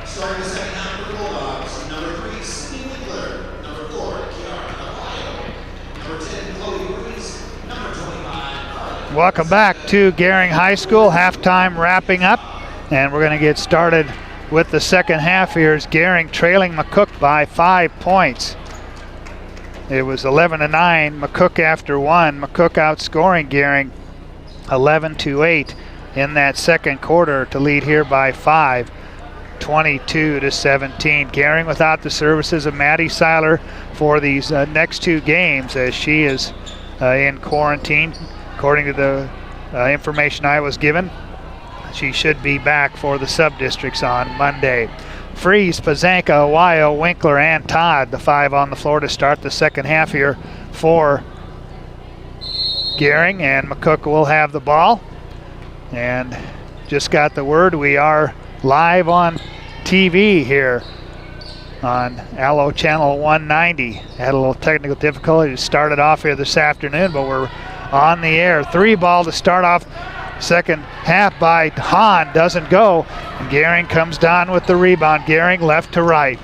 Starting the second half for the Bulldogs, number 3, Sydney Winkler, number 4, Kiara, number 10, Chloe Ruiz, number 25, Welcome back to Gering High School. Halftime wrapping up, and we're going to get started with the second half here as Gering trailing McCook by 5 points. It was 11-9, McCook after 1. McCook outscoring Gering 11-8 in that second quarter to lead here by 5, 22-17. Gering without the services of Maddie Seiler for these next 2 games as she is in quarantine. According to the information I was given, she should be back for the sub-districts on Monday. Freeze, Pazanka, Awayo, Winkler, and Todd, the 5 on the floor to start the second half here for Gering, and McCook will have the ball. And just got the word we are live on TV here on Allo Channel 190. Had a little technical difficulty. Started off here this afternoon, but we're on the air. 3 ball to start off second half by Hahn, doesn't go. And Gering comes down with the rebound. Gering left to right.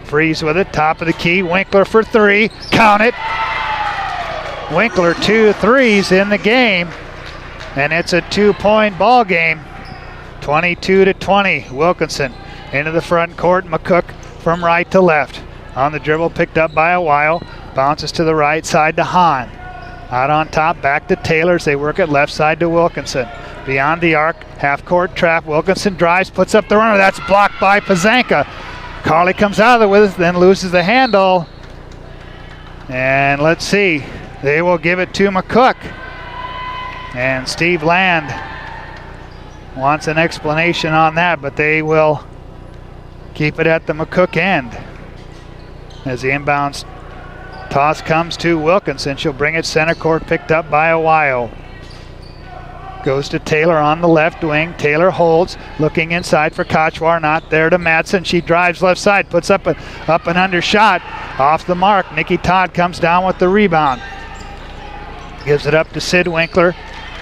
Freeze with it, top of the key. Winkler for 3, count it. Winkler 2 threes in the game, and it's a 2-point ball game. 22-20. Wilkinson into the front court. McCook from right to left. On the dribble, picked up by a while. Bounces to the right side to Hahn. Out on top, back to Taylor as they work it left side to Wilkinson. Beyond the arc, half-court trap. Wilkinson drives, puts up the runner. That's blocked by Pazanka. Carly comes out of it with it, then loses the handle. And let's see. They will give it to McCook. And Steve Land wants an explanation on that, but they will keep it at the McCook end. As the inbounds toss comes to Wilkinson, she'll bring it center court, picked up by Awayo. Goes to Taylor on the left wing. Taylor holds, looking inside for Kochwar, not there to Madsen. She drives left side, puts up an under shot, off the mark. Nikki Todd comes down with the rebound. Gives it up to Sid Winkler.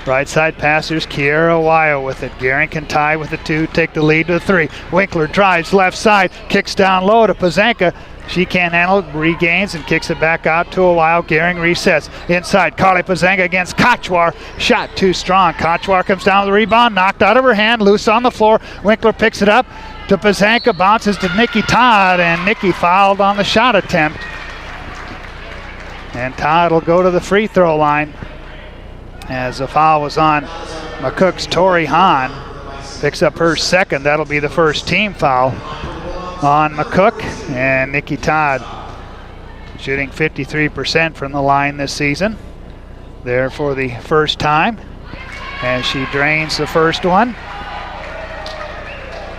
Right side passers, Kiera Awayo with it. Gering can tie with the 2, take the lead to the 3. Winkler drives left side, kicks down low to Pazanka. She can't handle it, regains and kicks it back out to Awayo. Gering resets. Inside, Carly Pazanka against Kochwar. Shot too strong. Kochwar comes down with the rebound, knocked out of her hand, loose on the floor. Winkler picks it up to Pazanka, bounces to Nikki Todd, and Nikki fouled on the shot attempt. And Todd will go to the free throw line as the foul was on McCook's Tori Hahn. Picks up her second. That'll be the first team foul on McCook. And Nikki Todd shooting 53% from the line this season. There for the first time as she drains the first one.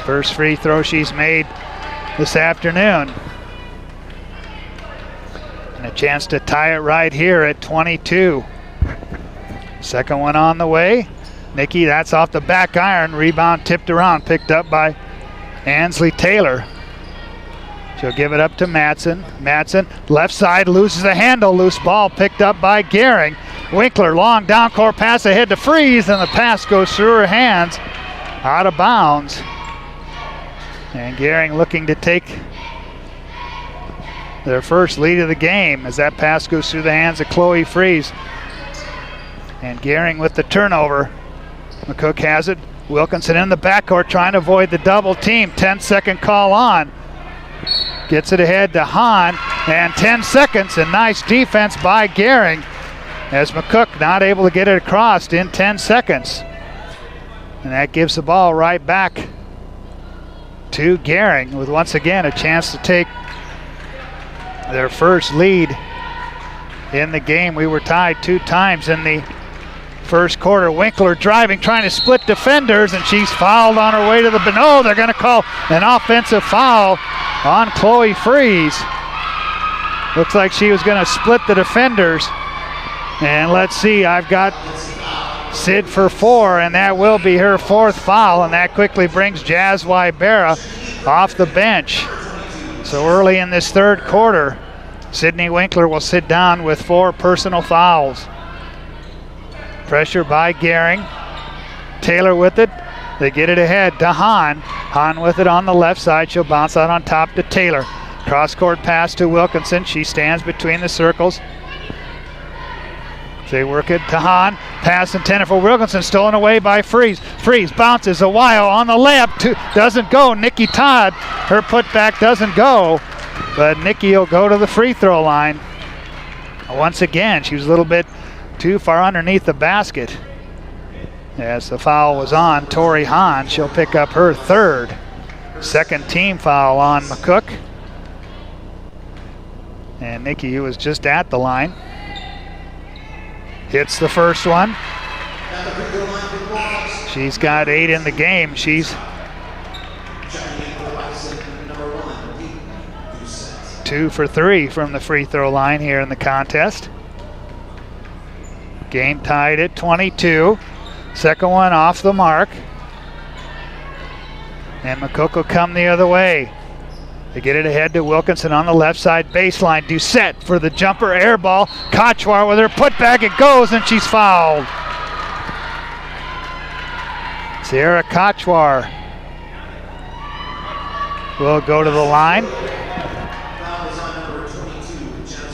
First free throw she's made this afternoon. And a chance to tie it right here at 22. Second one on the way. Nikki, that's off the back iron. Rebound tipped around, picked up by Ansley Taylor. She'll give it up to Madsen. Madsen, left side, loses the handle. Loose ball picked up by Gering. Winkler, long down court pass ahead to Freeze, and the pass goes through her hands, out of bounds. And Gering looking to take their first lead of the game as that pass goes through the hands of Chloe Freeze. And Gering with the turnover. McCook has it. Wilkinson in the backcourt trying to avoid the double team. 10-second call on. Gets it ahead to Hahn, and 10 seconds, and nice defense by Gering as McCook not able to get it across in 10 seconds. And that gives the ball right back to Gering with once again a chance to take their first lead in the game. We were tied 2 times in the first quarter. Winkler driving, trying to split defenders, and she's fouled on her way to the no. They're going to call an offensive foul on Chloe Freeze. Looks like she was going to split the defenders. And let's see, I've got Sid for 4, and that will be her 4th foul, and that quickly brings Jazz Wybera off the bench. So early in this third quarter, Sydney Winkler will sit down with 4 personal fouls. Pressure by Gering. Taylor with it. They get it ahead to Hahn. Hahn with it on the left side. She'll bounce out on top to Taylor. Cross-court pass to Wilkinson. She stands between the circles. They work it to Hahn. Pass intended for Wilkinson. Stolen away by Freeze. Freeze bounces a while on the layup. Doesn't go. Nikki Todd. Her putback doesn't go. But Nikki will go to the free throw line. Once again, she was a little bit too far underneath the basket. As the foul was on Tori Hahn, she'll pick up her third. Second team foul on McCook. And Nikki, who was just at the line, hits the first one. She's got 8 in the game. She's 2 for 3 from the free throw line here in the contest. Game tied at 22. Second one off the mark. And McCook will come the other way. They get it ahead to Wilkinson on the left side baseline. Doucette for the jumper, air ball. Kochwar with her putback, it goes, and she's fouled. Sierra Kochwar will go to the line.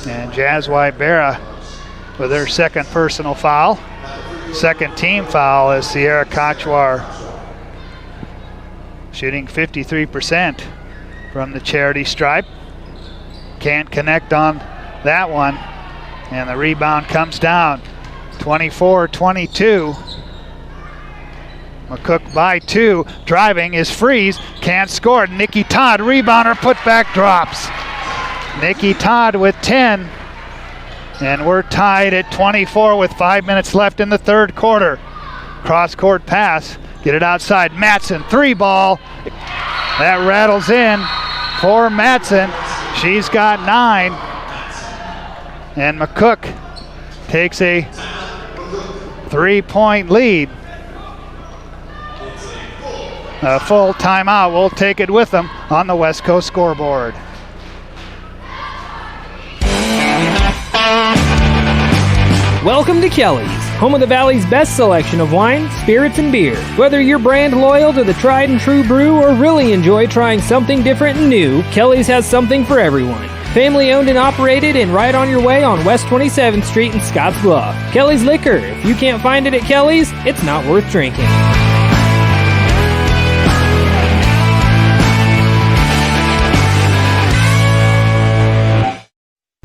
And Jazz Wybera with her second personal foul. Second team foul is Sierra Kochwar, shooting 53% from the charity stripe. Can't connect on that one, and the rebound comes down. 24-22. McCook by 2. Driving is Freeze. Can't score. Nikki Todd, rebounder, putback drops. Nikki Todd with 10. And we're tied at 24 with 5 minutes left in the third quarter. Cross-court pass. Get it outside. Matson, 3 ball. That rattles in for Matson. She's got 9. And McCook takes a 3-point lead. A full timeout. We'll take it with them on the West Coast scoreboard. Welcome to Kelly's, home of the Valley's best selection of wine, spirits, and beer. Whether you're brand loyal to the tried and true brew or really enjoy trying something different and new, Kelly's has something for everyone. Family owned and operated and right on your way on West 27th Street in Scotts Bluff. Kelly's Liquor. If you can't find it at Kelly's, it's not worth drinking.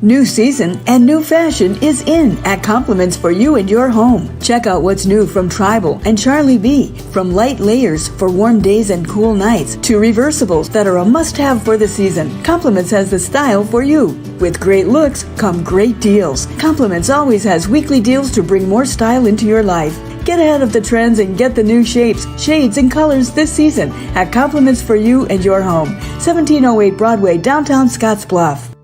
New season and new fashion is in at Compliments for you and your home. Check out what's new from Tribal and Charlie B. From light layers for warm days and cool nights to reversibles that are a must-have for the season. Compliments has the style for you. With great looks come great deals. Compliments always has weekly deals to bring more style into your life. Get ahead of the trends and get the new shapes, shades, and colors this season at Compliments for you and your home. 1708 Broadway, downtown Scotts Bluff.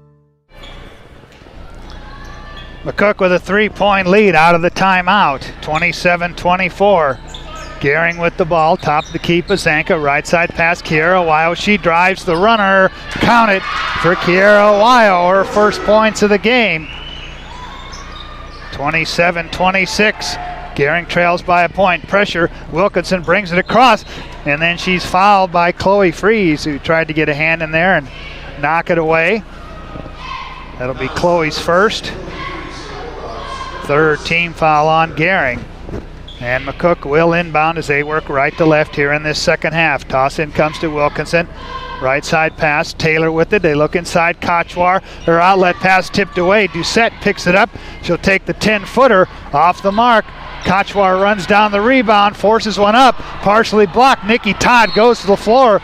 McCook with a 3-point lead out of the timeout, 27-24. Gering with the ball, top of the key, Pazanka, right side pass, Kiera Weil. She drives the runner, count it for Kiera Weil, her first points of the game. 27-26, Gering trails by a point, pressure, Wilkinson brings it across, and then she's fouled by Chloe Freeze, who tried to get a hand in there and knock it away. That'll be Chloe's first. Third team foul on Gering. And McCook will inbound as they work right to left here in this second half. Toss in comes to Wilkinson. Right side pass, Taylor with it. They look inside, Kochwar. Her outlet pass tipped away. Doucette picks it up. She'll take the 10-footer off the mark. Kochwar runs down the rebound, forces one up, partially blocked. Nikki Todd goes to the floor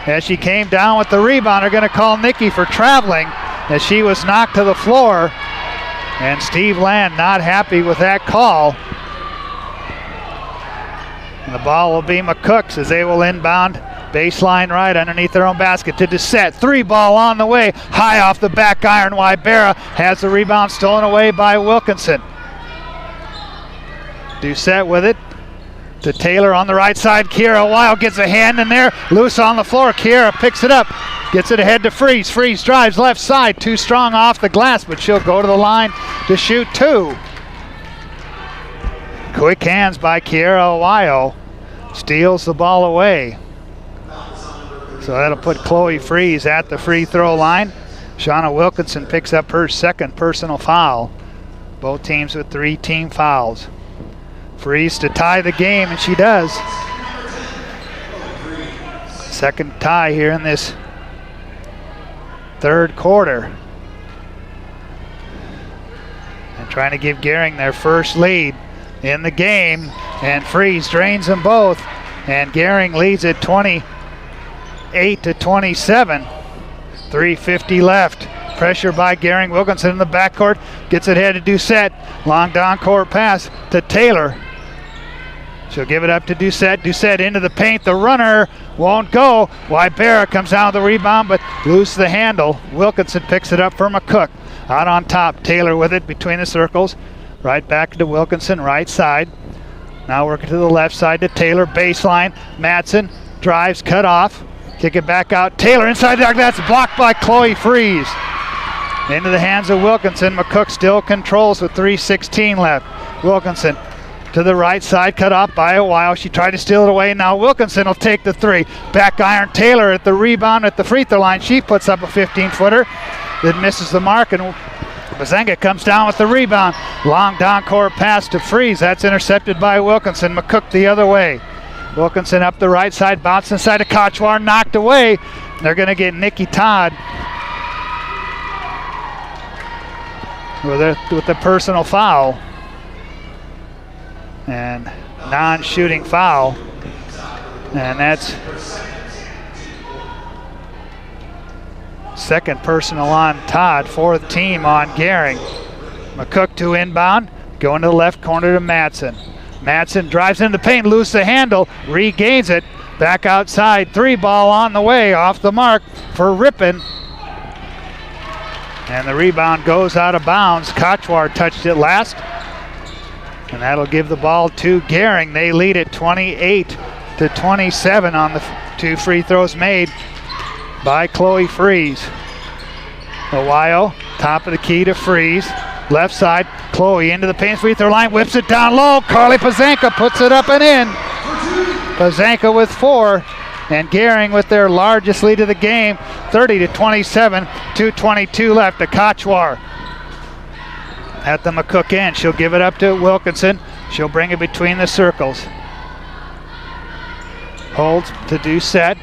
as she came down with the rebound. They're going to call Nikki for traveling as she was knocked to the floor. And Steve Land not happy with that call. And the ball will be McCook's as they will inbound baseline right underneath their own basket to Doucette. 3 ball on the way, high off the back iron. Wybera has the rebound stolen away by Wilkinson. Doucette with it to Taylor on the right side. Kiera Weil gets a hand in there, loose on the floor. Kiera picks it up, gets it ahead to Freeze. Freeze drives left side, too strong off the glass, but she'll go to the line to shoot 2. Quick hands by Kiera Weil. steals the ball away. So that'll put Chloe Freeze at the free throw line. Shauna Wilkinson picks up her second personal foul. Both teams with 3 team fouls. Freeze to tie the game, and she does. Second tie here in this third quarter. And trying to give Gering their first lead in the game, and Freeze drains them both, and Gering leads it 28-27. 3:50 left. Pressure by Gering. Wilkinson in the backcourt, gets it ahead to Doucette. Long down court pass to Taylor. She'll give it up to Doucette. Doucette into the paint. The runner won't go. Wybera comes down with the rebound, but loose the handle. Wilkinson picks it up for McCook. Out on top, Taylor with it between the circles. Right back to Wilkinson, right side. Now working to the left side to Taylor, baseline. Madsen drives, cut off. Kick it back out. Taylor inside the arc. That's blocked by Chloe Freeze. Into the hands of Wilkinson. McCook still controls with 3:16 left. Wilkinson to the right side, cut off by a while. She tried to steal it away. Now Wilkinson will take the three. Back iron. Taylor at the rebound at the free throw line. She puts up a 15-footer. Then misses the mark, and Bazenga comes down with the rebound. Long down court pass to Freeze. That's intercepted by Wilkinson. McCook the other way. Wilkinson up the right side, bounce inside of Kochwar, knocked away. They're going to get Nikki Todd with the personal foul. And non-shooting foul. And that's second personal on Todd, fourth team on Gering. McCook to inbound, going to the left corner to Madsen. Madsen drives into the paint, loose the handle, regains it, back outside, 3-ball on the way, off the mark for Rippin. And the rebound goes out of bounds. Kochwar touched it last. And that'll give the ball to Gering. They lead it 28-27 on the 2 free throws made by Chloe Freeze. Ohio, top of the key to Freeze. Left side, Chloe into the paint, free throw line, whips it down low. Carly Pazanka puts it up and in. Pazanka with 4, and Gering with their largest lead of the game, 30-27, 2:22 left to Kochwar. At the McCook end, she'll give it up to Wilkinson. She'll bring it between the circles. Holds to Doucette.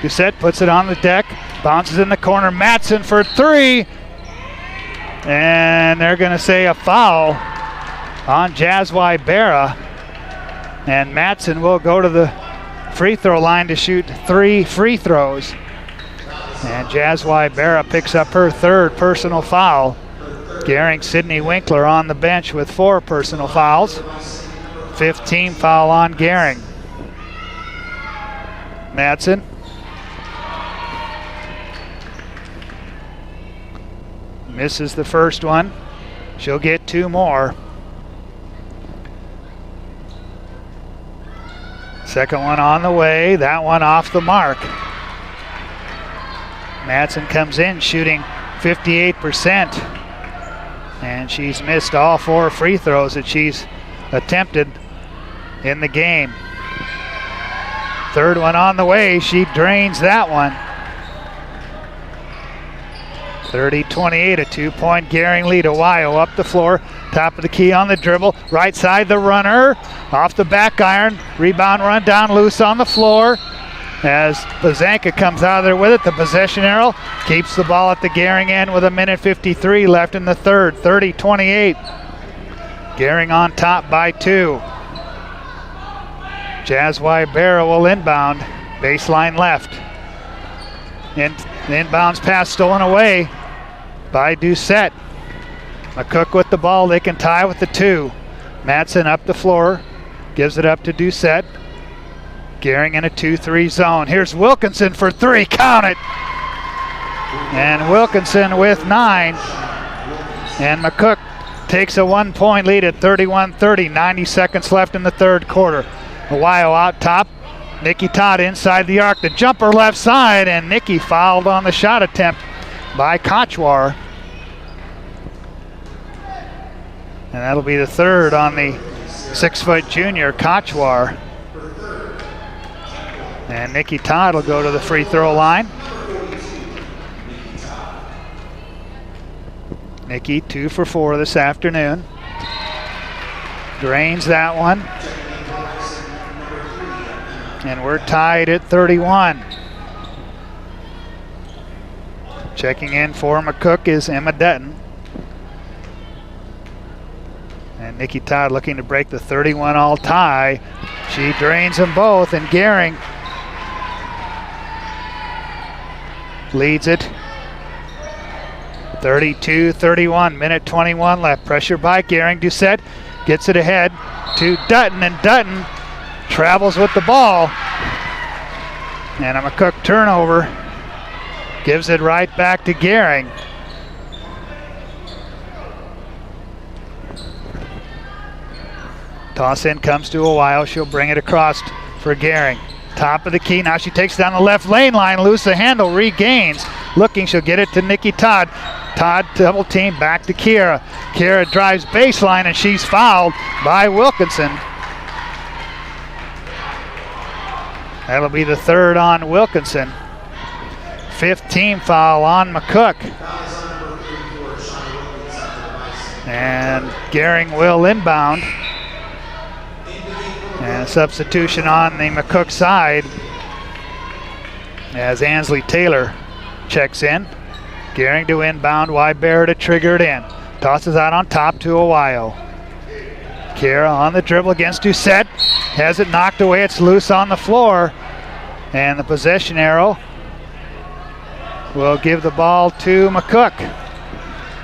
Doucette puts it on the deck, bounces in the corner. Madsen for 3. And they're going to say a foul on Jazz Wybera. And Madsen will go to the free throw line to shoot 3 free throws. And Jazz Wybera picks up her 3rd personal foul. Gering Sydney Winkler on the bench with 4 personal fouls. 5th team foul on Gering. Madsen. Misses the first one. She'll get 2 more. Second one on the way. That one off the mark. Madsen comes in shooting 58%. And she's missed all 4 free throws that she's attempted in the game. Third one on the way. She drains that one. 30-28, a 2-point Gering lead. Ohio up the floor, top of the key on the dribble. Right side, the runner, off the back iron. Rebound run down loose on the floor. As Pazanka comes out of there with it, the possession arrow keeps the ball at the Gering end with 1:53 left in the third. 30-28. Gering on top by 2. Jazz Wybera will inbound, baseline left. And the inbounds pass stolen away by Doucette. McCook with the ball, they can tie with the 2. Madsen up the floor, gives it up to Doucette. Gering in a 2-3 zone. Here's Wilkinson for 3, count it! And Wilkinson with 9. And McCook takes a 1-point lead at 31-30, 90 seconds left in the third quarter. Ohio out top. Nikki Todd inside the arc, the jumper left side, and Nikki fouled on the shot attempt by Kochwar. And that'll be the 3rd on the 6-foot junior, Kochwar. And Nikki Todd will go to the free throw line. Nikki 2 for 4 this afternoon. Drains that one. And we're tied at 31. Checking in for McCook is Emma Dutton. And Nikki Todd looking to break the 31-all tie. She drains them both, and Gering leads it 32-31, minute 21 left. Pressure by Gering. Doucette gets it ahead to Dutton, and Dutton travels with the ball. And a McCook turnover. Gives it right back to Gering. Toss in comes to a while. She'll bring it across for Gering. Top of the key. Now she takes down the left lane line. Loose the handle. Regains. Looking. She'll get it to Nikki Todd. Todd double team back to Kira. Kira drives baseline, and she's fouled by Wilkinson. That'll be the third on Wilkinson. 5th team foul on McCook. And Gering will inbound. And a substitution on the McCook side as Ansley Taylor checks in. Gering to inbound, Wybera to trigger it in. Tosses out on top to Awayo. Kira on the dribble against Doucette. Has it knocked away, it's loose on the floor. And the possession arrow will give the ball to McCook.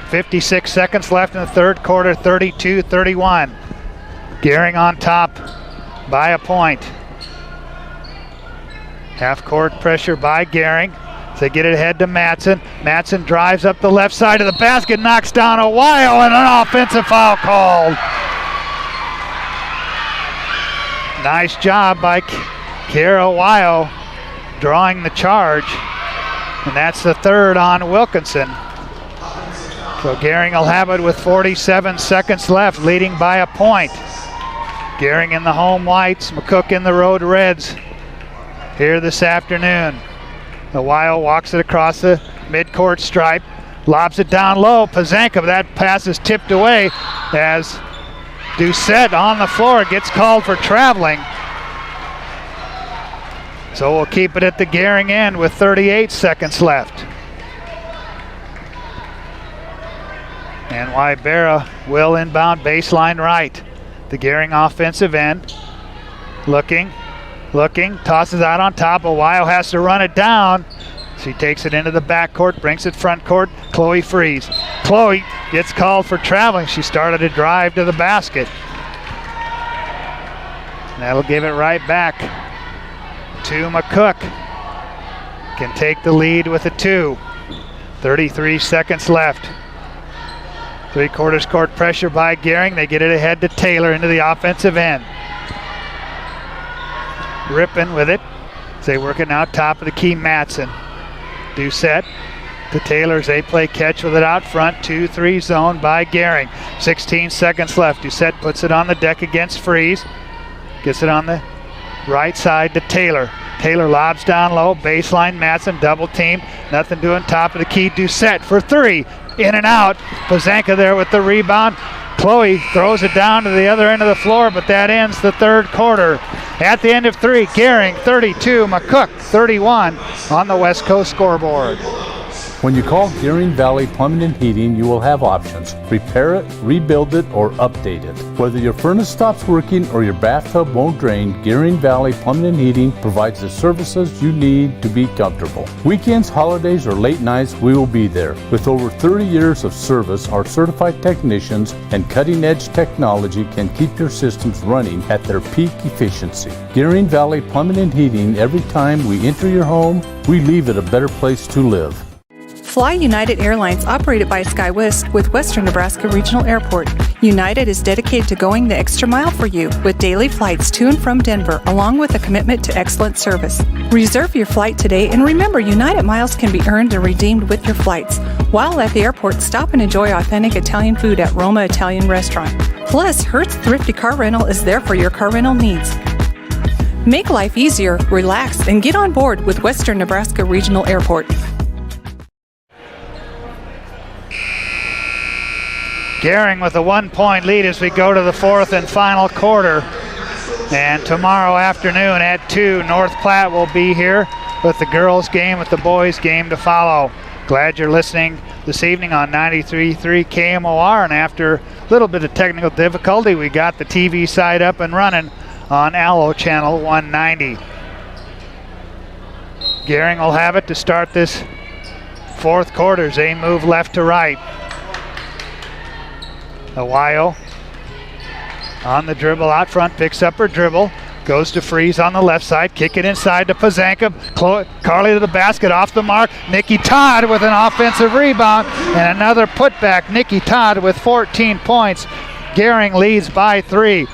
56 seconds left in the third quarter, 32-31. Gering on top by a point. Half-court pressure by Gering. They get it ahead to Matson. Matson drives up the left side of the basket, knocks down Awayo, and an offensive foul called. Nice job by Kira Awayo drawing the charge. And that's the third on Wilkinson. So Gering will have it with 47 seconds left, leading by a point. Gering in the home whites, McCook in the road reds here this afternoon. Awayo walks it across the midcourt stripe, lobs it down low. Pazanka, that pass is tipped away as Doucette on the floor gets called for traveling. So we'll keep it at the Gering end with 38 seconds left. And Wybera will inbound baseline right. The Gering offensive end. Looking, tosses out on top. Awayo has to run it down. She takes it into the backcourt, brings it front court. Chloe Freeze. Chloe gets called for traveling. She started a drive to the basket. And that'll give it right back to McCook. Can take the lead with a 2. 33 seconds left. Three-quarters court pressure by Gering. They get it ahead to Taylor into the offensive end. Rippin with it. They work it now top of the key, Matson. Doucette to Taylor's play catch with it out front. 2-3 zone by Gering. 16 seconds left. Doucette puts it on the deck against Freeze. Gets it on the right side to Taylor. Taylor lobs down low. Baseline, Matson double team. Nothing doing top of the key. Doucette for 3. In and out. Pazanka there with the rebound. Chloe throws it down to the other end of the floor, but that ends the third quarter. At the end of 3, Gering 32, McCook 31 on the West Coast scoreboard. When you call Gering Valley Plumbing and Heating, you will have options. Repair it, rebuild it, or update it. Whether your furnace stops working or your bathtub won't drain, Gering Valley Plumbing and Heating provides the services you need to be comfortable. Weekends, holidays, or late nights, we will be there. With over 30 years of service, our certified technicians and cutting-edge technology can keep your systems running at their peak efficiency. Gering Valley Plumbing and Heating, every time we enter your home, we leave it a better place to live. Fly United Airlines, operated by SkyWest with Western Nebraska Regional Airport. United is dedicated to going the extra mile for you with daily flights to and from Denver, along with a commitment to excellent service. Reserve your flight today, and remember, United miles can be earned and redeemed with your flights. While at the airport, stop and enjoy authentic Italian food at Roma Italian Restaurant. Plus, Hertz Thrifty Car Rental is there for your car rental needs. Make life easier, relax, and get on board with Western Nebraska Regional Airport. Gering with a 1-point lead as we go to the fourth and final quarter. And tomorrow afternoon at 2, North Platte will be here with the girls' game, with the boys' game to follow. Glad you're listening this evening on 93.3 KMOR. And after a little bit of technical difficulty, we got the TV side up and running on Allo Channel 190. Gering will have it to start this fourth quarter as they move left to right. Awio on the dribble out front, picks up her dribble, goes to Freeze on the left side, kick it inside to Pazanka. Carly to the basket, off the mark. Nikki Todd with an offensive rebound and another putback. Nikki Todd with 14 points. Gering leads by 3.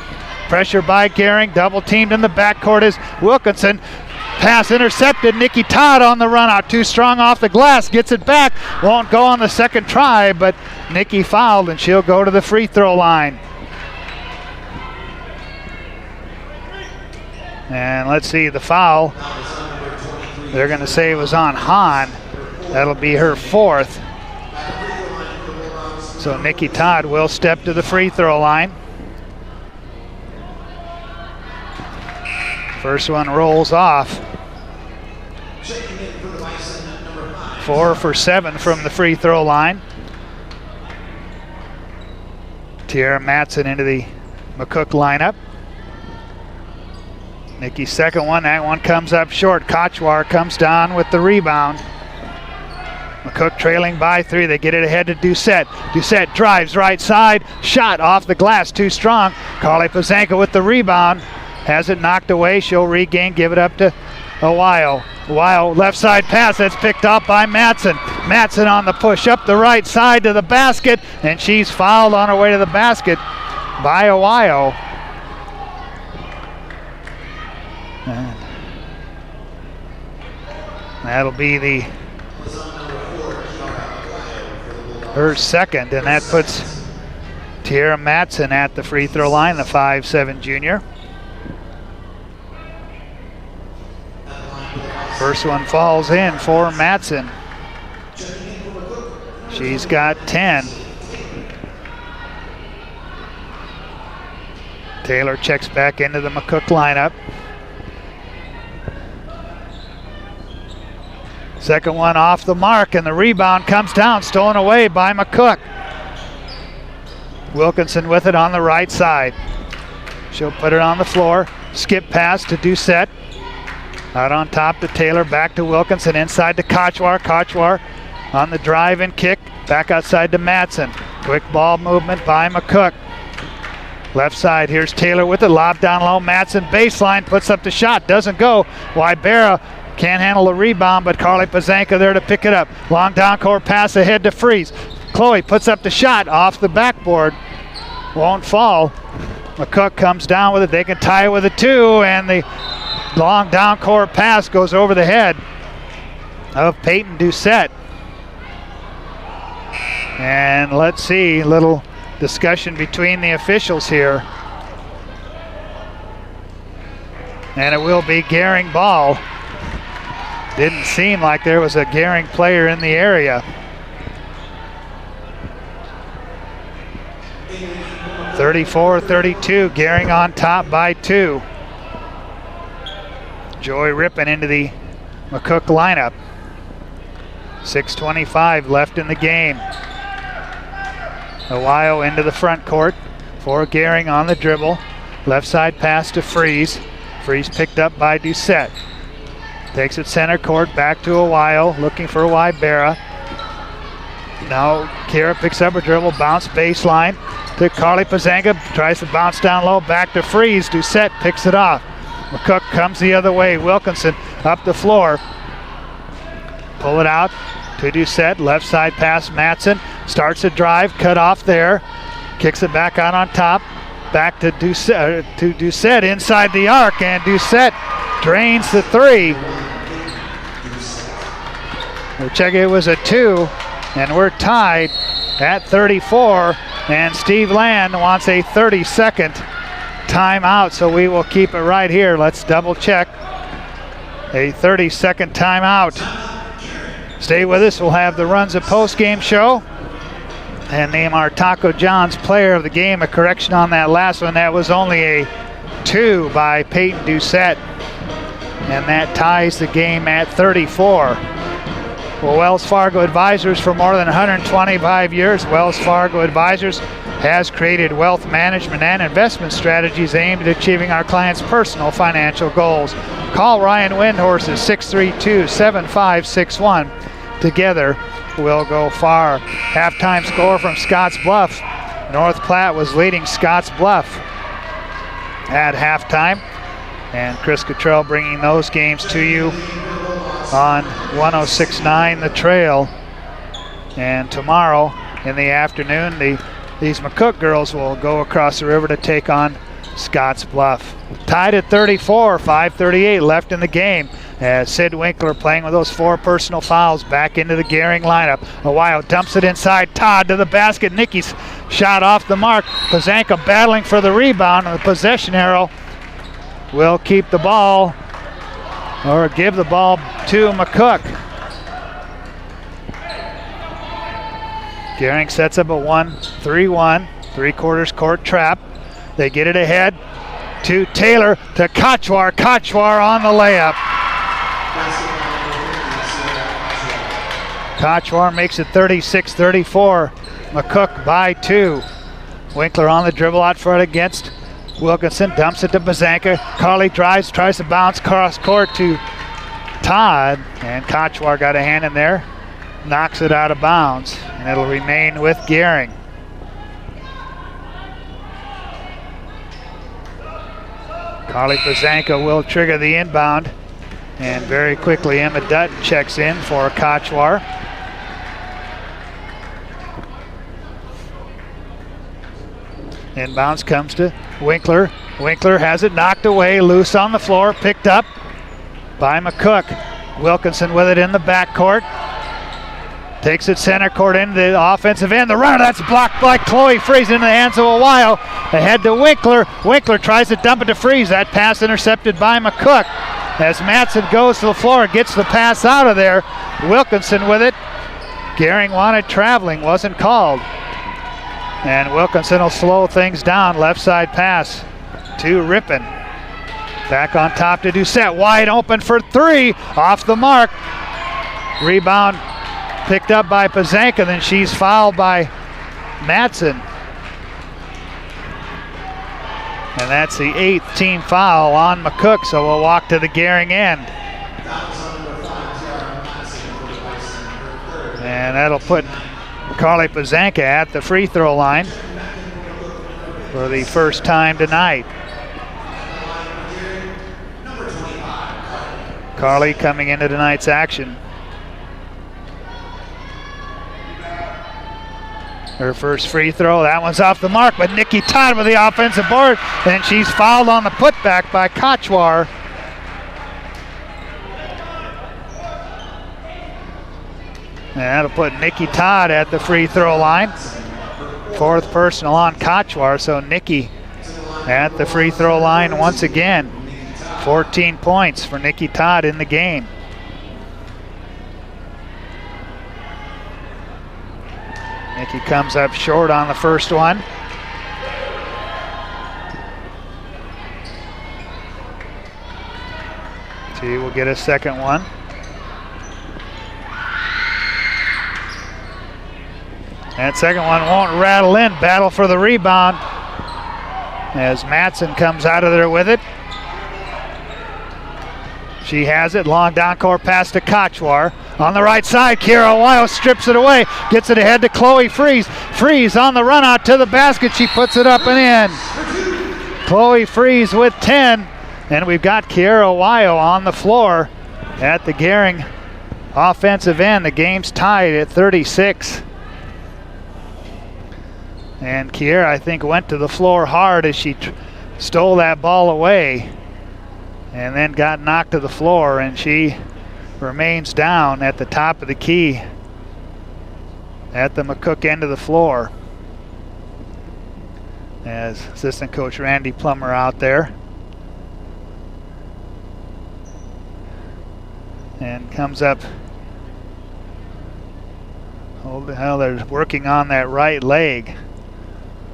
Pressure by Gering, double teamed in the backcourt is Wilkinson. Pass intercepted. Nikki Todd on the run out, too strong off the glass, gets it back, won't go on the second try, but Nikki fouled and she'll go to the free throw line. And let's see, the foul, they're going to say it was on Hahn. That'll be her 4th. So Nikki Todd will step to the free throw line. First one rolls off. 4 for 7 from the free throw line. Tiara Matson into the McCook lineup. Nikki's second one, that one comes up short. Kochwar comes down with the rebound. McCook trailing by 3, they get it ahead to Doucette. Doucette drives right side, shot off the glass, too strong. Carly Pazanka with the rebound. Has it knocked away, she'll regain, give it up to Awio. Awio, left side pass, that's picked up by Matson. Matson on the push up the right side to the basket, and she's fouled on her way to the basket by Awio. And that'll be her second, and that puts Tiara Matson at the free throw line, the 5'7" junior. First one falls in for Matson. She's got 10. Taylor checks back into the McCook lineup. Second one off the mark, and the rebound comes down, stolen away by McCook. Wilkinson with it on the right side. She'll put it on the floor. Skip pass to Doucette. Out on top to Taylor, back to Wilkinson, inside to Kochwar. Kochwar on the drive and kick, back outside to Matson. Quick ball movement by McCook. Left side, here's Taylor with it, lob down low, Matson baseline, puts up the shot, doesn't go. Wybera can't handle the rebound, but Carly Pazanka there to pick it up. Long down court pass ahead to Freeze. Chloe puts up the shot off the backboard, won't fall. McCook comes down with it, they can tie it with a 2, and the long down court pass goes over the head of Peyton Doucette. And let's see, a little discussion between the officials here. And it will be Gering ball. Didn't seem like there was a Gering player in the area. 34-32, Gering on top by 2. Joy Rippon into the McCook lineup. 6:25 left in the game. Awio into the front court for Gering on the dribble. Left side pass to Freeze. Freeze picked up by Doucette. Takes it center court, back to Awio, looking for Wybera. Now Kira picks up her dribble, bounce baseline to Carly Pazanka, tries to bounce down low, back to Freeze. Doucette picks it off. McCook comes the other way. Wilkinson up the floor. Pull it out to Doucette. Left side pass, Matson. Starts a drive, cut off there. Kicks it back out on top. Back to Doucette inside the arc, and Doucette drains the 3. We'll check it was a 2, and we're tied at 34, and Steve Land wants a 30-second timeout, so we will keep it right here. Let's double check. A 30-second timeout. Stay with us. We'll have the Runs of Post-Game show and name our Taco John's player of the game. A correction on that last one. That was only a 2 by Peyton Doucette. And that ties the game at 34. Well, Wells Fargo Advisors, for more than 125 years, Wells Fargo Advisors has created wealth management and investment strategies aimed at achieving our clients' personal financial goals. Call Ryan Windhorse at 632-7561. Together, we'll go far. Halftime score from Scotts Bluff. North Platte was leading Scotts Bluff at halftime. And Chris Cottrell bringing those games to you on 106.9 The Trail. And tomorrow in the afternoon, these McCook girls will go across the river to take on Scotts Bluff. Tied at 34, 5:38 left in the game. As Sid Winkler playing with those 4 personal fouls back into the Gering lineup. Awio dumps it inside. Todd to the basket. Nikki's shot off the mark. Pazanka battling for the rebound, and the possession arrow will keep the ball, or give the ball to McCook. Gering sets up a 1-3-1, 3/4 court trap. They get it ahead to Taylor, to Kochwar. Kochwar on the layup. Kochwar makes it 36-34. McCook by 2. Winkler on the dribble out front against Wilkinson, dumps it to Bazanka. Carly drives, tries to bounce cross court to Todd, and Kochwar got a hand in there, knocks it out of bounds, and it'll remain with Gering. Carly Bazanka will trigger the inbound, and very quickly Emma Dutton checks in for Kochwar. Inbounds comes to Winkler. Winkler has it knocked away, loose on the floor, picked up by McCook. Wilkinson with it in the backcourt. Takes it center court into the offensive end. The runner, that's blocked by Chloe Freeze into the hands of Awio. Ahead to Winkler. Winkler tries to dump it to Freeze. That pass intercepted by McCook. As Matson goes to the floor, gets the pass out of there. Wilkinson with it. Gering wanted traveling, wasn't called. And Wilkinson will slow things down. Left side pass to Rippon. Back on top to Doucette. Wide open for 3. Off the mark. Rebound picked up by Pazanka. Then she's fouled by Matson. And that's the 8th team foul on McCook. So we'll walk to the Gering end. And that'll put Carly Pazanka at the free throw line for the first time tonight. Carly coming into tonight's action. Her first free throw, that one's off the mark, but Nikki Todd with the offensive board, and she's fouled on the putback by Kochwar. And that'll put Nikki Todd at the free throw line. 4th personal on Kochwar, so Nikki at the free throw line once again. 14 points for Nikki Todd in the game. Nikki comes up short on the first one. She will get a second one. That second one won't rattle in. Battle for the rebound as Matson comes out of there with it. She has it. Long down court pass to Kochwar. On the right side, Kira Awio strips it away. Gets it ahead to Chloe Freeze. Freeze on the run out to the basket. She puts it up and in. Chloe Freeze with 10. And we've got Kiera Awio on the floor at the Gering offensive end. The game's tied at 36. And Kiera, I think, went to the floor hard as she stole that ball away and then got knocked to the floor, and she remains down at the top of the key at the McCook end of the floor. as assistant coach Randy Plummer out there. And comes up. Oh, hell, they're working on that right leg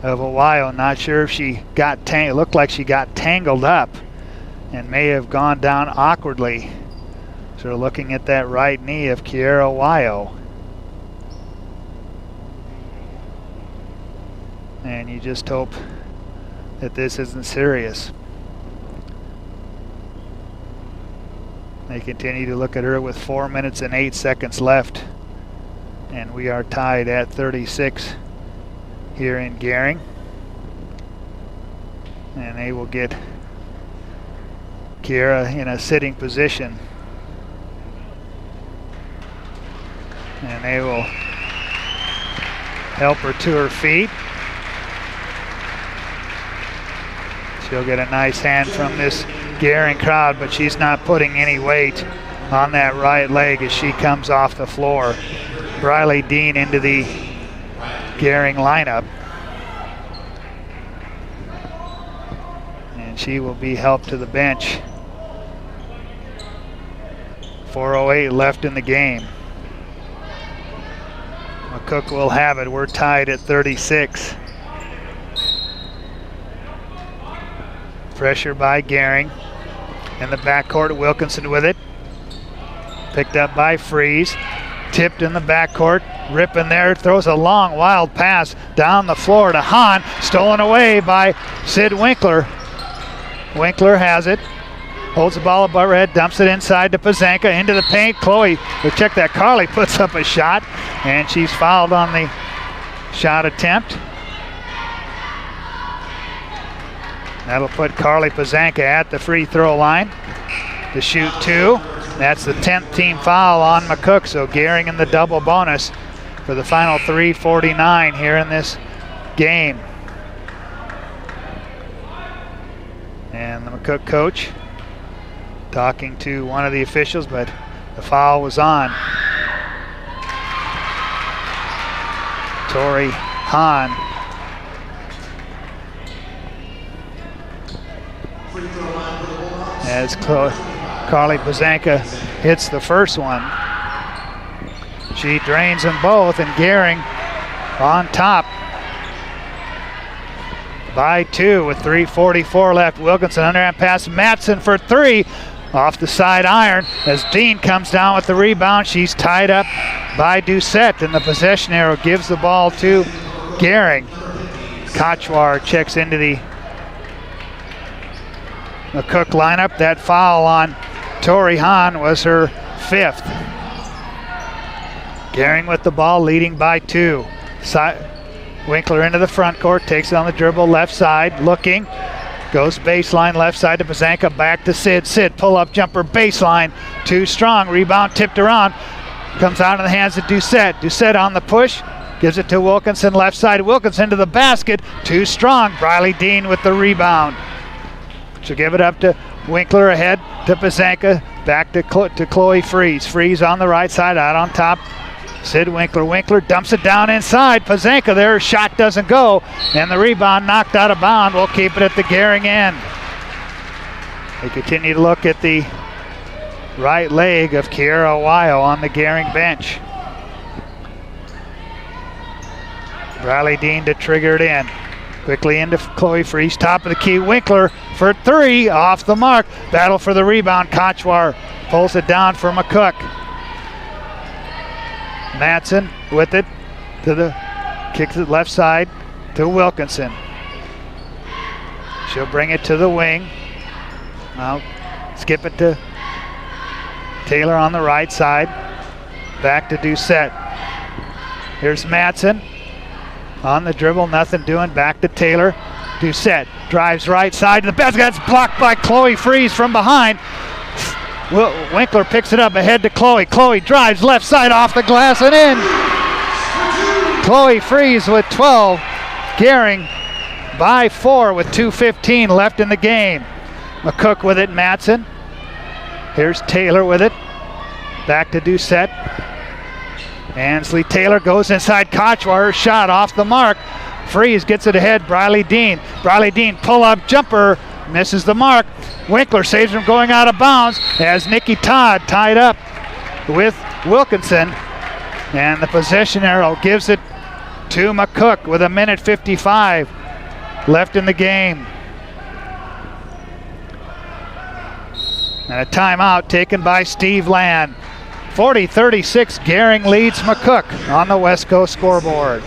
of Ohio. Not sure if she got it looked like she got tangled up and may have gone down awkwardly. So we're looking at that right knee of Kiera Ohio. And you just hope that this isn't serious. They continue to look at her with 4 minutes and 8 seconds left. And we are tied at 36 here in Gering. And they will get Kiera in a sitting position. And they will help her to her feet. She'll get a nice hand from this Gering crowd, but she's not putting any weight on that right leg as she comes off the floor. Briley Dean into the Gering lineup. And she will be helped to the bench. 4:08 left in the game. McCook will have it. We're tied at 36. Pressure by Gering. In the backcourt, Wilkinson with it. Picked up by Freeze. Tipped in the backcourt. Ripping there. Throws a long, wild pass down the floor to Hahn. Stolen away by Sid Winkler. Winkler has it. Holds the ball above her head. Dumps it inside to Pazanka. Into the paint. Chloe, check that. Carly puts up a shot. And she's fouled on the shot attempt. That'll put Carly Pazanka at the free throw line to shoot 2. That's the 10th team foul on McCook, so Gering in the double bonus for the final 3:49 here in this game. And the McCook coach talking to one of the officials, but the foul was on. Tori Hahn. As Carly Pazanka hits the first one. She drains them both, and Gering on top by 2 with 3:44 left. Wilkinson underhand pass. Matson for 3 off the side iron as Dean comes down with the rebound. She's tied up by Doucette, and the possession arrow gives the ball to Gering. Kochwar checks into the McCook lineup. That foul on Tori Hahn was her 5th. Gering with the ball, leading by 2. Winkler into the front court, takes it on the dribble, left side, looking. Goes baseline, left side to Pazanka, back to Sid. Sid, pull-up jumper, baseline, too strong. Rebound tipped around, comes out in the hands of Doucette. Doucette on the push, gives it to Wilkinson, left side. Wilkinson to the basket, too strong. Briley Dean with the rebound. She'll give it up to Winkler, ahead to Pazanka, back to Chloe Freeze. Freeze on the right side, out on top. Sid Winkler. Winkler dumps it down inside. Pazanka there, shot doesn't go, and the rebound knocked out of bounds. We'll keep it at the Gering end. They continue to look at the right leg of Kiera Ohio on the Gering bench. Briley Dean to trigger it in. Quickly into Chloe Freeze, top of the key. Winkler for 3, off the mark. Battle for the rebound. Kochwar pulls it down for McCook. Matson with it kicks it left side to Wilkinson. She'll bring it to the wing. Now skip it to Taylor on the right side. Back to Doucette. Here's Matson. On the dribble, nothing doing. Back to Taylor. Doucette drives right side to the basket. That's blocked by Chloe Freeze from behind. Winkler picks it up ahead to Chloe. Chloe drives left side off the glass and in. Chloe Freeze with 12. Gering by 4 with 2:15 left in the game. McCook with it, Matson. Here's Taylor with it. Back to Doucette. Ansley Taylor goes inside Kochwar. Her shot off the mark. Freeze gets it ahead. Briley Dean. Briley Dean pull-up jumper. Misses the mark. Winkler saves him going out of bounds as Nikki Todd tied up with Wilkinson. And the possession arrow gives it to McCook with 1:55 left in the game. And a timeout taken by Steve Land. 40-36, Gering leads McCook on the West Coast scoreboard.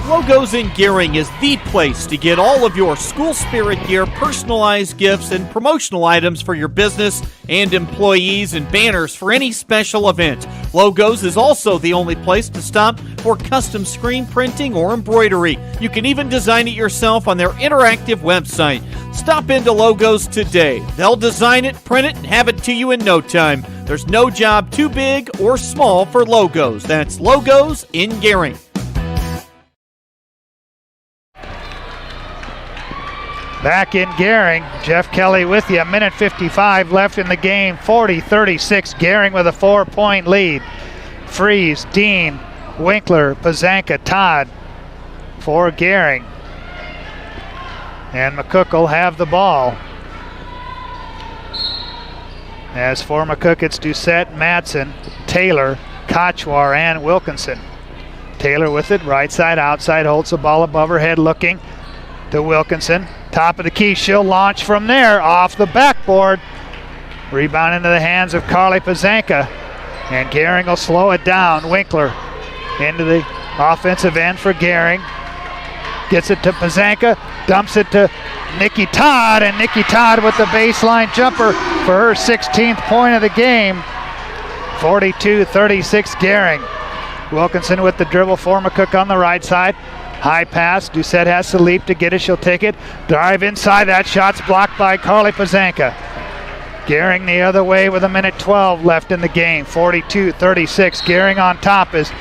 Logos in Gering is the place to get all of your school spirit gear, personalized gifts, and promotional items for your business and employees, and banners for any special event. Logos is also the only place to stop for custom screen printing or embroidery. You can even design it yourself on their interactive website. Stop into Logos today. They'll design it, print it, and have it to you in no time. There's no job too big or small for Logos. That's Logos in Gering. Back in Gering, Jeff Kelly with you. 1:55 left in the game. 40-36, Gering with a 4-point lead. Freeze, Dean, Winkler, Pazanka, Todd for Gering. And McCook will have the ball. As for McCook, it's Doucette, Madsen, Taylor, Kochwar, and Wilkinson. Taylor with it, right side, outside, holds the ball above her head, looking to Wilkinson. Top of the key, she'll launch from there, off the backboard. Rebound into the hands of Carly Pazanka. And Gering will slow it down. Winkler into the offensive end for Gering. Gets it to Pazanka, dumps it to Nikki Todd, and Nikki Todd with the baseline jumper for her 16th point of the game. 42-36 Gering. Wilkinson with the dribble for McCook on the right side. High pass, Doucette has to leap to get it, she'll take it. Drive inside, that shot's blocked by Carly Pazanka. Gering the other way with 1:12 left in the game. 42-36, Gering on top as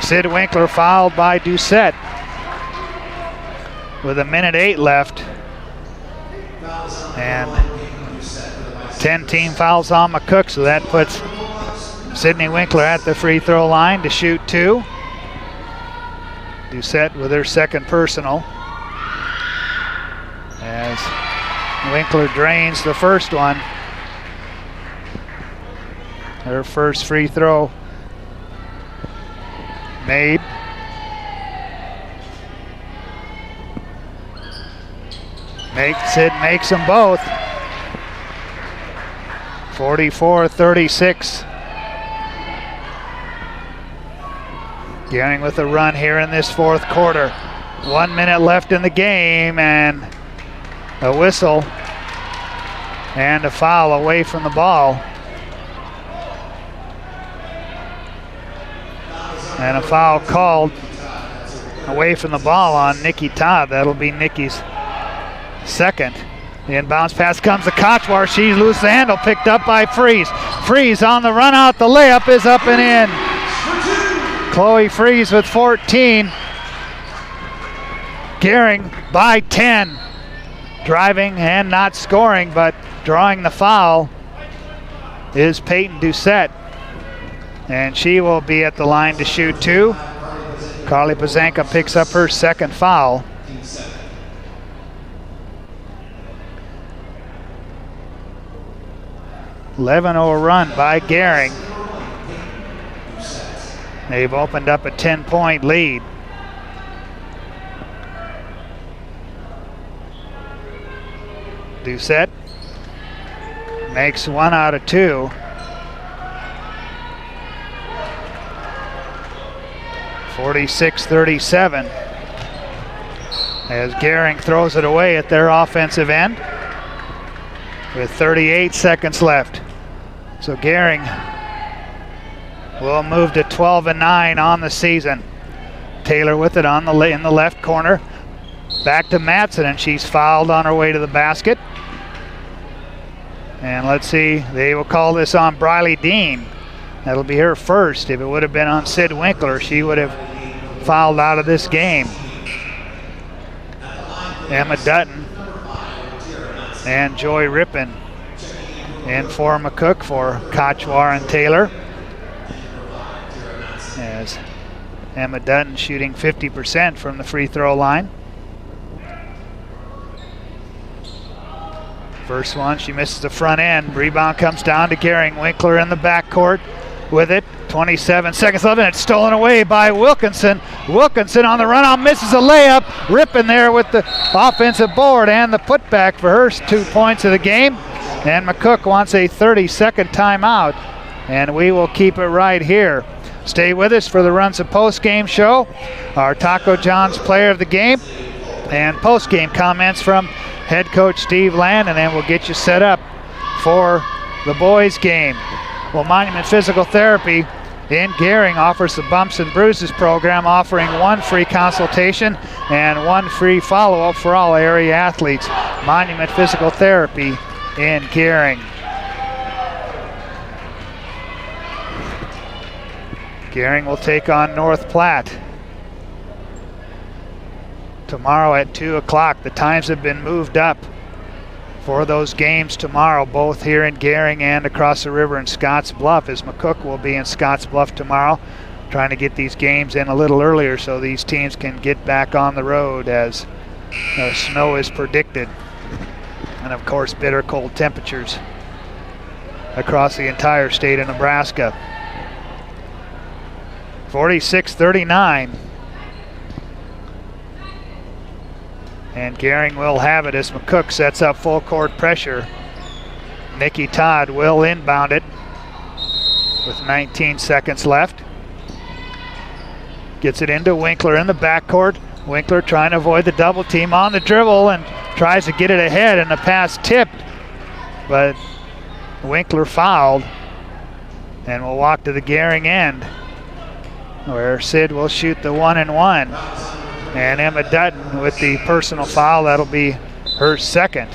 Sid Winkler fouled by Doucette. With 1:08 left. And 10 team fouls on McCook, so that puts Sydney Winkler at the free throw line to shoot 2. Doucette with her second personal. As Winkler drains the first one. Her first free throw made. Sid makes them both. 44-36. Gering with a run here in this fourth quarter. 1 minute left in the game, and a whistle and a foul away from the ball. And a foul called away from the ball on Nikki Todd. That'll be Nikki's second. The inbounds pass comes to Kochwar. She loses the handle, picked up by Freeze. Freeze on the run out. The layup is up and in. Chloe Freeze with 14. Gering by 10. Driving and not scoring, but drawing the foul is Peyton Doucette. And she will be at the line to shoot 2. Carly Pazanka picks up her second foul. .11 run by Gering. They've opened up a 10-point lead. Doucette makes 1 out of 2. 46-37 as Gering throws it away at their offensive end with 38 seconds left. So Gering will move to 12-9 on the season. Taylor with it in the left corner. Back to Matson, and she's fouled on her way to the basket. And let's see, they will call this on Briley Dean. That'll be her first. If it would have been on Sid Winkler, she would have fouled out of this game. Emma Dutton and Joy Rippon in for McCook for Kochwar and Taylor. As Emma Dutton shooting 50% from the free throw line. First one, she misses the front end. Rebound comes down to Gering. Winkler in the backcourt with it. 27 seconds left, and it's stolen away by Wilkinson. Wilkinson on the run-out, misses a layup. Rippon there with the offensive board and the putback for her 2 points of the game. And McCook wants a 30-second timeout, and we will keep it right here. Stay with us for the Runs of Post-Game show, our Taco John's player of the game, and post-game comments from head coach Steve Land, and then we'll get you set up for the boys game. Well, Monument Physical Therapy in Gering offers the Bumps and Bruises program, offering 1 free consultation and 1 free follow-up for all area athletes. Monument Physical Therapy in Gering. Gering will take on North Platte tomorrow at 2 o'clock. The times have been moved up for those games tomorrow, both here in Gering and across the river in Scotts Bluff, as McCook will be in Scotts Bluff tomorrow, trying to get these games in a little earlier so these teams can get back on the road as snow is predicted. And of course, bitter cold temperatures across the entire state of Nebraska. 46-39. And Gering will have it as McCook sets up full court pressure. Nikki Todd will inbound it with 19 seconds left. Gets it into Winkler in the backcourt. Winkler trying to avoid the double team on the dribble and tries to get it ahead, and the pass tipped, but Winkler fouled and will walk to the Gering end, where Sid will shoot the 1-and-1. And Emma Dutton with the personal foul, that'll be her second.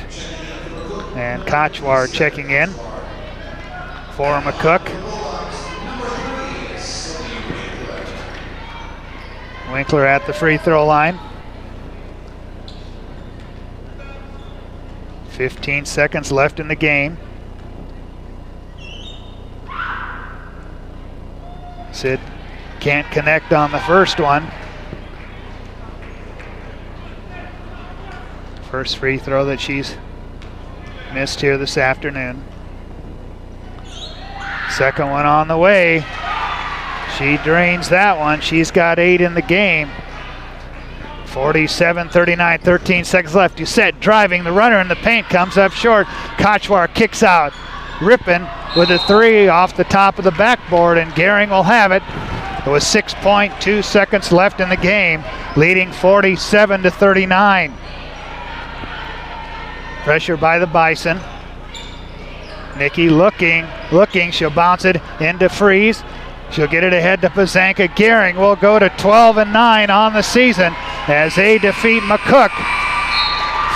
And Kochwar checking in for McCook. Winkler at the free throw line. 15 seconds left in the game. Sid can't connect on the first one. First free throw that she's missed here this afternoon. Second one on the way. She drains that one. She's got 8 in the game. 47-39, 13 seconds left. Doucette driving the runner in the paint, comes up short. Kochwar kicks out. Rippon with a 3 off the top of the backboard, and Gering will have it. It was 6.2 seconds left in the game, leading 47-39. Pressure by the Bison. Nikki looking, she'll bounce it into Freeze. She'll get it ahead to Pazanka. Gering will go to 12-9 on the season as they defeat McCook.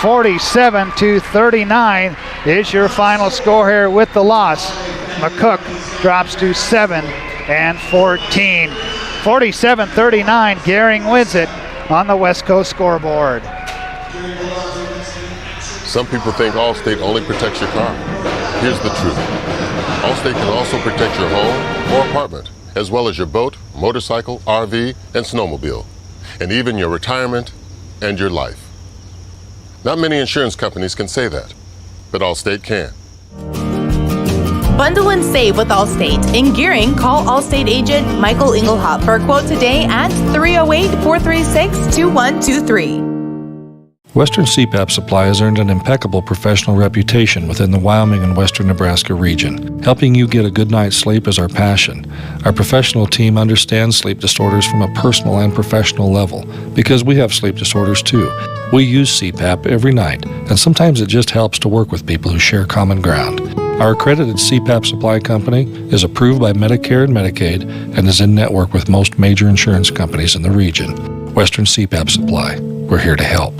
47-39 is your final score here with the loss. McCook drops to 7-14. 47-39, Gering wins it on the West Coast scoreboard. Some people think Allstate only protects your car. Here's the truth. Allstate can also protect your home or apartment, as well as your boat, motorcycle, RV, and snowmobile, and even your retirement and your life. Not many insurance companies can say that, but Allstate can. Bundle and save with Allstate. In Gering, call Allstate agent Michael Engelhop for a quote today at 308-436-2123. Western CPAP Supply has earned an impeccable professional reputation within the Wyoming and Western Nebraska region. Helping you get a good night's sleep is our passion. Our professional team understands sleep disorders from a personal and professional level because we have sleep disorders too. We use CPAP every night, and sometimes it just helps to work with people who share common ground. Our accredited CPAP supply company is approved by Medicare and Medicaid and is in network with most major insurance companies in the region. Western CPAP Supply. We're here to help.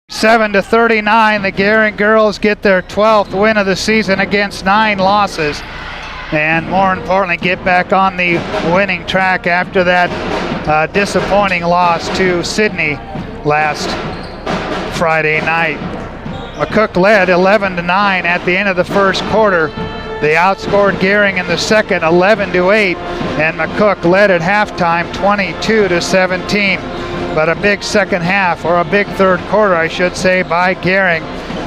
Seven to 39, the Gering girls get their 12th win of the season against 9 losses, and more importantly, get back on the winning track after that disappointing loss to Sydney last Friday night. McCook led 11-9 at the end of the first quarter. They outscored Gering in the second 11-8, and McCook led at halftime 22-17. But a big second half, or a big third quarter, I should say, by Gering.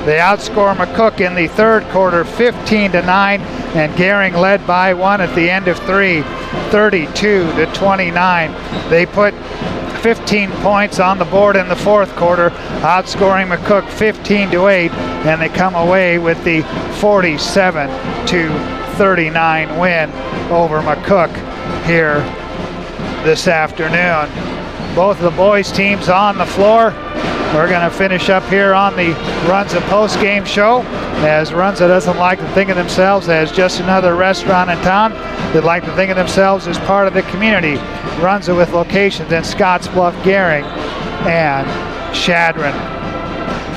They outscore McCook in the third quarter 15-9, and Gering led by 1 at the end of 3, 32-29. They put 15 points on the board in the fourth quarter, outscoring McCook 15-8, and they come away with the 47-39 win over McCook here this afternoon. Both of the boys' teams on the floor. We're going to finish up here on the Runza post-game show, as Runza doesn't like to think of themselves as just another restaurant in town. They like to think of themselves as part of the community. Runza with locations in Scottsbluff, Gering, and Chadron.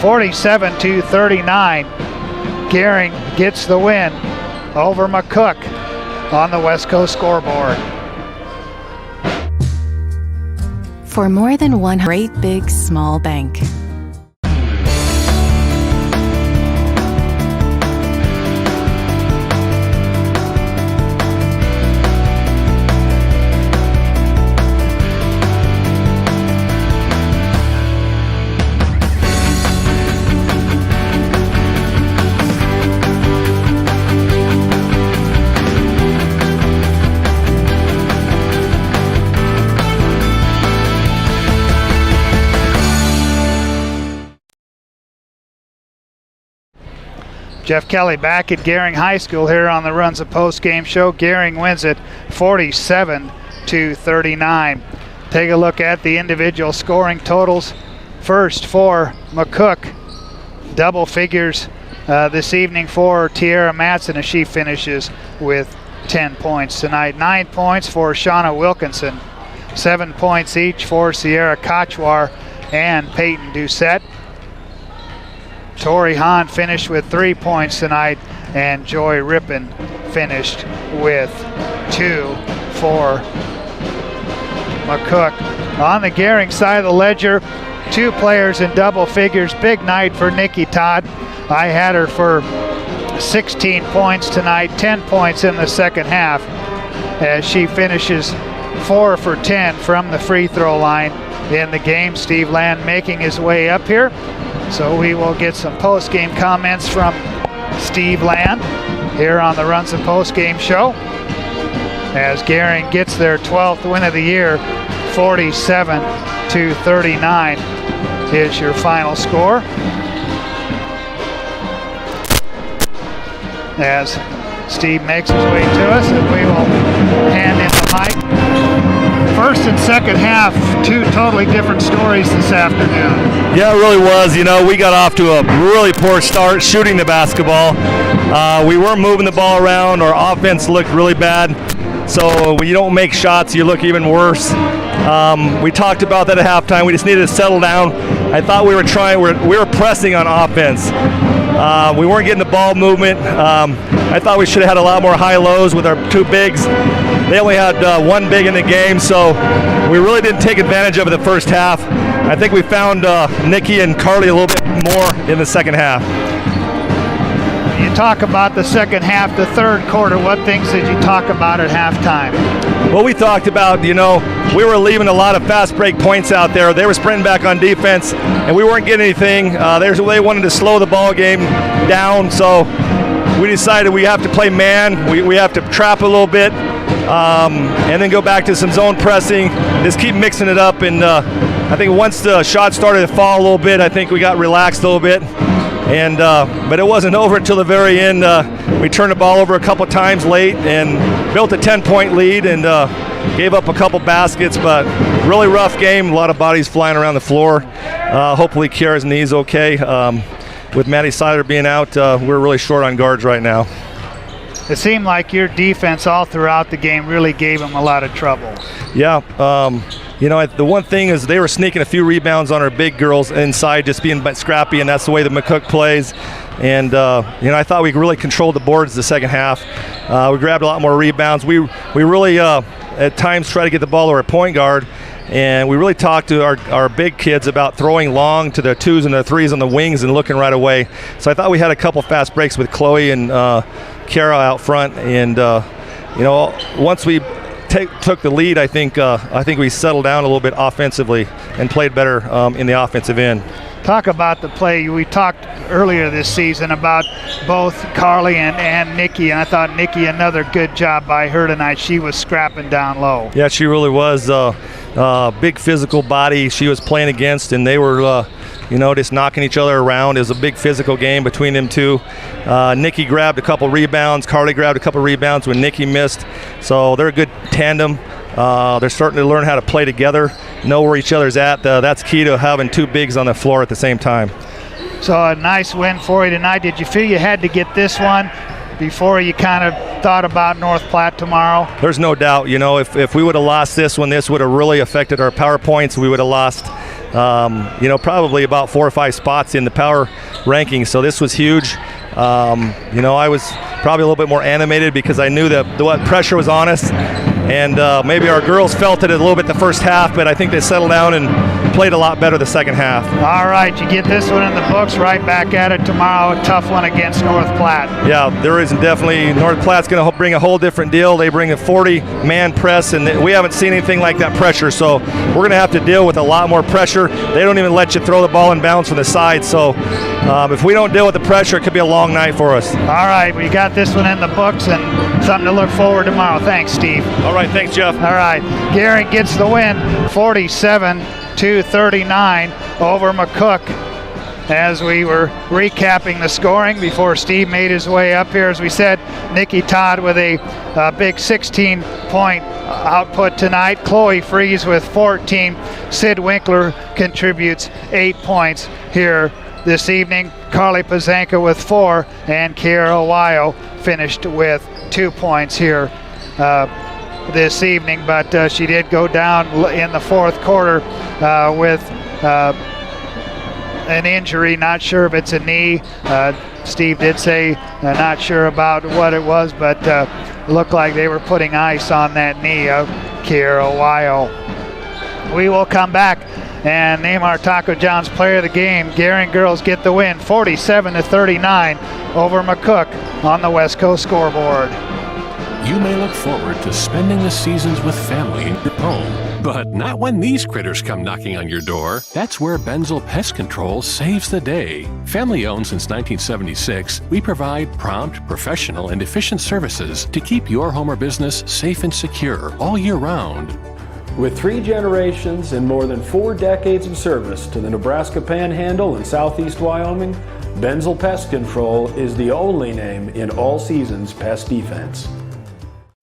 47-39. Gering gets the win over McCook on the West Coast scoreboard. For more than one great big small bank. Jeff Kelly back at Gering High School here on the Runza post-game show. Gering wins it 47-39. Take a look at the individual scoring totals. First for McCook, double figures this evening for Tiara Matson as she finishes with 10 points tonight. 9 points for Shauna Wilkinson. 7 points each for Sierra Kochwar and Peyton Doucette. Tori Hahn finished with 3 points tonight, and Joy Rippon finished with 2 for McCook. On the Gering side of the ledger, 2 players in double figures. Big night for Nikki Todd. I had her for 16 points tonight, 10 points in the second half, as she finishes 4 for 10 from the free throw line in the game. Steve Land making his way up here. So we will get some post-game comments from Steve Land here on the Runza post-game show, as Gering gets their 12th win of the year. 47-39 is your final score, as Steve makes his way to us, and we will hand in the mic. First and second half, 2 totally different stories this afternoon. Yeah, it really was. You know, we got off to a really poor start shooting the basketball. We weren't moving the ball around. Our offense looked really bad. So when you don't make shots, you look even worse. We talked about that at halftime. We just needed to settle down. I thought we were pressing on offense. We weren't getting the ball movement. I thought we should have had a lot more high-lows with our 2 bigs. They only had 1 big in the game, so we really didn't take advantage of it the first half. I think we found Nikki and Carly a little bit more in the second half. You talk about the second half, the third quarter. What things did you talk about at halftime? Well, we talked about, we were leaving a lot of fast break points out there. They were sprinting back on defense, and we weren't getting anything. They wanted to slow the ball game down, so we decided we have to play man. We have to trap a little bit, and then go back to some zone pressing. Just keep mixing it up, and I think once the shots started to fall a little bit, I think we got relaxed a little bit. And but it wasn't over until the very end. We turned the ball over a couple times late and built a 10-point lead and gave up a couple baskets, but really rough game. A lot of bodies flying around the floor. Hopefully Kiara's knee's okay. With Maddie Siler being out, we're really short on guards right now. It seemed like your defense all throughout the game really gave them a lot of trouble. Yeah. The one thing is they were sneaking a few rebounds on our big girls inside, just being scrappy, and that's the way that McCook plays. And, I thought we really controlled the boards the second half. We grabbed a lot more rebounds. We really, at times, try to get the ball to our point guard. And we really talked to our big kids about throwing long to their 2s and their 3s on the wings and looking right away. So I thought we had a couple fast breaks with Chloe and Kiara out front. And, once we took the lead, I think we settled down a little bit offensively and played better in the offensive end. Talk about the play. We talked earlier this season about both Carly and Nikki, and I thought Nikki, another good job by her tonight. She was scrapping down low. Yeah, she really was. Big physical body she was playing against, and they were just knocking each other around. It was a big physical game between them two. Nikki grabbed a couple rebounds. Carly grabbed a couple rebounds when Nikki missed. So they're a good tandem. They're starting to learn how to play together, know where each other's at. That's key to having two bigs on the floor at the same time. So a nice win for you tonight. Did you feel you had to get this one before you kind of thought about North Platte tomorrow? There's no doubt. If we would have lost this one, this would have really affected our power points. We would have lost probably about 4 or 5 spots in the power rankings. So this was huge. I was probably a little bit more animated because I knew that what pressure was on us. And maybe our girls felt it a little bit the first half, but I think they settled down and played a lot better the second half. All right, you get this one in the books, right back at it tomorrow. A tough one against North Platte. Yeah, there is definitely. North Platte's going to bring a whole different deal. They bring a 40-man press, and we haven't seen anything like that pressure. So we're going to have to deal with a lot more pressure. They don't even let you throw the ball in bounds from the side. So if we don't deal with the pressure, it could be a long night for us. All right, we got this one in the books and something to look forward to tomorrow. Thanks, Steve. All right, thanks, Jeff. All right, Gering gets the win, 47-39 over McCook. As we were recapping the scoring before Steve made his way up here, as we said, Nikki Todd with a big 16-point output tonight. Chloe Fries with 14. Sid Winkler contributes 8 points here this evening. Carly Pazanka with 4, and Kiara Wyo finished with 2 points here this evening, but she did go down in the fourth quarter with an injury. Not sure if it's a knee. Steve did say not sure about what it was, but looked like they were putting ice on that knee of Kiara Wyo. We will come back and name our Taco John's player of the game. Gering girls get the win, 47-39 over McCook on the West Coast scoreboard. You may look forward to spending the seasons with family in your home, but not when these critters come knocking on your door. That's where Benzel Pest Control saves the day. Family owned since 1976, we provide prompt, professional, and efficient services to keep your home or business safe and secure all year round. With 3 generations and more than 4 decades of service to the Nebraska Panhandle and Southeast Wyoming, Benzel Pest Control is the only name in all seasons pest defense.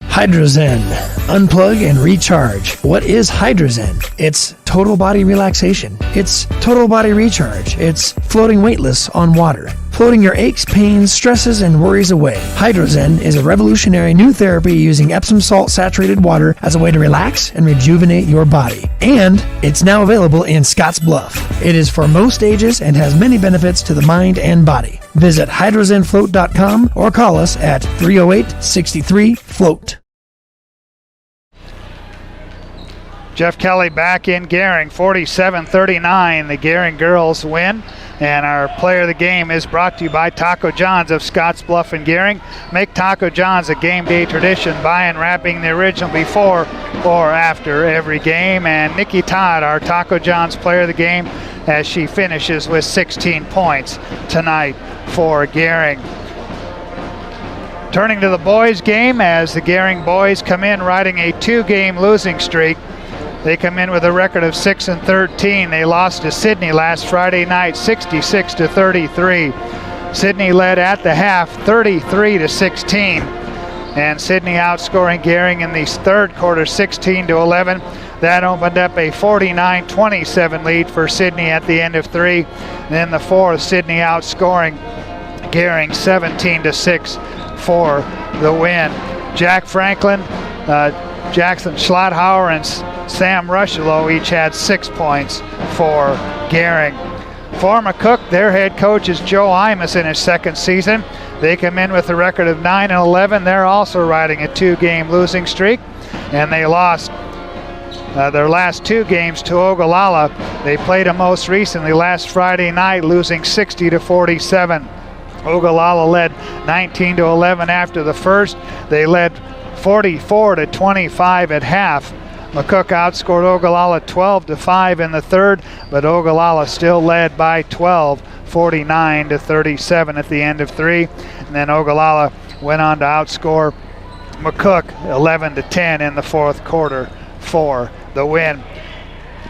Hydrozen. Unplug and recharge. What is Hydrozen? It's total body relaxation. It's total body recharge. It's floating weightless on water. Floating your aches, pains, stresses, and worries away. Hydrozen is a revolutionary new therapy using Epsom salt saturated water as a way to relax and rejuvenate your body. And it's now available in Scottsbluff. It is for most ages and has many benefits to the mind and body. Visit hydrozenfloat.com or call us at 308-63-FLOAT. Jeff Kelly back in Gering, 47-39. The Gering girls win. And our player of the game is brought to you by Taco John's of Scottsbluff and Gering. Make Taco John's a game day tradition by unwrapping the original before or after every game. And Nikki Todd, our Taco John's player of the game, as she finishes with 16 points tonight for Gering. Turning to the boys game, as the Gering boys come in riding a 2-game losing streak. They come in with a record of 6-13. They lost to Sydney last Friday night, 66-33. Sydney led at the half, 33-16. And Sydney outscoring Gering in the third quarter, 16-11. That opened up a 49-27 lead for Sydney at the end of 3. Then the fourth, Sydney outscoring Gering 17-6 for the win. Jack Franklin, Jackson Schlotthauer, and Sam Rushlow each had 6 points for Gering. For McCook, their head coach is Joe Imus in his second season. They come in with a record of 9-11. They're also riding a 2-game losing streak, and they lost their last 2 games to Ogallala. They played them most recently last Friday night, losing 60-47. Ogallala led 19-11 after the first. They led 44-25 at half. McCook outscored Ogallala 12-5 in the third, but Ogallala still led by 12, 49-37 at the end of 3. And then Ogallala went on to outscore McCook 11-10 in the fourth quarter for the win.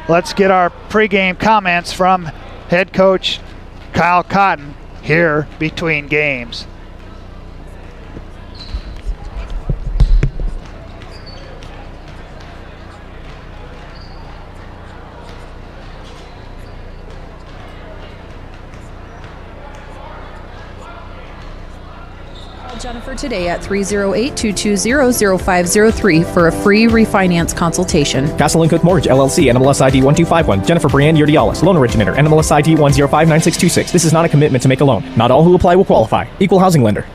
Let's get our pregame comments from head coach Kyle Cotton here between games. Jennifer today at 308-220-0503 for a free refinance consultation. Castle & Cook Mortgage, LLC, NMLS ID 1251. Jennifer Brianne Urdialis, loan originator, NMLS ID 1059626. This is not a commitment to make a loan. Not all who apply will qualify. Equal housing lender.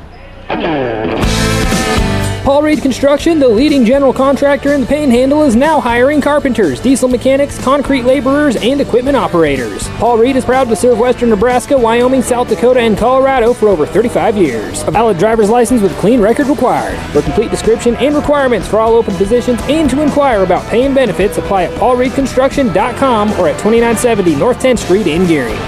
Paul Reed Construction, the leading general contractor in the Panhandle, is now hiring carpenters, diesel mechanics, concrete laborers, and equipment operators. Paul Reed is proud to serve Western Nebraska, Wyoming, South Dakota, and Colorado for over 35 years. A valid driver's license with clean record required. For complete description and requirements for all open positions and to inquire about pay and benefits, apply at paulreedconstruction.com or at 2970 North 10th Street in Gering.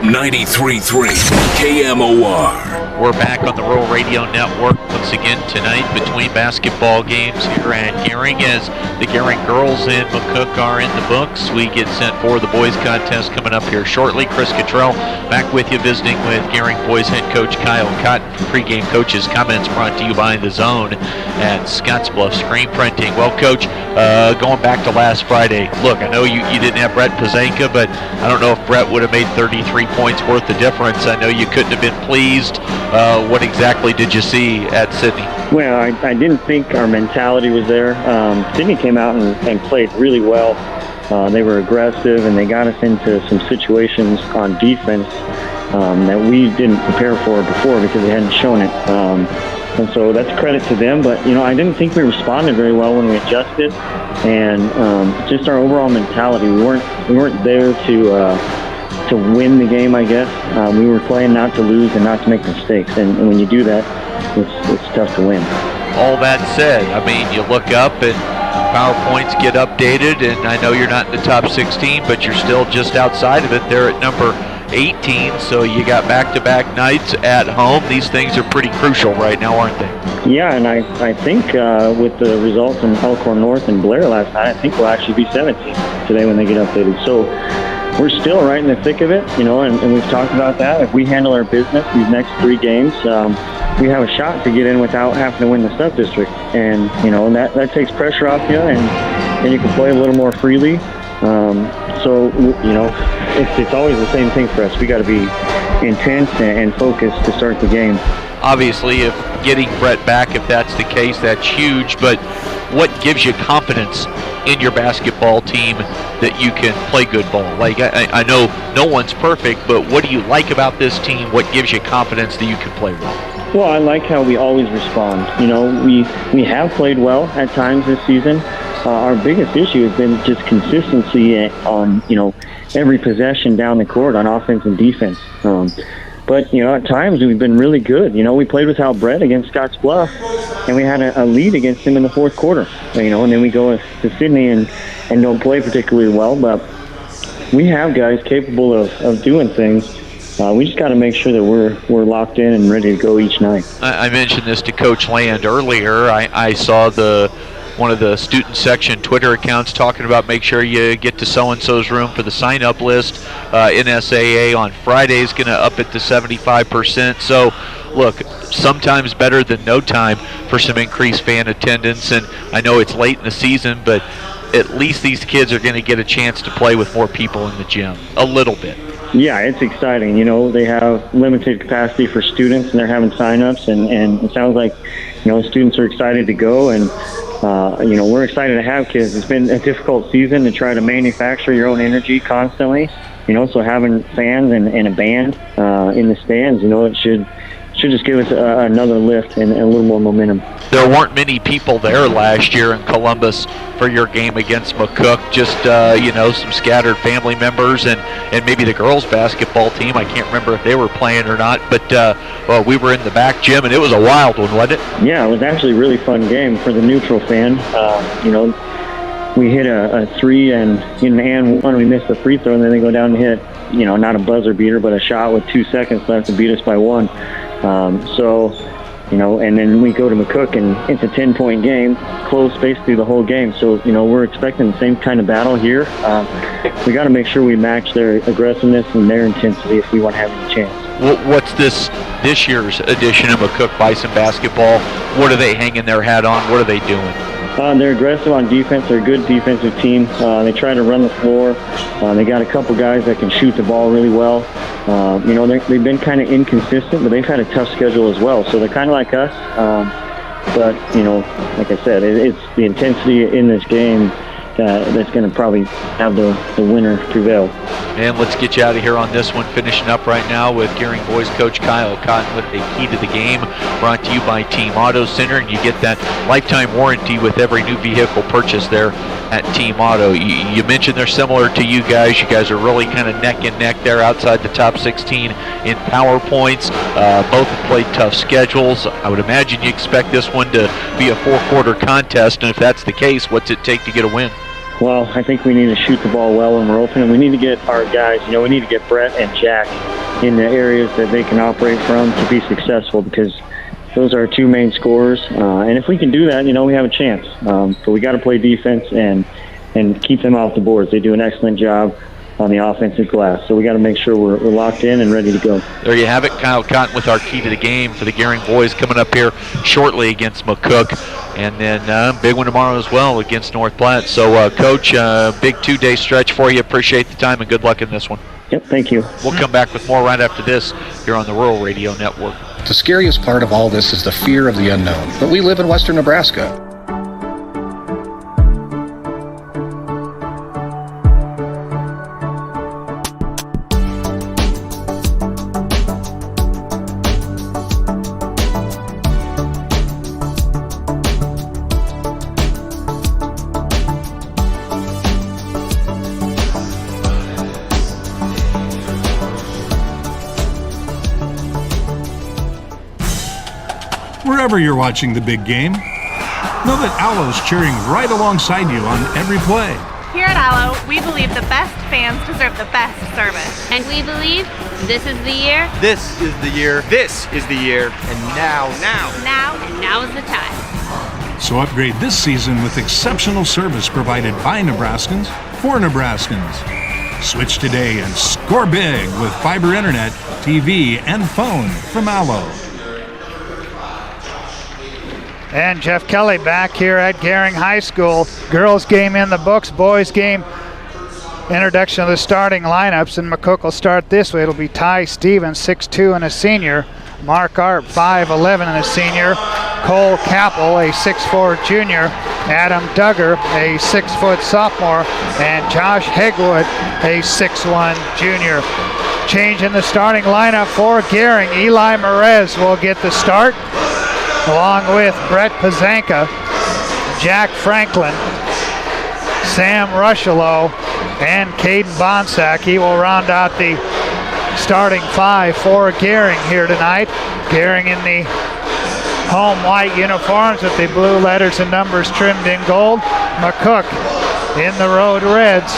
93.3 KMOR. We're back on the Rural Radio Network once again tonight between basketball games here at Gering, as the Gering girls and McCook are in the books. We get set for the boys contest coming up here shortly. Chris Cottrell back with you, visiting with Gering boys head coach Kyle Cotton. Pregame coaches comments brought to you by The Zone at Scottsbluff Screen Printing. Well, Coach, going back to last Friday, look, I know you didn't have Brett Pazanka, but I don't know if Brett would have made 33 points worth the difference. I know you couldn't have been pleased. What exactly did you see at Sydney? Well, I didn't think our mentality was there. Sydney came out and played really well. They were aggressive, and they got us into some situations on defense that we didn't prepare for before because they hadn't shown it. And so that's credit to them. But, I didn't think we responded very well when we adjusted. And just our overall mentality, we weren't there to win the game, I guess. We were playing not to lose and not to make mistakes. And when you do that, it's tough to win. All that said, you look up and PowerPoints get updated, and I know you're not in the top 16, but you're still just outside of it. They're at number 18, so you got back-to-back nights at home. These things are pretty crucial right now, aren't they? Yeah, and I think with the results in Elkhorn North and Blair last night, I think we'll actually be 17 today when they get updated. So we're still right in the thick of it, and we've talked about that. If we handle our business these next 3 games, we have a shot to get in without having to win the sub-district. And, that takes pressure off you, and you can play a little more freely. It's always the same thing for us. We got to be intense and focused to start the game. Obviously, if getting Brett back, if that's the case, that's huge. But what gives you confidence in your basketball team that you can play good ball? I know no one's perfect, but what do you like about this team? What gives you confidence that you can play well? Well, I like how we always respond. You know, we have played well at times this season. Our biggest issue has been just consistency on, you know, every possession down the court on offense and defense. But, you know, at times we've been really good. You know, we played without Brett against Scotts Bluff, and we had a lead against him in the fourth quarter. You know, and then we go to Sydney and don't play particularly well. But we have guys capable of doing things. We just got to make sure that we're locked in and ready to go each night. I mentioned this to Coach Land earlier. I saw one of the student section Twitter accounts talking about make sure you get to so-and-so's room for the sign-up list. NSAA on Friday is going to up it to 75%. So, look, sometimes better than no time for some increased fan attendance. And I know it's late in the season, but at least these kids are going to get a chance to play with more people in the gym a little bit. Yeah, it's exciting. You know, they have limited capacity for students, and they're having sign-ups, and it sounds like, you know, students are excited to go, and you know, we're excited to have kids. It's been a difficult season to try to manufacture your own energy constantly, you know, so having fans and a band in the stands, you know, it should just give us another lift and a little more momentum. There weren't many people there last year in Columbus for your game against McCook, just, you know, some scattered family members and maybe the girls basketball team. I can't remember if they were playing or not, but well, we were in the back gym, and it was a wild one, wasn't it? Yeah, it was actually a really fun game for the neutral fan. You know, we hit a three and one, we missed the free throw, and then they go down and hit, you know, not a buzzer beater, but a shot with 2 seconds left to beat us by 1. So, you know, and then we go to McCook, and it's a 10-point game, close basically the whole game. So, you know, we're expecting the same kind of battle here. We got to make sure we match their aggressiveness and their intensity if we want to have any chance. What's this year's edition of McCook Bison basketball? What are they hanging their hat on? What are they doing? They're aggressive on defense. They're a good defensive team. They try to run the floor. They got a couple guys that can shoot the ball really well. You know, they've been kind of inconsistent, but they've had a tough schedule as well. So they're kind of like us. But, you know, like I said, it's the intensity in this game that's going to probably have the winner prevail. And let's get you out of here on this one, finishing up right now with Gering boys coach Kyle Cotton with a key to the game, brought to you by Team Auto Center, and you get that lifetime warranty with every new vehicle purchase there at Team Auto. You mentioned they're similar to you guys. You guys are really kind of neck and neck there outside the top 16 in power points. Both have played tough schedules. I would imagine you expect this one to be a 4-quarter contest, and if that's the case, what's it take to get a win? Well, I think we need to shoot the ball well when we're open, and we need to get our guys, you know, we need to get Brett and Jack in the areas that they can operate from to be successful, because those are our two main scorers. And if we can do that, you know, we have a chance. But we got to play defense and keep them off the boards. They do an excellent job on the offensive glass. So we got to make sure we're locked in and ready to go. There you have it, Kyle Cotton with our key to the game for the Gering boys, coming up here shortly against McCook. And then big one tomorrow as well against North Platte. So, Coach, big 2-day stretch for you. Appreciate the time and good luck in this one. Yep, thank you. We'll come back with more right after this here on the Rural Radio Network. The scariest part of all this is the fear of the unknown. But we live in western Nebraska. Wherever you're watching the big game, know that Alo's cheering right alongside you on every play. Here at Alo, we believe the best fans deserve the best service. And we believe this is the year. This is the year. This is the year. And now is the time. So upgrade this season with exceptional service provided by Nebraskans for Nebraskans. Switch today and score big with fiber internet, TV, and phone from Alo. And Jeff Kelly back here at Gering High School. Girls game in the books, boys game. Introduction of the starting lineups, and McCook will start this way. It'll be Ty Stevens, 6'2", and a senior. Mark Arp, 5'11", and a senior. Cole Capel, a 6'4", junior. Adam Duggar, a 6-foot sophomore. And Josh Hegwood, a 6'1", junior. change in the starting lineup for Gering. Eli Merez will get the start, along with Brett Pazanka, Jack Franklin, Sam Rushello, and Caden Bonsack. He will round out the starting five for Gering here tonight. Gering in the home white uniforms with the blue letters and numbers trimmed in gold. McCook in the road reds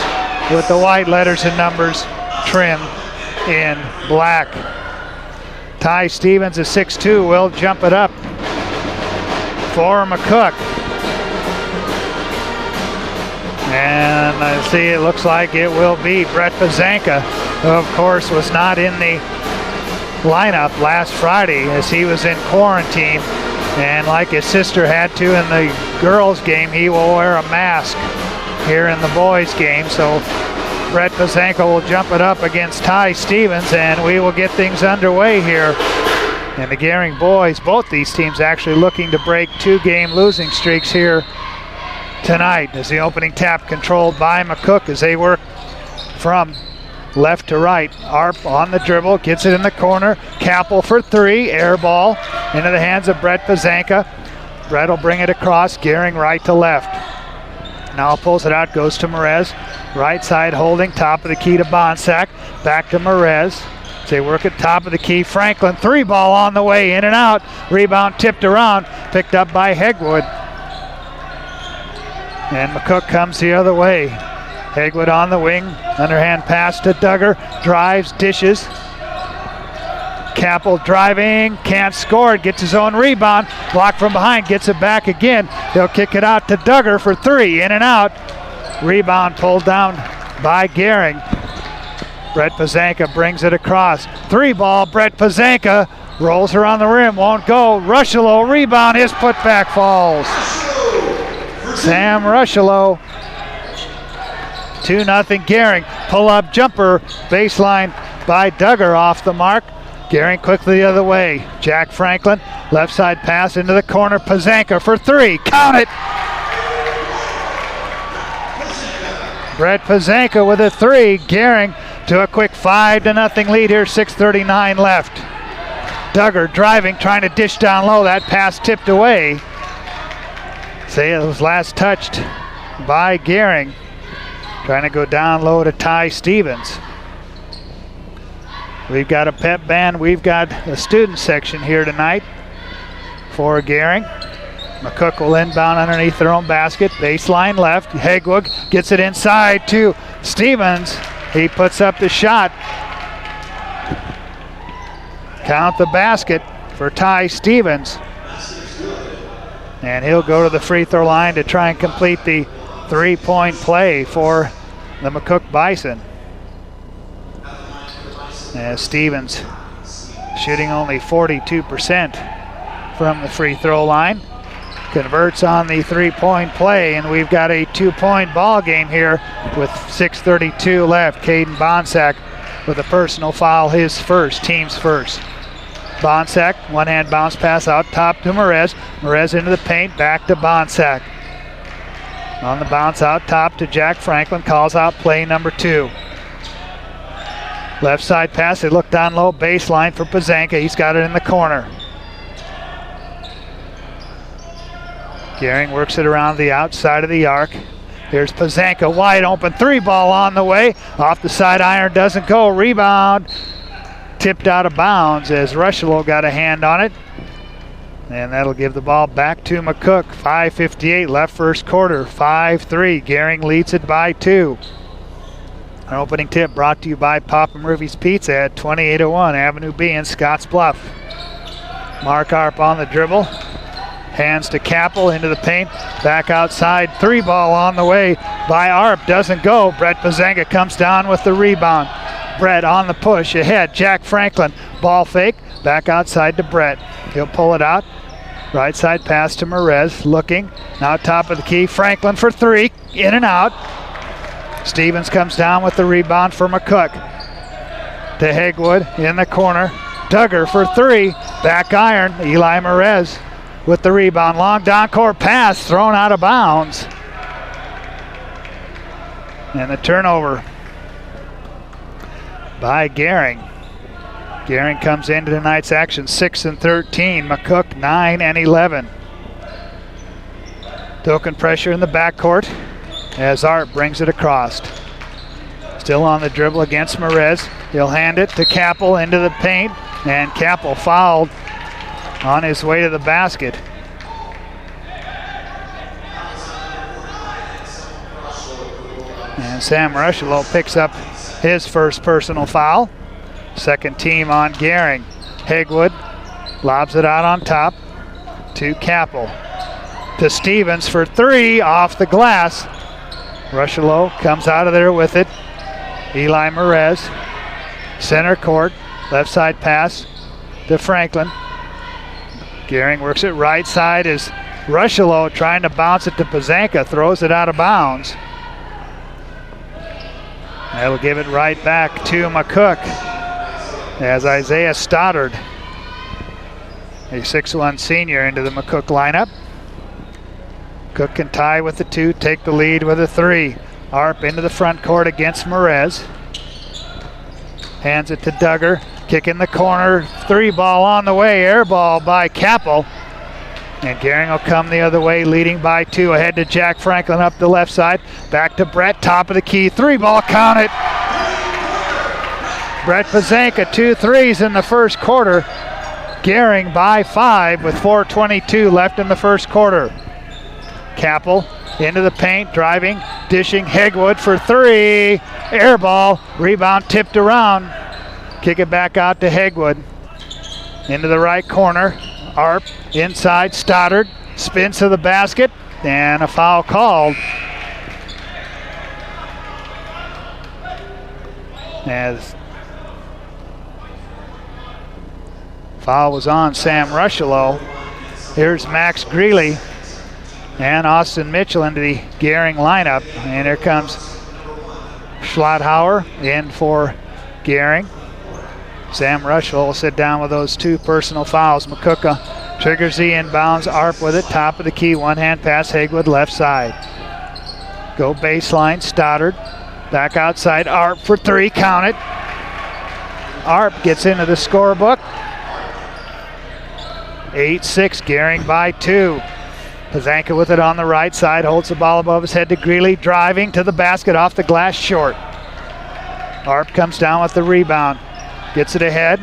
with the white letters and numbers trimmed in black. Ty Stevens, a 6'2", will jump it up for McCook. And I see it looks like it will be Brett Pazanka, who of course was not in the lineup last Friday as he was in quarantine. And like his sister had to in the girls game, he will wear a mask here in the boys game. So Brett Pazanka will jump it up against Ty Stevens, and we will get things underway here. And the Gering boys, both these teams actually looking to break 2-game losing streaks here tonight, as the opening tap controlled by McCook as they work from left to right. Arp on the dribble, gets it in the corner. Capel for three, air ball into the hands of Brett Pazanka. Brett will bring it across, Gering right to left. Now pulls it out, goes to Merez. Right side holding, top of the key to Bonsack. Back to Merez. They work at top of the key. Franklin, three ball on the way, in and out. Rebound tipped around, picked up by Hegwood. And McCook comes the other way. Hegwood on the wing, underhand pass to Duggar, drives, dishes. Capel driving, can't score, gets his own rebound, blocked from behind, gets it back again. He'll kick it out to Duggar for three, in and out. Rebound pulled down by Gering. Brett Pazanka brings it across. Three ball, Brett Pazanka rolls around the rim, won't go. Rushello rebound, his putback falls. Sam Rushello. 2-0 Gering. Pull-up jumper, baseline by Duggar off the mark. Gering quickly the other way. Jack Franklin, left side pass into the corner. Pazanka for three. Count it! Brett Pazanka with a three. Gering to a quick 5-0 lead here. 6:39 left. Duggar driving, trying to dish down low. That pass tipped away. Say it was last touched by Gering. Trying to go down low to Ty Stevens. We've got a pep band. We've got a student section here tonight for Gering. McCook will inbound underneath their own basket. Baseline left. Hegwood gets it inside to Stevens. He puts up the shot. Count the basket for Ty Stevens. And he'll go to the free throw line to try and complete the three-point play for the McCook Bison. As Stevens shooting only 42% from the free throw line. Converts on the three-point play, and we've got a 2-point ball game here with 6:32 left. Caden Bonsack with a personal foul, his first, team's first. Bonsack, one-hand bounce pass out top to Merez. Merez into the paint, back to Bonsack. On the bounce out top to Jack Franklin, calls out play number 2. Left side pass, they look down low, baseline for Pazanka. He's got it in the corner. Gering works it around the outside of the arc. Here's Pazanka, wide open, three ball on the way. Off the side iron, doesn't go, rebound. Tipped out of bounds as Rushello got a hand on it. And that'll give the ball back to McCook. 5:58 left first quarter, 5-3. Gering leads it by 2. Our opening tip brought to you by Papa Murphy's Pizza at 2801 Avenue B in Scotts Bluff. Mark Arp on the dribble. Hands to Capel into the paint. Back outside. Three ball on the way by Arp. Doesn't go. Brett Pazanka comes down with the rebound. Brett on the push ahead. Jack Franklin. Ball fake. Back outside to Brett. He'll pull it out. Right side pass to Merez. Looking. Now top of the key. Franklin for three. In and out. Stevens comes down with the rebound for McCook. To Hegwood in the corner. Duggar for three. Back iron. Eli Merez with the rebound. Long down court pass thrown out of bounds. And the turnover by Gering. Gering comes into tonight's action 6 and 13. McCook 9 and 11. Token pressure in the backcourt as Art brings it across. Still on the dribble against Merez. He'll hand it to Capel into the paint, and Capel fouled on his way to the basket. And Sam Rushlow picks up his first personal foul. Second team on Gering. Hegwood lobs it out on top to Capel. To Stevens for three off the glass. Rushlow comes out of there with it. Eli Merez, center court, left side pass to Franklin. Gering works it right side as Rushlow trying to bounce it to Pazanka, throws it out of bounds. That'll give it right back to McCook as Isaiah Stoddard, a 6'1" senior, into the McCook lineup. Cook can tie with the two, take the lead with a three. Arp into the front court against Merez. Hands it to Duggar. Kick in the corner. Three ball on the way. Air ball by Capel. And Gering will come the other way, leading by two. Ahead to Jack Franklin up the left side. Back to Brett, top of the key. Three ball, count it. Brett Pazanka, 2 threes in the first quarter. Gering by 5 with 4:22 left in the first quarter. Capel into the paint, driving, dishing. Hegwood for three. Air ball, rebound tipped around. Kick it back out to Hegwood. Into the right corner. Arp inside. Stoddard spins to the basket, and a foul called. As foul was on Sam Rushlow. Here's Max Greeley and Austin Mitchell into the Gering lineup. And here comes Schlotthauer in for Gering. Sam Rushlow will sit down with those 2 personal fouls. McCook triggers the inbounds. Arp with it, top of the key. One hand pass, Hegwood left side. Go baseline, Stoddard. Back outside, Arp for three, count it. Arp gets into the scorebook. 8-6, Gering by 2. Pazanka with it on the right side, holds the ball above his head to Greeley, driving to the basket, off the glass, short. Arp comes down with the rebound, gets it ahead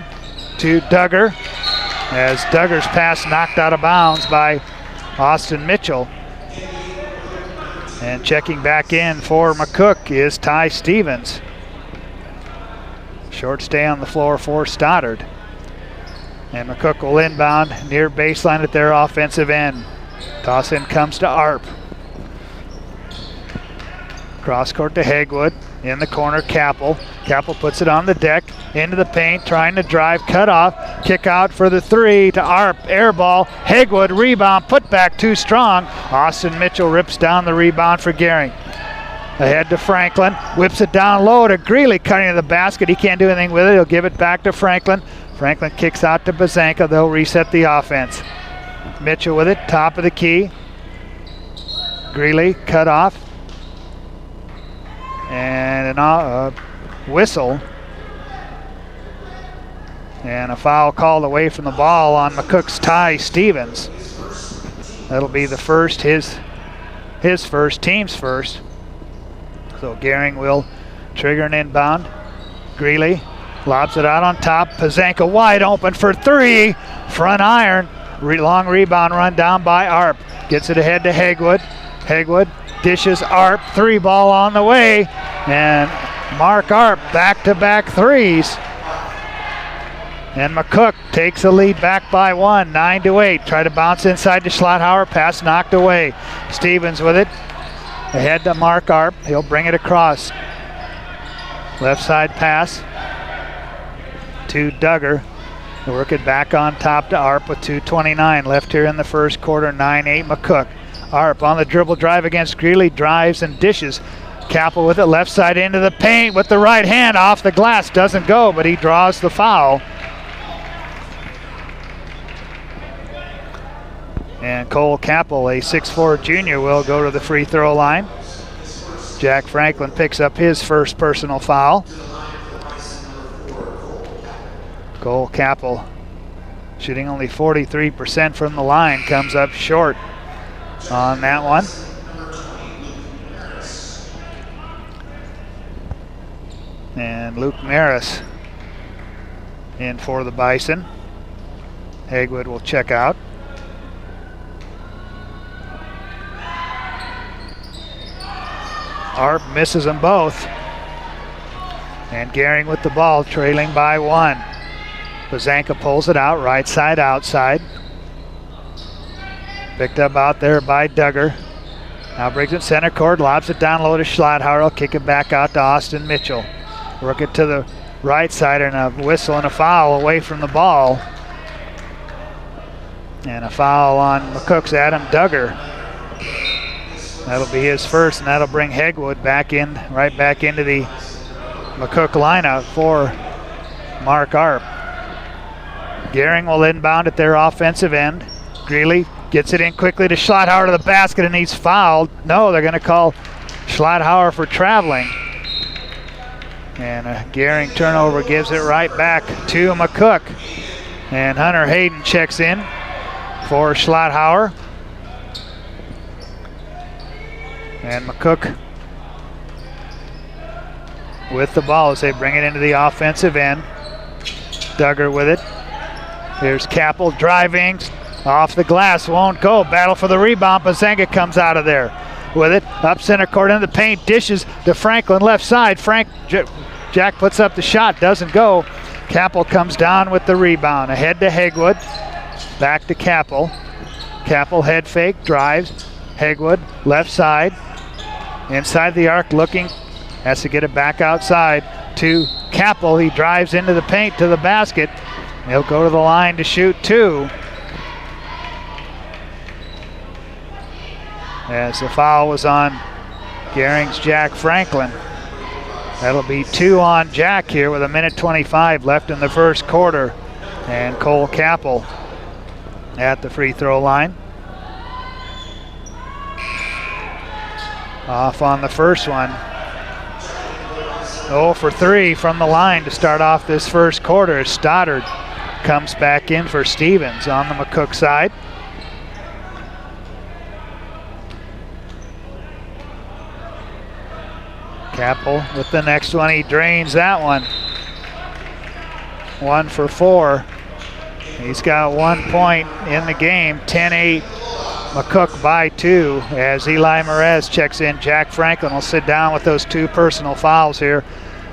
to Duggar, as Duggar's pass knocked out of bounds by Austin Mitchell. And checking back in for McCook is Ty Stevens. Short stay on the floor for Stoddard. And McCook will inbound near baseline at their offensive end. Toss in comes to Arp. Cross court to Hegwood. In the corner, Capel. Capel puts it on the deck. Into the paint, trying to drive, cut off. Kick out for the three to Arp. Air ball. Hegwood rebound. Put back too strong. Austin Mitchell rips down the rebound for Gering. Ahead to Franklin. Whips it down low to Greeley, cutting to the basket. He can't do anything with it. He'll give it back to Franklin. Franklin kicks out to Pazanka. They'll reset the offense. Mitchell with it, top of the key. Greeley cut off. And a whistle. And a foul called away from the ball on McCook's Ty Stevens. That'll be the first, his first, team's first. So Gering will trigger an inbound. Greeley lobs it out on top. Pazanka wide open for three. Front iron. Long rebound run down by Arp. Gets it ahead to Hegwood. Hegwood dishes Arp. Three ball on the way. And Mark Arp back-to-back threes. And McCook takes the lead back by 1, 9-8. Try to bounce inside to Schlotthauer. Pass knocked away. Stevens with it. Ahead to Mark Arp. He'll bring it across. Left side pass to Duggar. He'll work it back on top to Arp with 2:29 left here in the first quarter. 9-8 McCook. Arp on the dribble drive against Greeley. Drives and dishes. Capel with it left side into the paint with the right hand off the glass. Doesn't go, but he draws the foul. And Cole Capel, a 6'4" junior, will go to the free throw line. Jack Franklin picks up his first personal foul. Cole Capel, shooting only 43% from the line, comes up short on that one. And Luke Maris in for the Bison. Hagwood will check out. Arp misses them both. And Gering with the ball, trailing by 1. Buzanka pulls it out, right side, outside. Picked up out there by Duggar. Now brings it center court, lobs it down low to Schlotthauer. Will kick it back out to Austin Mitchell. Work it to the right side, and a whistle and a foul away from the ball. And a foul on McCook's Adam Duggar. That'll be his first, and that'll bring Hagwood back in, right back into the McCook lineup for Mark Arp. Gering will inbound at their offensive end. Greeley gets it in quickly to Schlotthauer to the basket, and he's fouled. No, they're going to call Schlotthauer for traveling. And a Gering turnover gives it right back to McCook. And Hunter Hayden checks in for Schlotthauer. And McCook with the ball as they bring it into the offensive end. Duggar with it. Here's Capel driving off the glass, won't go. Battle for the rebound. Buzanka comes out of there with it. Up center court into the paint, dishes to Franklin left side. Jack puts up the shot, doesn't go. Capel comes down with the rebound. Ahead to Hagwood. Back to Capel. Capel head fake, drives. Hagwood left side. Inside the arc looking. Has to get it back outside to Capel. He drives into the paint to the basket. He'll go to the line to shoot 2. As the foul was on Gering's Jack Franklin. That'll be 2 on Jack here with 1:25 left in the first quarter. And Cole Capel at the free throw line. Off on the first one. 0 for 3 from the line to start off this first quarter. Stoddard comes back in for Stevens on the McCook side. Capel with the next one, he drains that one. 1 for 4. He's got 1 point in the game, 10-8. McCook by 2 as Eli Merez checks in. Jack Franklin will sit down with those 2 personal fouls here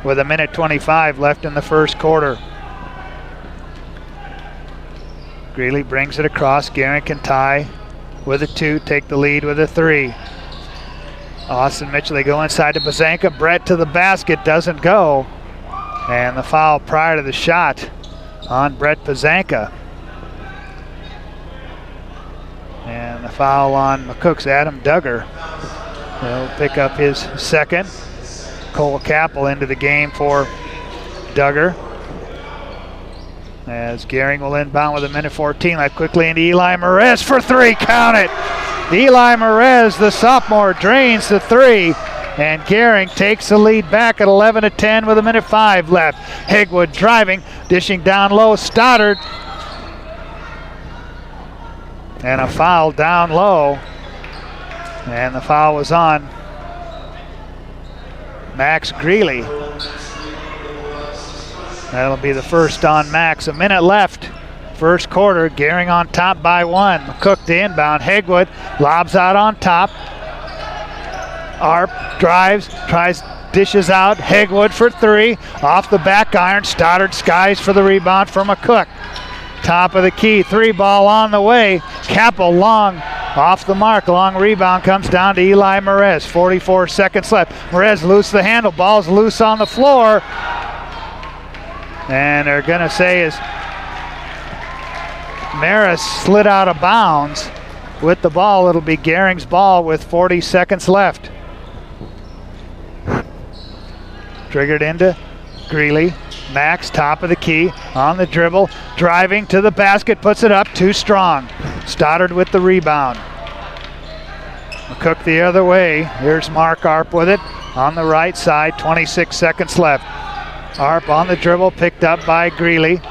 with 1:25 left in the first quarter. Greeley brings it across. Gering can tie with a 2, take the lead with a 3. Austin Mitchell, they go inside to Buzanka. Brett to the basket, doesn't go. And the foul prior to the shot on Brett Buzanka. And the foul on McCook's Adam Duggar. He'll pick up his second. Cole Capel into the game for Duggar. As Gering will inbound with 1:14 left, quickly into Eli Merez for 3, count it! Eli Merez, the sophomore, drains the 3, and Gering takes the lead back at 11-10 with 1:05 left. Hagwood driving, dishing down low, Stoddard. And a foul down low, and the foul was on Max Greeley. That'll be the first on Max. 1 minute left. First quarter, Gering on top by 1. McCook to inbound. Hagwood lobs out on top. Arp drives, dishes out. Hagwood for 3. Off the back iron. Stoddard skies for the rebound for McCook. Top of the key. 3 ball on the way. Capel long off the mark. Long rebound comes down to Eli Merez. 44 seconds left. Merez loose the handle. Ball's loose on the floor. And they're going to say is Maris slid out of bounds with the ball. It'll be Gering's ball with 40 seconds left. Triggered into Greeley. Max, top of the key, on the dribble, driving to the basket, puts it up, too strong. Stoddard with the rebound. McCook the other way. Here's Mark Arp with it on the right side, 26 seconds left. Arp on the dribble, picked up by Greeley.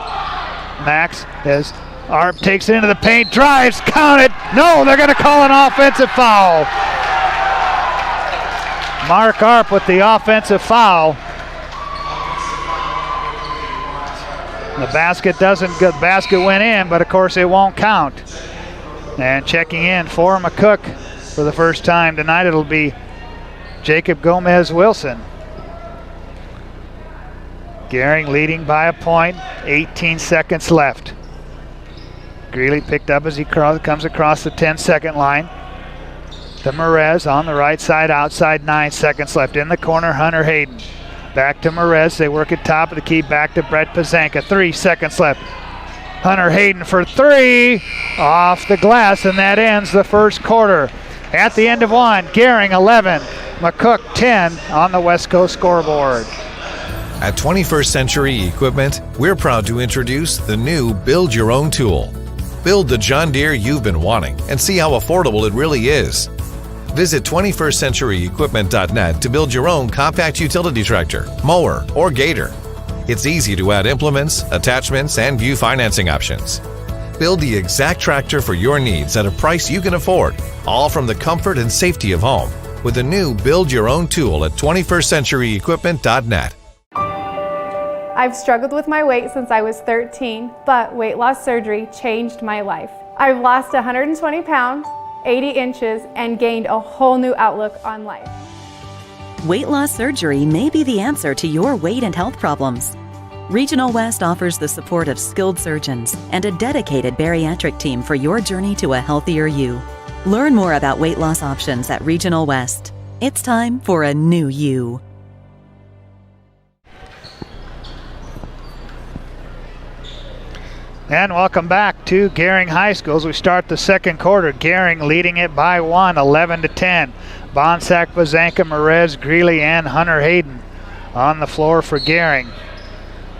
Max as Arp takes it into the paint, drives, counted. No, they're going to call an offensive foul. Mark Arp with the offensive foul. The basket went in, but of course it won't count. And checking in for McCook for the first time tonight, it'll be Jacob Gomez-Wilson. Gering leading by a point, 18 seconds left. Greeley picked up as he comes across the 10-second line. To Merez on the right side, outside, 9 seconds left. In the corner, Hunter Hayden. Back to Merez, they work at top of the key, back to Brett Pazanka, 3 seconds left. Hunter Hayden for 3, off the glass, and that ends the first quarter. At the end of one, Gering 11, McCook 10 on the West Coast scoreboard. At 21st Century Equipment, we're proud to introduce the new Build Your Own tool. Build the John Deere you've been wanting and see how affordable it really is. Visit 21stcenturyequipment.net to build your own compact utility tractor, mower, or gator. It's easy to add implements, attachments, and view financing options. Build the exact tractor for your needs at a price you can afford, all from the comfort and safety of home, with the new Build Your Own tool at 21stcenturyequipment.net. I've struggled with my weight since I was 13, but weight loss surgery changed my life. I've lost 120 pounds, 80 inches, and gained a whole new outlook on life. Weight loss surgery may be the answer to your weight and health problems. Regional West offers the support of skilled surgeons and a dedicated bariatric team for your journey to a healthier you. Learn more about weight loss options at Regional West. It's time for a new you. And welcome back to Gering High School as we start the second quarter. Gering leading it by 1, 11-10. Bonsack, Pazanka, Merez, Greeley, and Hunter Hayden on the floor for Gering,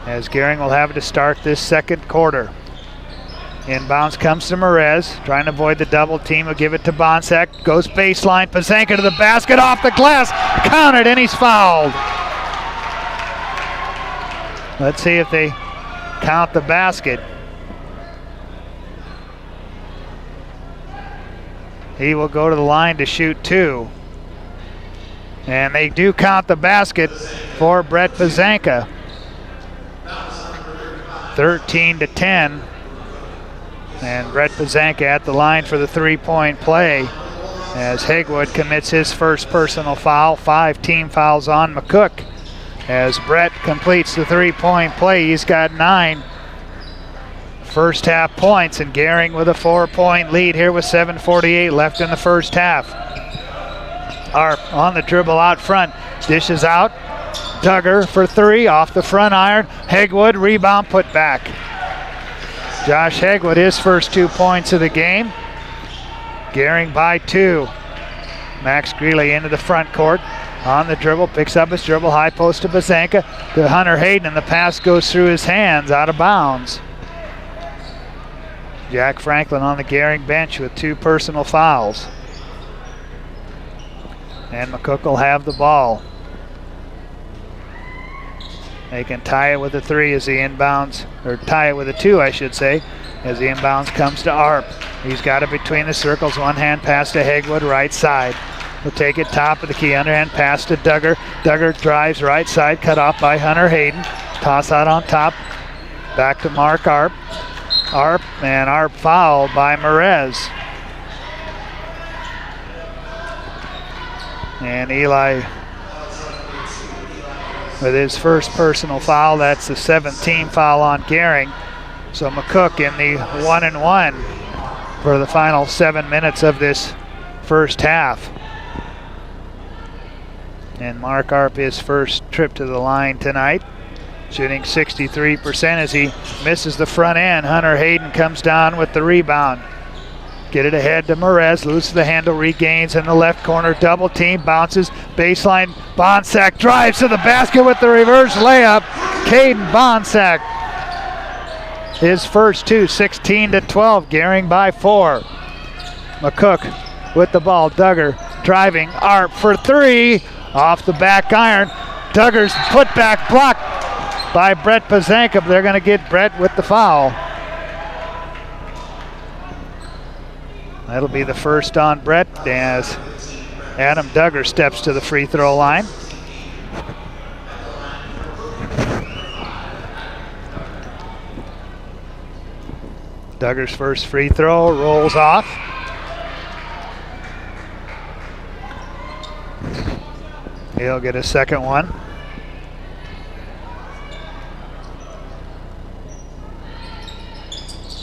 as Gering will have to start this second quarter. Inbounds comes to Merez, trying to avoid the double team. Will give it to Bonsack. Goes baseline. Pazanka to the basket, off the glass. Counted, and he's fouled. Let's see if they count the basket. He will go to the line to shoot 2. And they do count the basket for Brett Pazanka. 13-10. And Brett Pazanka at the line for the three-point play as Hegwood commits his first personal foul. 5 team fouls on McCook as Brett completes the three-point play. He's got 9 first half points, and Gering with a 4-point lead here with 7:48 left in the first half. Arp on the dribble out front, dishes out. Duggar for 3 off the front iron. Hegwood, rebound, put back. Josh Hegwood, his first 2 points of the game. Gering by 2. Max Greeley into the front court. On the dribble, picks up his dribble, high post to Pazanka, to Hunter Hayden, and the pass goes through his hands, out of bounds. Jack Franklin on the Gering bench with 2 personal fouls. And McCook will have the ball. They can tie it with a 3 as the inbounds, or tie it with a 2, I should say, as the inbounds comes to Arp. He's got it between the circles, one hand pass to Hegwood, right side. He'll take it top of the key, underhand pass to Duggar. Duggar drives right side, cut off by Hunter Hayden. Toss out on top, back to Mark Arp. Arp fouled by Merez. And Eli with his first personal foul. That's the 7th team foul on Gering. So McCook in the 1-1 for the final 7 minutes of this first half. And Mark Arp, his first trip to the line tonight, shooting 63% as he misses the front end. Hunter Hayden comes down with the rebound. Get it ahead to Merez, loses the handle, regains in the left corner, double team, bounces, baseline, Bonsack drives to the basket with the reverse layup. Caden Bonsack, his first 2, 16-12, Gering by 4. McCook with the ball, Duggar driving, Arp for 3, off the back iron. Duggar's putback blocked by Brett Pazanka, but they're going to get Brett with the foul. That'll be the first on Brett as Adam Duggar steps to the free throw line. Duggar's first free throw rolls off. He'll get a second one.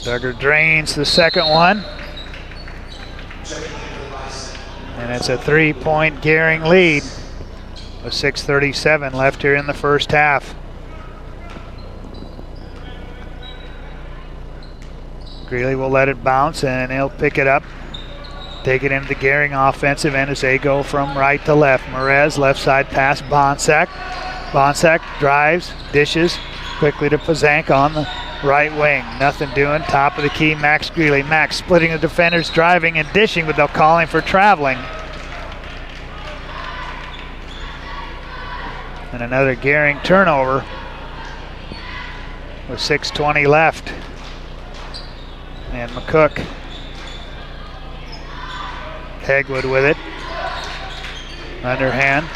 Duggar drains the second one. And it's a 3-point Gering lead with 6:37 left here in the first half. Greeley will let it bounce and he'll pick it up. Take it into the Gering offensive end as they go from right to left. Merez, left side pass, Bonsack. Bonsack drives, dishes quickly to Pazanka on the right wing. Nothing doing, top of the key, Max Greeley. Max splitting the defenders, driving and dishing, but they'll call him for traveling. And another Gering turnover with 6:20 left. And McCook. Hegwood with it. Underhand.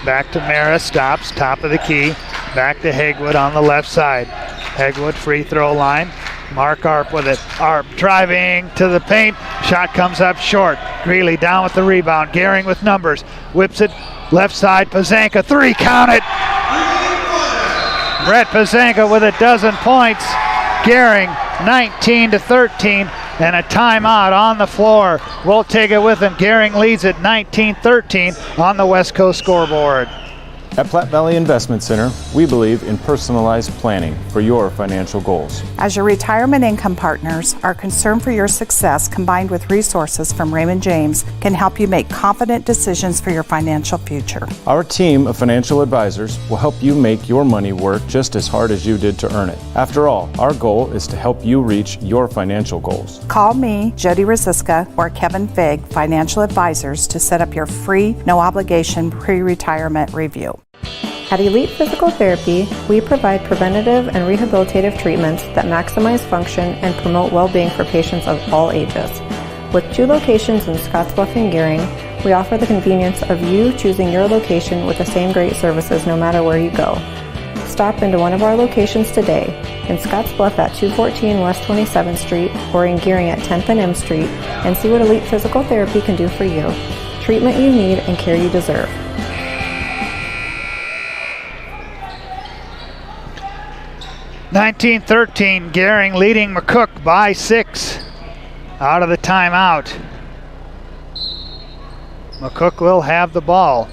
Back to Mara. Stops. Top of the key. Back to Hegwood on the left side. Hegwood free throw line. Mark Arp with it. Arp driving to the paint. Shot comes up short. Greeley down with the rebound. Gering with numbers. Whips it left side. Pazanka. 3. Count it. Brett Pazanka with a dozen points. Gering 19-13. And a timeout on the floor. We'll take it with him. Gering leads at 19-13 on the West Coast scoreboard. At Platte Valley Investment Center, we believe in personalized planning for your financial goals. As your retirement income partners, our concern for your success combined with resources from Raymond James can help you make confident decisions for your financial future. Our team of financial advisors will help you make your money work just as hard as you did to earn it. After all, our goal is to help you reach your financial goals. Call me, Jody Rosiska, or Kevin Fig, Financial Advisors, to set up your free, no-obligation pre-retirement review. At Elite Physical Therapy, we provide preventative and rehabilitative treatments that maximize function and promote well-being for patients of all ages. With 2 locations in Scottsbluff and Gering, we offer the convenience of you choosing your location with the same great services no matter where you go. Stop into one of our locations today, in Scottsbluff at 214 West 27th Street or in Gering at 10th and M Street, and see what Elite Physical Therapy can do for you. Treatment you need and care you deserve. 19-13, Gering leading McCook by 6 out of the timeout. McCook will have the ball.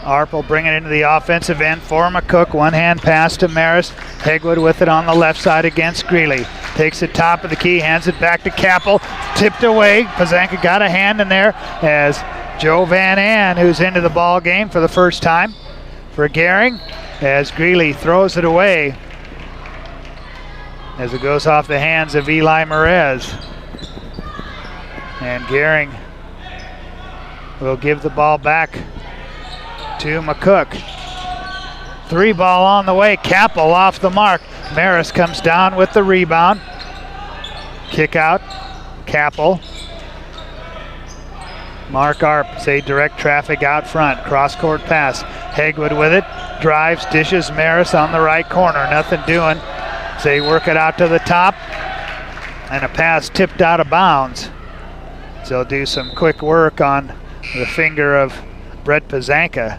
Arp will bring it into the offensive end for McCook. One-hand pass to Maris. Hegwood with it on the left side against Greeley. Takes it top of the key, hands it back to Kappel. Tipped away. Pazanka got a hand in there as Joe Van An, who's into the ball game for the first time for Gering, as Greeley throws it away as it goes off the hands of Eli Merez. And Gering will give the ball back to McCook. 3 ball on the way. Kappel off the mark. Maris comes down with the rebound. Kick out. Kappel. Mark Arp, say direct traffic out front. Cross court pass. Hegwood with it. Drives, dishes. Maris on the right corner. Nothing doing. Say work it out to the top. And a pass tipped out of bounds. So they'll do some quick work on the finger of Brett Pazanka,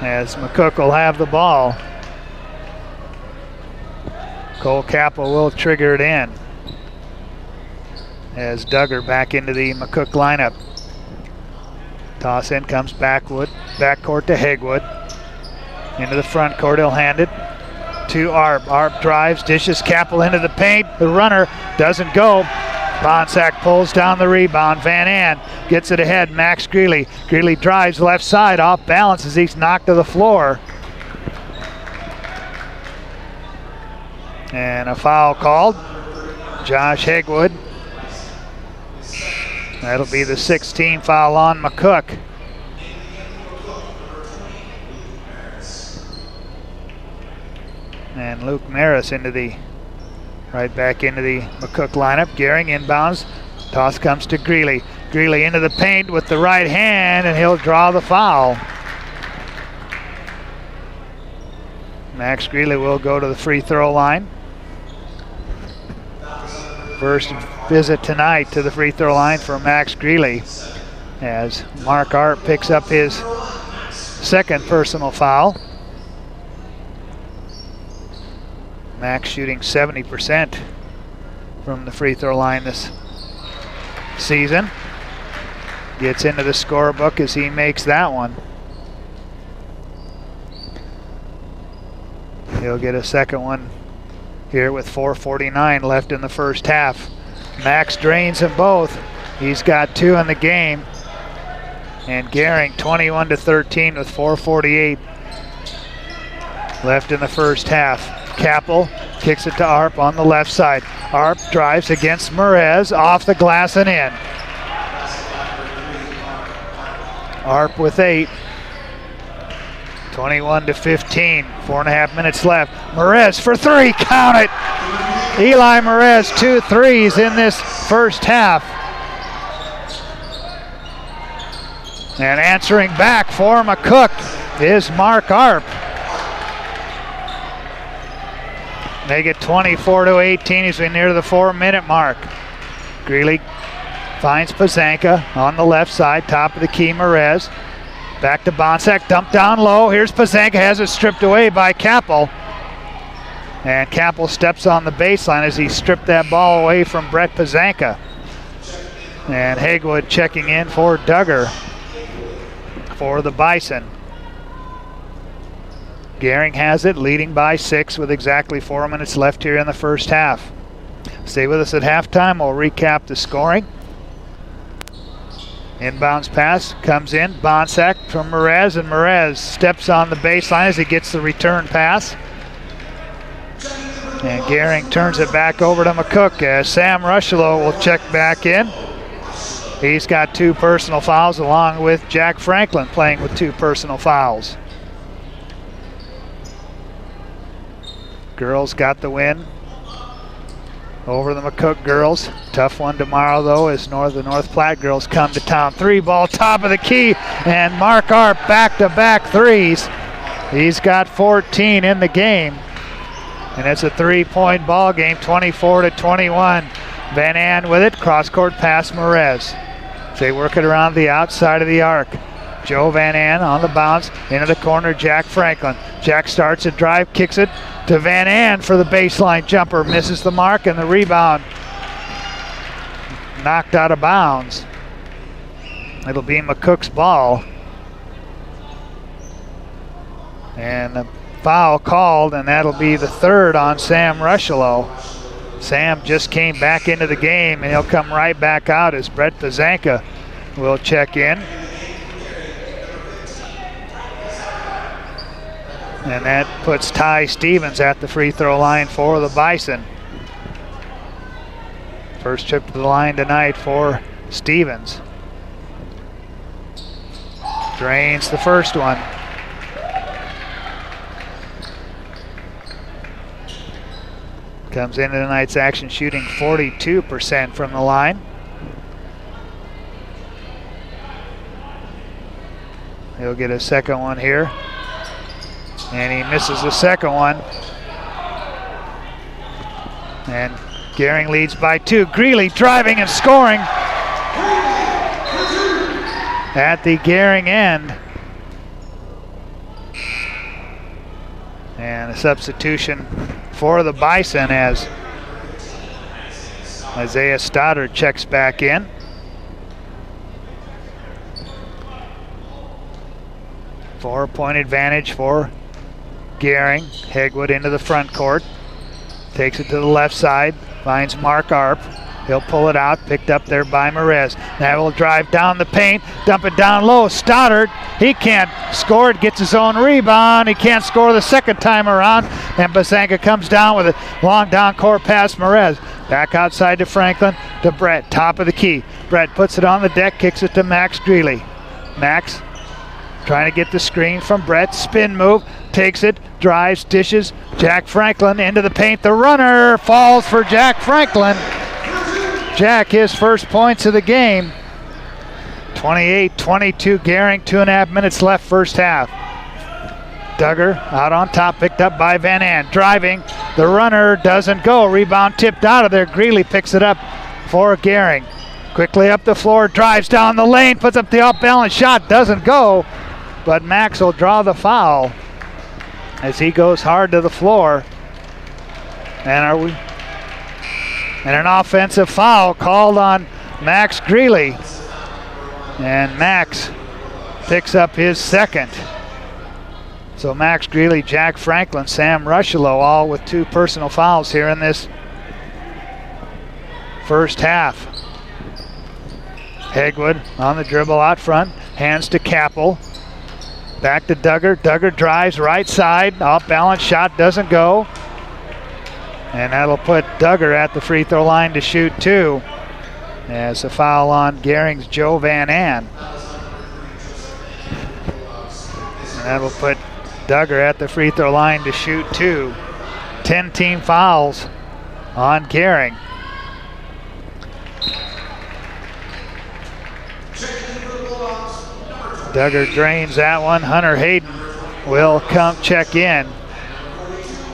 as McCook will have the ball. Cole Kappel will trigger it in as Duggar back into the McCook lineup. Toss in comes backcourt to Hegwood. Into the front court, he'll hand it to Arp. Arp drives, dishes Kappel into the paint. The runner doesn't go. Bonsack pulls down the rebound. Van An gets it ahead. Max Greeley. Greeley drives left side, off balance as he's knocked to the floor. And a foul called. Josh Hegwood. That'll be the 16th foul on McCook. And Luke Maris right back into the McCook lineup. Gering inbounds. Toss comes to Greeley. Greeley into the paint with the right hand, and he'll draw the foul. Max Greeley will go to the free throw line. First visit tonight to the free throw line for Max Greeley, as Mark Arp picks up his second personal foul. Max shooting 70% from the free throw line this season. Gets into the scorebook as he makes that one. He'll get a second one here with 4:49 left in the first half. Max drains them both. He's got 2 in the game. And Gering 21-13 with 4:48 left in the first half. Capel kicks it to Arp on the left side. Arp drives against Merez, off the glass and in. Arp with 8. 21-15, 4.5 minutes left. Merez for 3, count it! Eli Merez, 2 threes in this first half. And answering back for McCook is Mark Arp. Make it 24-18 as we near the 4-minute mark. Greeley finds Pazanka on the left side, top of the key, Merez. Back to Bonsack, dumped down low. Here's Pazanka, has it stripped away by Capel. And Capel steps on the baseline as he stripped that ball away from Brett Pazanka. And Hagwood checking in for Duggar for the Bison. Gering has it, leading by 6 with exactly 4 minutes left here in the first half. Stay with us at halftime. We'll recap the scoring. Inbounds pass comes in. Bonsack from Merez, and Merez steps on the baseline as he gets the return pass. And Gering turns it back over to McCook as Sam Rushlow will check back in. He's got 2 personal fouls along with Jack Franklin playing with 2 personal fouls. Girls got the win over the McCook girls. Tough one tomorrow though as the North Platte girls come to town. 3-ball top of the key, and Mark Arp back-to-back threes. He's got 14 in the game. And it's a 3-point ball game, 24-21. Van An with it, cross-court pass Merez. They work it around the outside of the arc. Joe Van An on the bounce, into the corner, Jack Franklin. Jack starts a drive, kicks it to Van An for the baseline jumper, misses the mark, and the rebound knocked out of bounds. It'll be McCook's ball. And a foul called, and that'll be the 3rd on Sam Rushlow. Sam just came back into the game, and he'll come right back out as Brett Pazanka will check in. And that puts Ty Stevens at the free throw line for the Bison. First trip to the line tonight for Stevens. Drains the first one. Comes into tonight's action shooting 42% from the line. He'll get a second one here. And he misses the second one. And Gering leads by 2. Greeley driving and scoring at the Gering end. And a substitution for the Bison as Isaiah Stoddard checks back in. Four-point advantage for Gering. Hegwood into the front court. Takes it to the left side. Finds Mark Arp. He'll pull it out. Picked up there by Merez. Now will drive down the paint. Dump it down low. Stoddard. He can't score it. Gets his own rebound. He can't score the second time around. And Pazanka comes down with a long down court pass. Merez. Back outside to Franklin. To Brett. Top of the key. Brett puts it on the deck, kicks it to Max Greeley. Max trying to get the screen from Brett. Spin move, takes it, drives, dishes. Jack Franklin into the paint. The runner falls for Jack Franklin. Jack, his first points of the game. 28-22 Gering, 2.5 minutes left first half. Duggar out on top, picked up by Van An. Driving, the runner doesn't go. Rebound tipped out of there. Greeley picks it up for Gering. Quickly up the floor, drives down the lane, puts up the off-balance shot, doesn't go. But Max will draw the foul as he goes hard to the floor. And an offensive foul called on Max Greeley. And Max picks up his second. So Max Greeley, Jack Franklin, Sam Rushlow, all with 2 personal fouls here in this first half. Hegwood on the dribble out front, hands to Capel. Back to Duggar. Duggar drives right side, off balance shot doesn't go. And that'll put Duggar at the free throw line to shoot 2. As a foul on Gering's Joe Van An. And that'll put Duggar at the free throw line to shoot 2. 10 team fouls on Gering. Duggar drains that one. Hunter Hayden will come check in.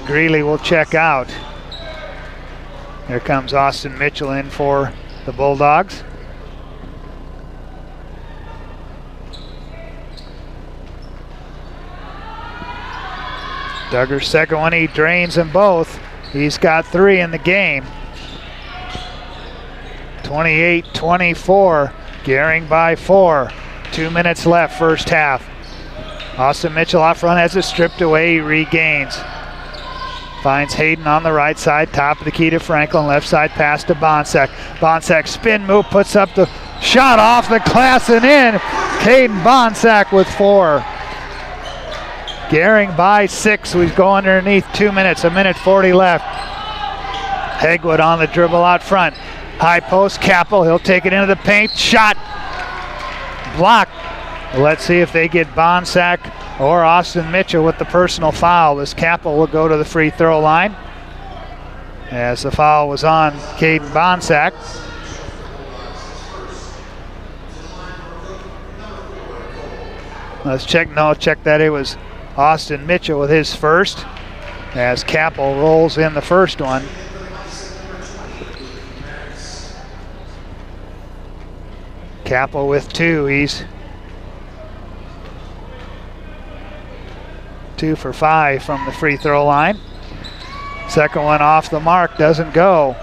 Greeley will check out. Here comes Austin Mitchell in for the Bulldogs. Duggar's second one, he drains them both. He's got 3 in the game. 28-24, Gering by 4. 2 minutes left, first half. Austin Mitchell out front has it stripped away, he regains. Finds Hayden on the right side, top of the key to Franklin, left side pass to Bonsack. Bonsack spin move, puts up the shot off the glass and in. Caden Bonsack with 4. Gering by 6, we go underneath 2 minutes, 1:40 left. Hegwood on the dribble out front. High post, Capel, he'll take it into the paint, shot, blocked. Let's see if they get Bonsack or Austin Mitchell with the personal foul, as Capel will go to the free throw line. As the foul was on Caden Bonsack. Let's check that it was Austin Mitchell with his first, as Capel rolls in the first one. Capel with 2, he's 2 for 5 from the free throw line. Second one off the mark, doesn't go.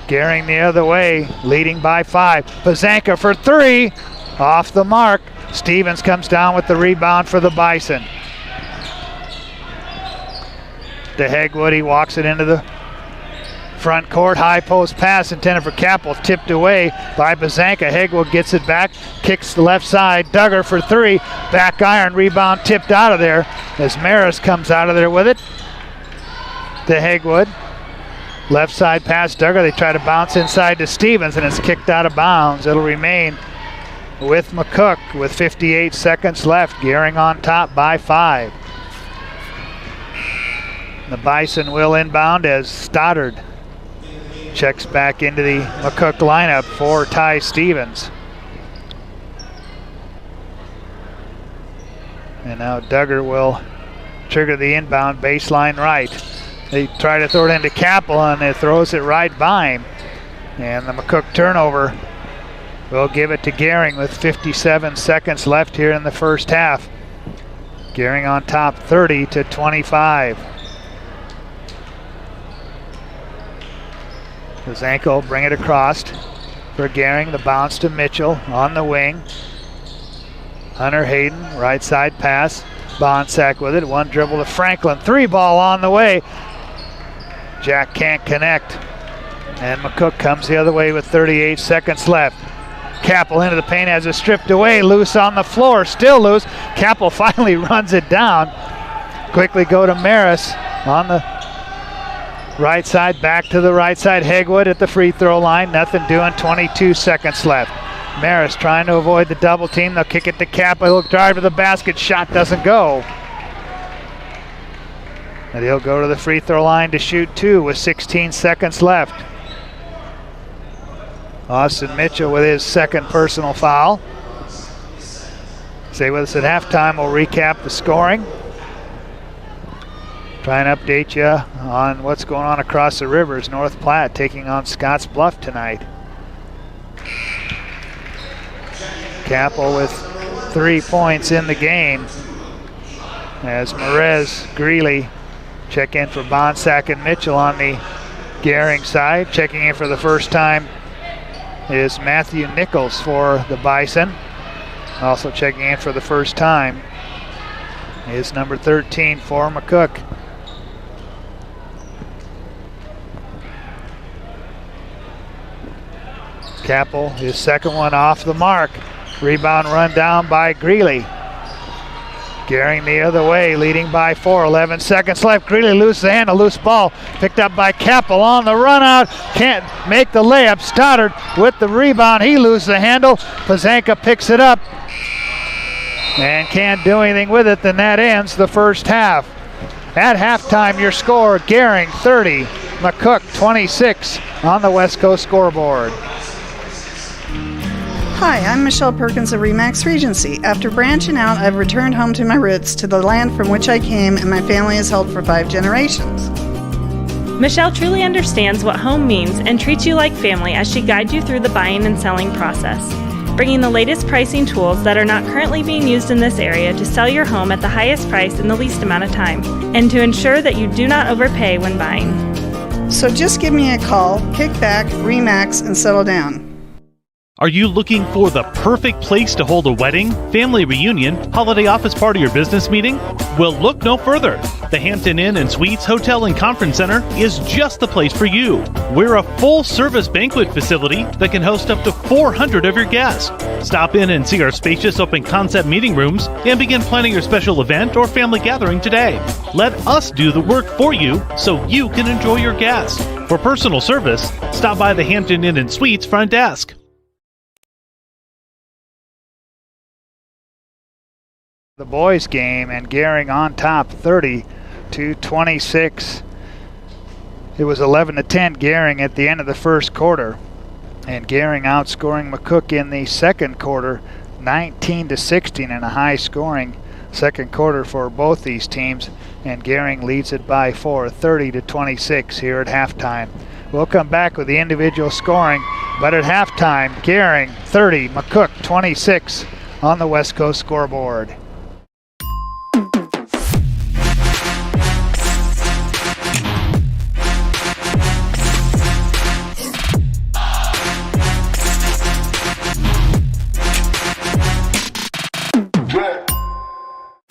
Gering the other way, leading by 5. Pazanka for 3, off the mark. Stevens comes down with the rebound for the Bison. To Hegwood, he walks it into the front court. High post pass intended for Capel, tipped away by Pazanka. Hegwood gets it back, kicks the left side. Duggar for 3, back iron, rebound tipped out of there as Maris comes out of there with it. To Hegwood. Left side pass, Duggar. They try to bounce inside to Stevens, and it's kicked out of bounds. It'll remain with McCook with 58 seconds left. Gering on top by 5. The Bison will inbound as Stoddard checks back into the McCook lineup for Ty Stevens. And now Duggar will trigger the inbound baseline right. They try to throw it into Capel, and it throws it right by him. And the McCook turnover will give it to Gering with 57 seconds left here in the first half. Gering on top 30-25. Pazanka will bring it across for Gering. The bounce to Mitchell on the wing. Hunter Hayden, right side pass. Bonsack with it. One dribble to Franklin. 3 ball on the way. Jack can't connect. And McCook comes the other way with 38 seconds left. Capel into the paint, has it stripped away. Loose on the floor, still loose. Capel finally runs it down. Quickly go to Maris on the Right side, back to the right side. Hegwood at the free throw line. Nothing doing, 22 seconds left. Maris trying to avoid the double team. They'll kick it to Kappa. He'll drive to the basket. Shot doesn't go. And he'll go to the free throw line to shoot 2 with 16 seconds left. Austin Mitchell with his second personal foul. Stay with us at halftime. We'll recap the scoring. Try and update you on what's going on across the rivers. North Platte taking on Scotts Bluff tonight. Capel with 3 points in the game as Merez, Greeley check in for Bonsack and Mitchell on the Gering side. Checking in for the first time is Matthew Nichols for the Bison. Also checking in for the first time is number 13 for McCook. Capel, his second one off the mark. Rebound run down by Greeley. Gering the other way, leading by 4. 11 seconds left. Greeley loses the handle, loose ball. Picked up by Capel on the run out. Can't make the layup. Stoddard with the rebound. He loses the handle. Pazanka picks it up and can't do anything with it. Then that ends the first half. At halftime, your score, Gering 30, McCook 26 on the West Coast scoreboard. Hi, I'm Michelle Perkins of Remax Regency. After branching out, I've returned home to my roots, to the land from which I came and my family has held for 5 generations. Michelle truly understands what home means and treats you like family as she guides you through the buying and selling process, bringing the latest pricing tools that are not currently being used in this area to sell your home at the highest price in the least amount of time, and to ensure that you do not overpay when buying. So just give me a call, kick back, Remax, and settle down. Are you looking for the perfect place to hold a wedding, family reunion, holiday office party, or business meeting? Well, look no further. The Hampton Inn and Suites Hotel and Conference Center is just the place for you. We're a full-service banquet facility that can host up to 400 of your guests. Stop in and see our spacious open-concept meeting rooms and begin planning your special event or family gathering today. Let us do the work for you so you can enjoy your guests. For personal service, stop by the Hampton Inn and Suites front desk. The boys game, and Gering on top 30-26. It was 11-10 Gering at the end of the first quarter, and Gering outscoring McCook in the second quarter 19-16 in a high scoring second quarter for both these teams, and Gering leads it by 4, 30-26 here at halftime. We'll come back with the individual scoring, but at halftime, Gering 30, McCook 26 on the West Coast scoreboard.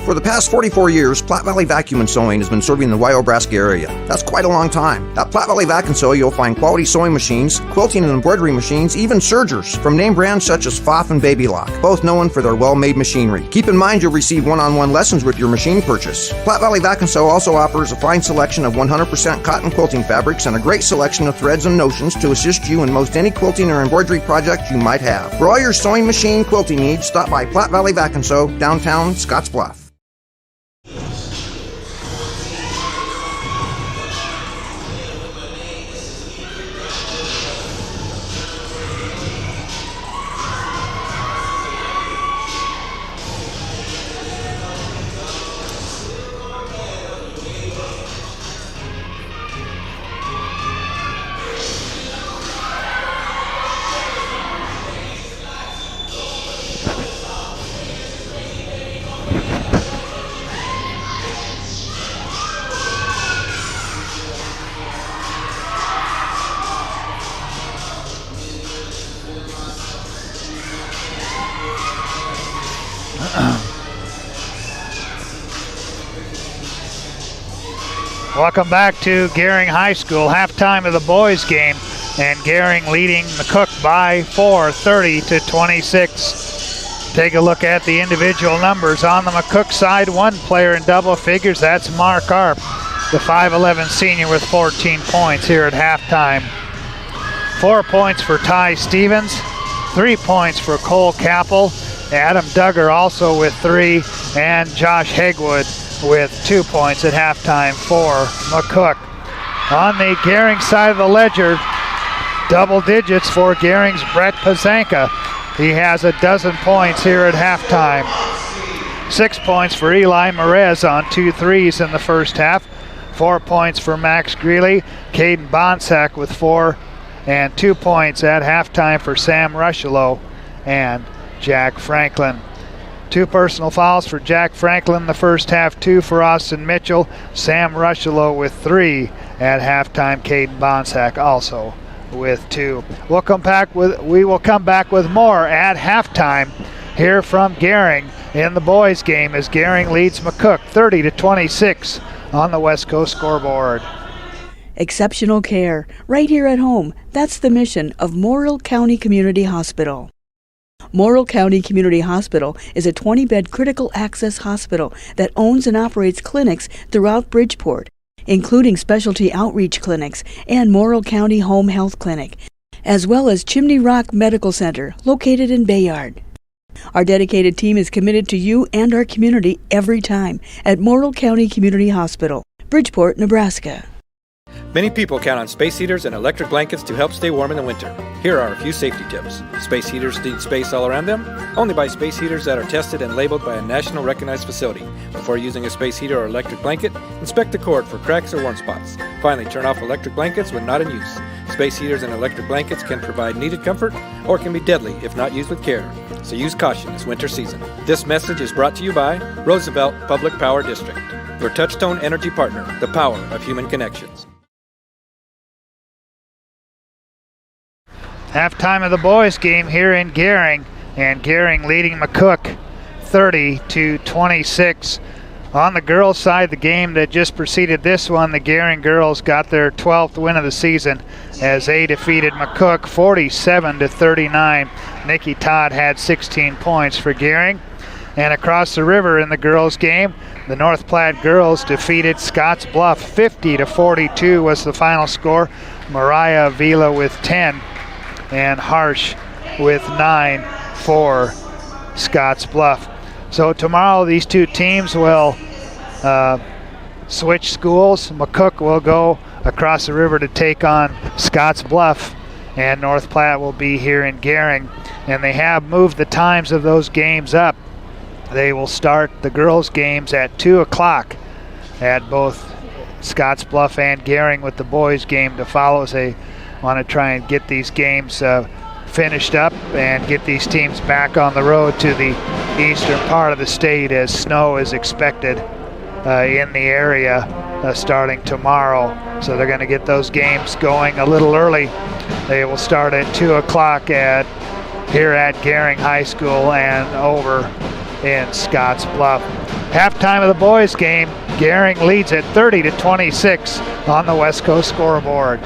For the past 44 years, Platte Valley Vacuum and Sewing has been serving the Wyobraska area. That's quite a long time. At Platte Valley Vac and Sew, you'll find quality sewing machines, quilting and embroidery machines, even sergers from name brands such as Pfaff and Baby Lock, both known for their well-made machinery. Keep in mind you'll receive one-on-one lessons with your machine purchase. Platte Valley Vac and Sew also offers a fine selection of 100% cotton quilting fabrics and a great selection of threads and notions to assist you in most any quilting or embroidery project you might have. For all your sewing machine quilting needs, stop by Platte Valley Vac and Sew, downtown Scotts Bluff. Welcome back to Gering High School, halftime of the boys game, and Gering leading McCook by 4, 30-26. Take a look at the individual numbers. On the McCook side, one player in double figures, that's Mark Arp. the 5'11 senior with 14 points here at halftime. 4 points for Ty Stevens, 3 points for Cole Capel, Adam Duggar also with 3, and Josh Hegwood with 2 points at halftime for McCook. On the Gering side of the ledger, double digits for Gering's Brett Pazanka. He has 12 points here at halftime. 6 points for Eli Merez on 2 threes in the first half. 4 points for Max Greeley. Caden Bonsack with 4, and 2 points at halftime for Sam Rushello and Jack Franklin. 2 personal fouls for Jack Franklin in the first half, 2 for Austin Mitchell. Sam Rushello with 3 at halftime. Caden Bonsack also with 2. We will come back with more at halftime here from Gering in the boys game as Gering leads McCook 30-26 on the West Coast scoreboard. Exceptional care right here at home. That's the mission of Morrill County Community Hospital. Morrill County Community Hospital is a 20-bed critical access hospital that owns and operates clinics throughout Bridgeport, including specialty outreach clinics and Morrill County Home Health Clinic, as well as Chimney Rock Medical Center located in Bayard. Our dedicated team is committed to you and our community every time at Morrill County Community Hospital, Bridgeport, Nebraska. Many people count on space heaters and electric blankets to help stay warm in the winter. Here are a few safety tips. Space heaters need space all around them. Only buy space heaters that are tested and labeled by a national recognized facility. Before using a space heater or electric blanket, inspect the cord for cracks or worn spots. Finally, turn off electric blankets when not in use. Space heaters and electric blankets can provide needed comfort or can be deadly if not used with care. So use caution this winter season. This message is brought to you by Roosevelt Public Power District, your touchstone energy partner, the power of human connections. Halftime of the boys game here in Gering, and Gering leading McCook 30-26. On the girls' side, the game that just preceded this one, the Gering girls got their 12th win of the season as they defeated McCook 47-39. Nikki Todd had 16 points for Gering. And across the river in the girls' game, the North Platte girls defeated Scotts Bluff 50-42 was the final score. Mariah Avila with 10. And Harsh with 9 for Scotts Bluff. So tomorrow these two teams will switch schools. McCook will go across the river to take on Scotts Bluff, and North Platte will be here in Gering. And they have moved the times of those games up. They will start the girls' games at 2 o'clock at both Scotts Bluff and Gering, with the boys' game to follow as they want to try and get these games finished up and get these teams back on the road to the eastern part of the state, as snow is expected in the area starting tomorrow. So they're going to get those games going a little early. They will start at 2 o'clock here at Gering High School and over in Scotts Bluff. Halftime of the boys game, Gering leads at 30-26 on the West Coast scoreboard.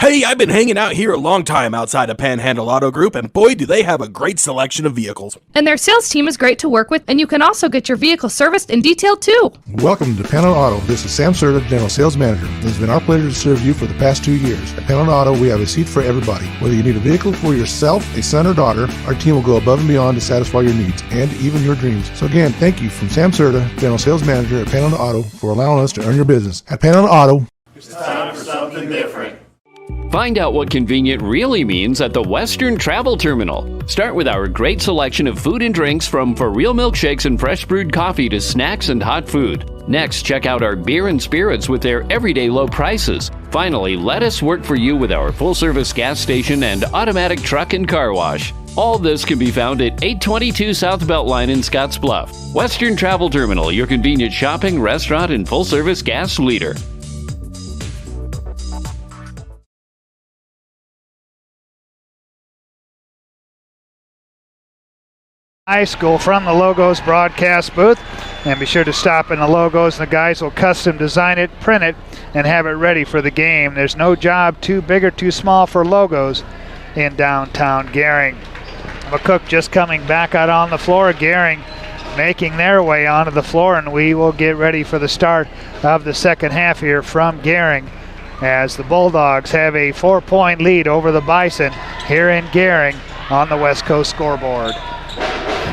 Hey, I've been hanging out here a long time outside of Panhandle Auto Group, and boy, do they have a great selection of vehicles. And their sales team is great to work with, and you can also get your vehicle serviced and detailed too. Welcome to Panhandle Auto. This is Sam Serta, General Sales Manager. It has been our pleasure to serve you for the past 2 years. At Panhandle Auto, we have a seat for everybody. Whether you need a vehicle for yourself, a son, or daughter, our team will go above and beyond to satisfy your needs and even your dreams. So again, thank you from Sam Serta, General Sales Manager at Panhandle Auto, for allowing us to earn your business. At Panhandle Auto, it's time for something different. Find out what convenient really means at the Western Travel Terminal. Start with our great selection of food and drinks, from for real milkshakes and fresh brewed coffee to snacks and hot food. Next, check out our beer and spirits with their everyday low prices. Finally, let us work for you with our full-service gas station and automatic truck and car wash. All this can be found at 822 South Beltline in Scotts Bluff. Western Travel Terminal, your convenient shopping, restaurant, and full-service gas leader. High School from the Logos broadcast booth, and be sure to stop in the Logos, and the guys will custom design it, print it, and have it ready for the game. There's no job too big or too small for Logos in downtown Gering. McCook just coming back out on the floor. Gering making their way onto the floor, and we will get ready for the start of the second half here from Gering, as the Bulldogs have a 4-point lead over the Bison here in Gering on the West Coast scoreboard.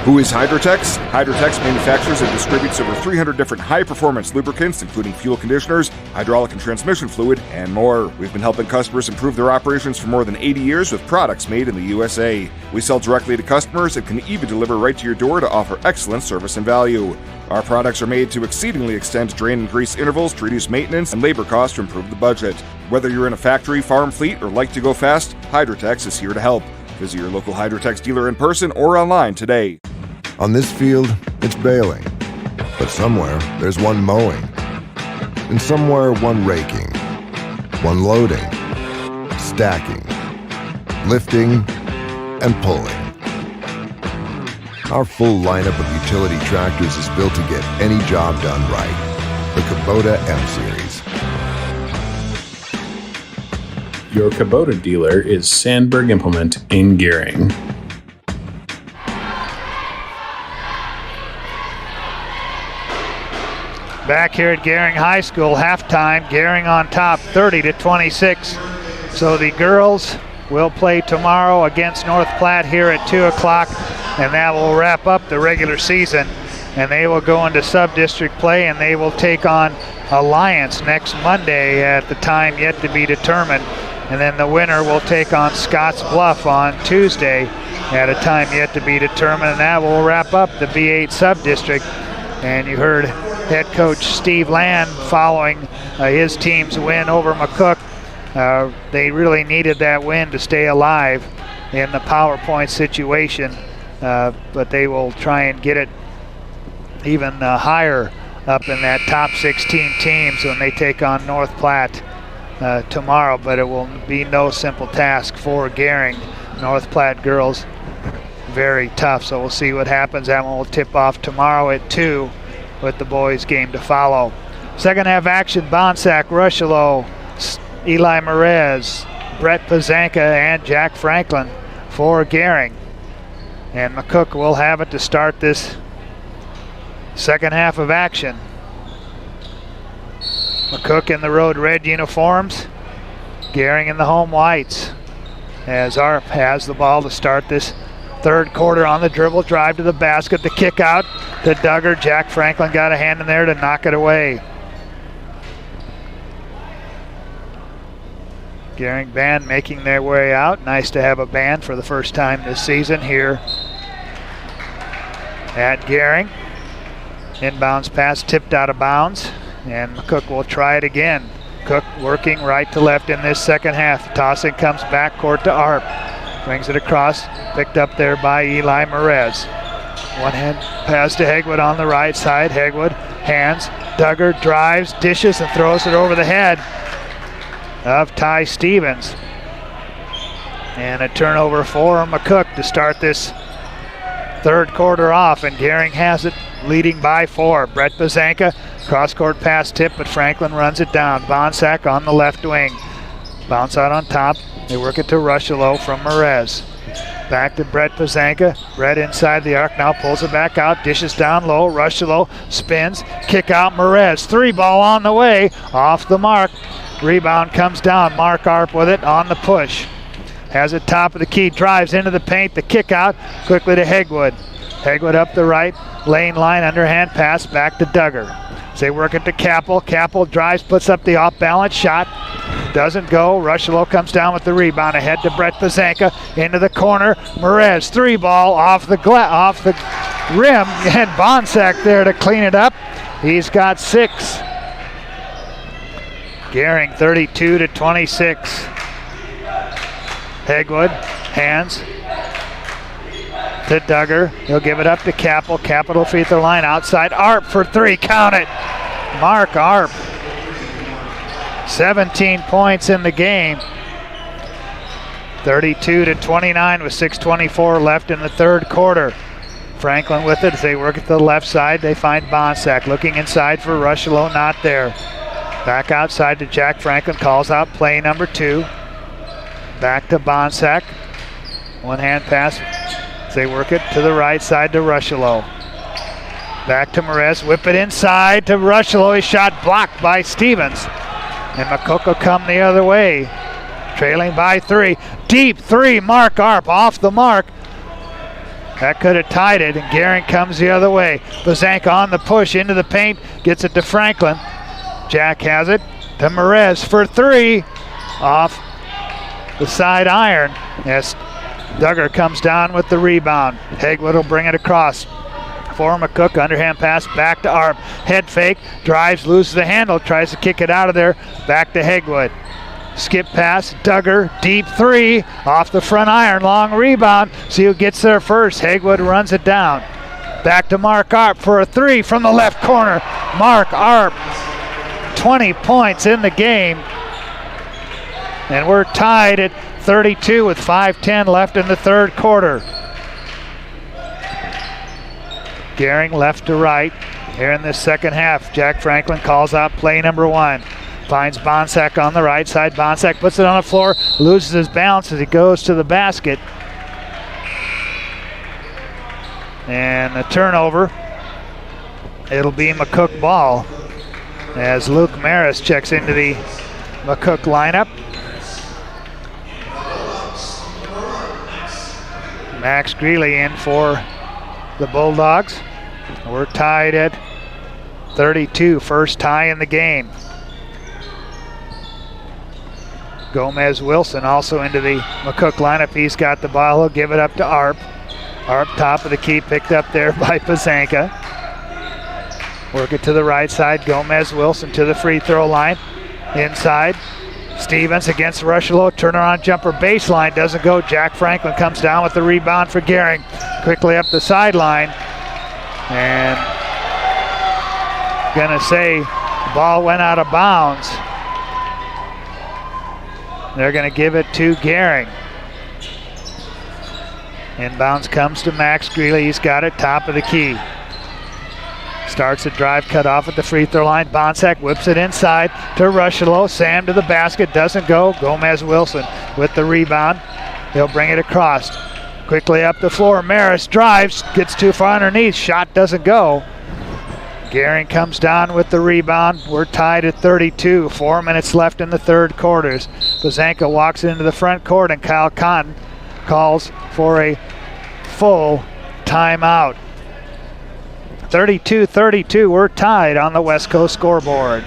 Who is Hydrotex? Hydrotex manufactures and distributes over 300 different high-performance lubricants, including fuel conditioners, hydraulic and transmission fluid, and more. We've been helping customers improve their operations for more than 80 years with products made in the USA. We sell directly to customers and can even deliver right to your door to offer excellent service and value. Our products are made to exceedingly extend drain and grease intervals to reduce maintenance and labor costs to improve the budget. Whether you're in a factory, farm fleet, or like to go fast, Hydrotex is here to help. Visit your local Hydrotex dealer in person or online today. On this field, it's baling. But somewhere, there's one mowing. And somewhere, one raking. One loading. Stacking. Lifting. And pulling. Our full lineup of utility tractors is built to get any job done right. The Kubota M-Series. Your Kubota dealer is Sandberg Implement in Gering. Back here at Gering High School, halftime, Gering on top 30-26. So the girls will play tomorrow against North Platte here at 2 o'clock, and that will wrap up the regular season. And they will go into sub-district play, and they will take on Alliance next Monday at the time yet to be determined. And then the winner will take on Scotts Bluff on Tuesday at a time yet to be determined, and that will wrap up the B8 sub-district. And you heard head coach Steve Land following his team's win over McCook. They really needed that win to stay alive in the PowerPoint situation, but they will try and get it even higher up in that top 16 teams when they take on North Platte tomorrow, but it will be no simple task for Gering. North Platte girls, very tough, so we'll see what happens. That one will tip off tomorrow at 2 with the boys' game to follow. Second half action, Bonsack, Rushelo, Eli Merez, Brett Pazanka, and Jack Franklin for Gering. And McCook will have it to start this second half of action. McCook in the road red uniforms, Gering in the home whites, as Arp has the ball to start this third quarter on the dribble, drive to the basket, the kick out to Duggar. Jack Franklin got a hand in there to knock it away. Gering band making their way out. Nice to have a band for the first time this season here at Gering. Inbounds pass tipped out of bounds, and McCook will try it again. Cook working right to left in this second half. Tossing comes back court to Arp. Brings it across, picked up there by Eli Merez. One hand pass to Hegwood on the right side. Hegwood hands, Duggar drives, dishes, and throws it over the head of Ty Stevens. And a turnover for McCook to start this third quarter off, and Gering has it, leading by 4. Brett Pazanka, cross-court pass tip, but Franklin runs it down. Bonsack on the left wing. Bounce out on top. They work it to Rushelo from Merez. Back to Brett Pazanka. Brett inside the arc now, pulls it back out, dishes down low. Rushelo spins, kick out Merez. 3 ball on the way, off the mark. Rebound comes down. Mark Arp with it on the push. Has it top of the key, drives into the paint, the kick out quickly to Hegwood. Hegwood up the right lane line, underhand pass back to Duggar. As they work it to Capel. Capel drives, puts up the off-balance shot. Doesn't go. Rushelo comes down with the rebound. Ahead to Brett Pazanka. Into the corner. Merez, 3 ball off the rim. And Bonsack there to clean it up. He's got 6. Gering 32-26. Hegwood, hands to Duggar. He'll give it up to Capel. Capel free throw line outside. Arp for 3. Count it. Mark Arp. 17 points in the game. 32-29 with 6:24 left in the third quarter. Franklin with it as they work it to the left side. They find Bonsack looking inside for Rushelo, not there. Back outside to Jack Franklin, calls out play number 2. Back to Bonsack. One hand pass as they work it to the right side to Rushelo. Back to Merez, whip it inside to Rushlow. His shot blocked by Stevens. And McCook will come the other way. Trailing by 3. Deep 3, Mark Arp off the mark. That could have tied it, and Gering comes the other way. Bazanka on the push into the paint, gets it to Franklin. Jack has it to Merez for 3. Off the side iron as Duggar comes down with the rebound. Hegwood will bring it across. For McCook, underhand pass back to Arp. Head fake, drives, loses the handle, tries to kick it out of there. Back to Hegwood. Skip pass, Duggar, deep 3, off the front iron, long rebound. See who gets there first. Hegwood runs it down. Back to Mark Arp for a 3 from the left corner. Mark Arp, 20 points in the game. And we're tied at 32 with 5:10 left in the third quarter. Gering left to right here in the second half. Jack Franklin calls out play number 1. Finds Bonsack on the right side. Bonsack puts it on the floor, loses his balance as he goes to the basket. And a turnover. It'll be McCook ball as Luke Maris checks into the McCook lineup. Max Greeley in for the Bulldogs. We're tied at 32, first tie in the game. Gomez Wilson also into the McCook lineup. He's got the ball. He'll give it up to Arp. Arp top of the key, picked up there by Bazanka. Work it to the right side. Gomez Wilson to the free throw line. Inside. Stevens against Rushlow. Turnaround jumper baseline. Doesn't go. Jack Franklin comes down with the rebound for Gering. Quickly up the sideline. And gonna say the ball went out of bounds. They're going to give it to Gering. Inbounds comes to Max Greeley. He's got it top of the key. Starts a drive, cut off at the free throw line. Bonsack whips it inside to Rushlow. Sam to the basket, doesn't go. Gomez Wilson with the rebound. He'll bring it across. Quickly up the floor. Maris drives, gets too far underneath. Shot doesn't go. Gering comes down with the rebound. We're tied at 32. 4 minutes left in the third quarters. Bazanka walks into the front court and Kyle Cotton calls for a full timeout. 32-32, we're tied on the West Coast scoreboard.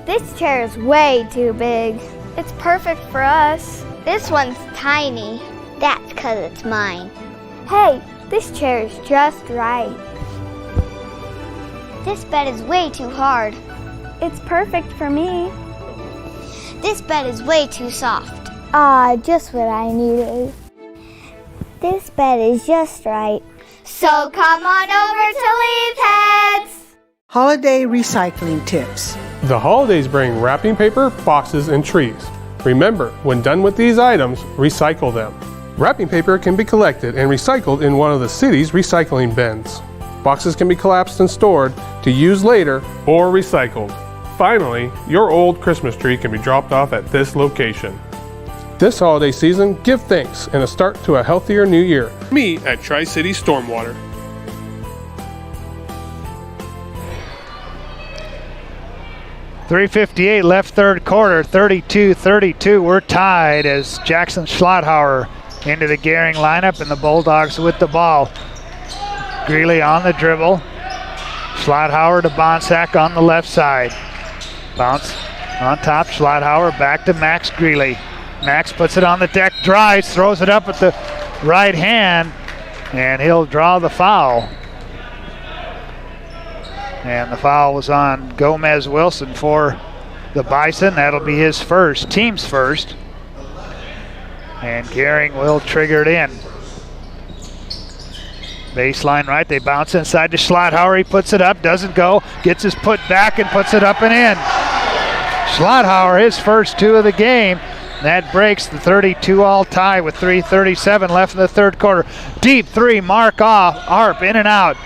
This chair is way too big. It's perfect for us. This one's tiny. That's 'cause it's mine. Hey, this chair is just right. This bed is way too hard. It's perfect for me. This bed is way too soft. Just what I needed. This bed is just right. So come on over to Leaf Heads. Holiday recycling tips. The holidays bring wrapping paper, boxes, and trees. Remember, when done with these items, recycle them. Wrapping paper can be collected and recycled in one of the city's recycling bins. Boxes can be collapsed and stored to use later or recycled. Finally, your old Christmas tree can be dropped off at this location. This holiday season, give thanks and a start to a healthier new year. Me at Tri-City Stormwater. .358 left third quarter, 32-32. We're tied as Jackson Schlotthauer into the Gering lineup and the Bulldogs with the ball. Greeley on the dribble. Schlotthauer to Bonsack on the left side. Bounce on top, Schlotthauer back to Max Greeley. Max puts it on the deck, drives, throws it up at the right hand, and he'll draw the foul. And the foul was on Gomez Wilson for the Bison. That'll be his first, team's first. And Gering will trigger it in. Baseline right, they bounce inside to Schlotthauer. He puts it up, doesn't go, gets his put back and puts it up and in. Schlotthauer, his first two of the game. That breaks the 32-all tie with 3:37 left in the third quarter. Deep three, Mark off, Arp in and out.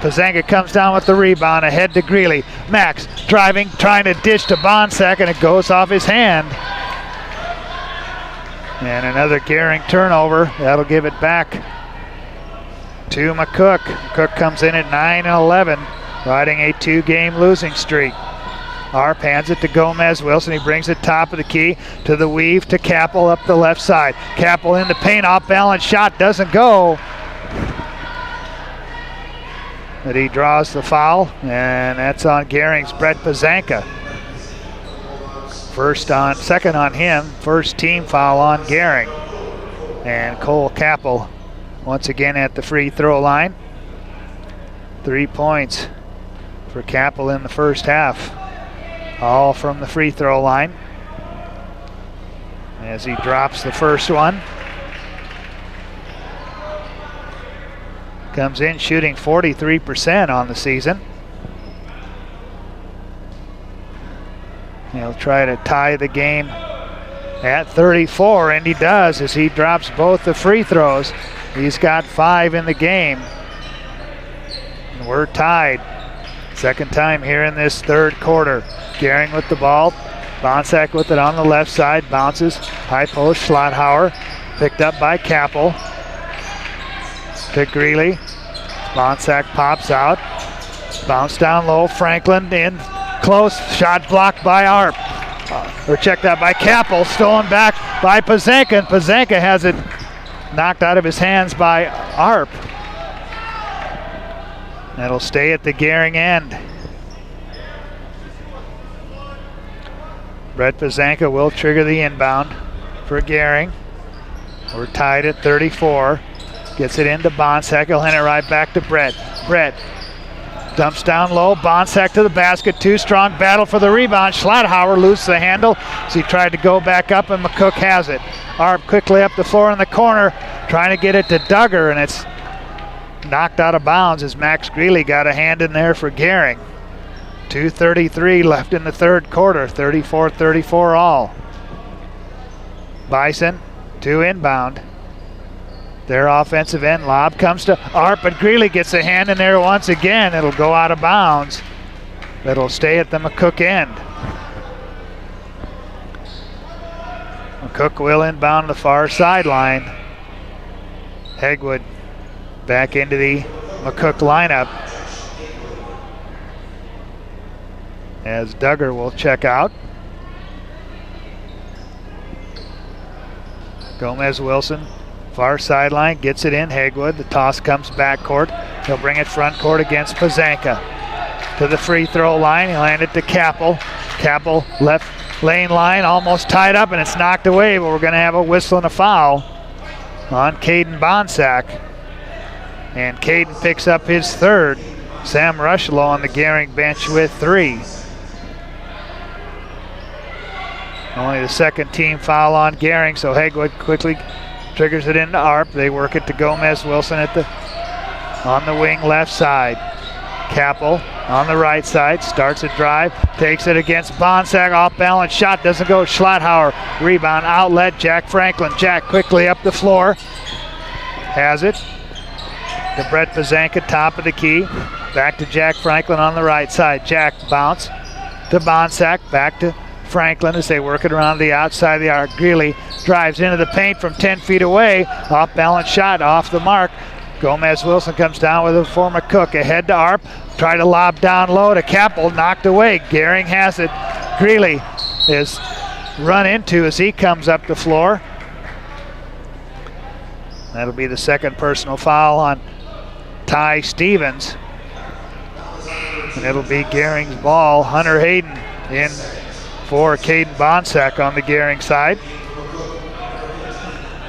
Bazanka comes down with the rebound, ahead to Greeley. Max driving, trying to dish to Bonsack, and it goes off his hand. And another Gering turnover. That'll give it back to McCook. McCook comes in at 9-11, riding a 2-game losing streak. Arp hands it to Gomez Wilson. He brings it top of the key to the weave to Capel up the left side. Capel in the paint, off balance shot, doesn't go. But he draws the foul, and that's on Gering's Brett Pazanka. Second on him, first team foul on Gering. And Cole Capel once again at the free throw line. 3 points for Capel in the first half, all from the free throw line. As he drops the first one. Comes in shooting 43% on the season. He'll try to tie the game at 34, and he does as he drops both the free throws. He's got 5 in the game. And we're tied. Second time here in this third quarter. Gering with the ball. Bonsack with it on the left side. Bounces. High post. Schlotthauer. Picked up by Capel. To Greeley. Bonsack pops out. Bounce down low. Franklin in close. Shot blocked by Arp. Or checked out by Capel. Stolen back by Pazanka. And Pazanka has it knocked out of his hands by Arp. That'll stay at the Gering end. Brett Pazanka will trigger the inbound for Gering. We're tied at 34. Gets it into Bonsack. He'll hand it right back to Brett. Brett dumps down low. Bonsack to the basket. Too strong. Battle for the rebound. Schlotthauer loses the handle as he tried to go back up, and McCook has it. Arp quickly up the floor in the corner, trying to get it to Duggar, and it's knocked out of bounds as Max Greeley got a hand in there for Gering. 2:33 left in the third quarter. 34-34 all. Bison to inbound. Their offensive end lob comes to Arp, and Greeley gets a hand in there once again. It'll go out of bounds. It'll stay at the McCook end. McCook will inbound the far sideline. Hegwood back into the McCook lineup as Duggar will check out. Gomez Wilson, far sideline, gets it in. Hegwood, the toss comes backcourt. He'll bring it front court against Pazanka. To the free throw line, he'll hand it to Capel. Capel left lane line, almost tied up, and it's knocked away, but we're going to have a whistle and a foul on Caden Bonsack. And Caden picks up his third. Sam Rushlow on the Gering bench with 3. Only the second team foul on Gering, so Hegwood quickly triggers it into Arp. They work it to Gomez Wilson on the wing left side. Capel on the right side, starts a drive, takes it against Bonsack, off balance shot, doesn't go. Schlotthauer, rebound, outlet, Jack Franklin. Jack quickly up the floor, has it. To Brett Pazanka, top of the key, back to Jack Franklin on the right side. Jack bounce to Bonsack, back to Franklin as they work it around the outside of the arc. Greeley drives into the paint from 10 feet away, off balance shot, off the mark. Gomez Wilson comes down with it for McCook. Ahead to Arp. Try to lob down low to Capel. Knocked away. Gering has it. Greeley is run into as he comes up the floor. That'll be the second personal foul on Ty Stevens. And it'll be Gering's ball. Hunter Hayden in for Caden Bonsack on the Gering side.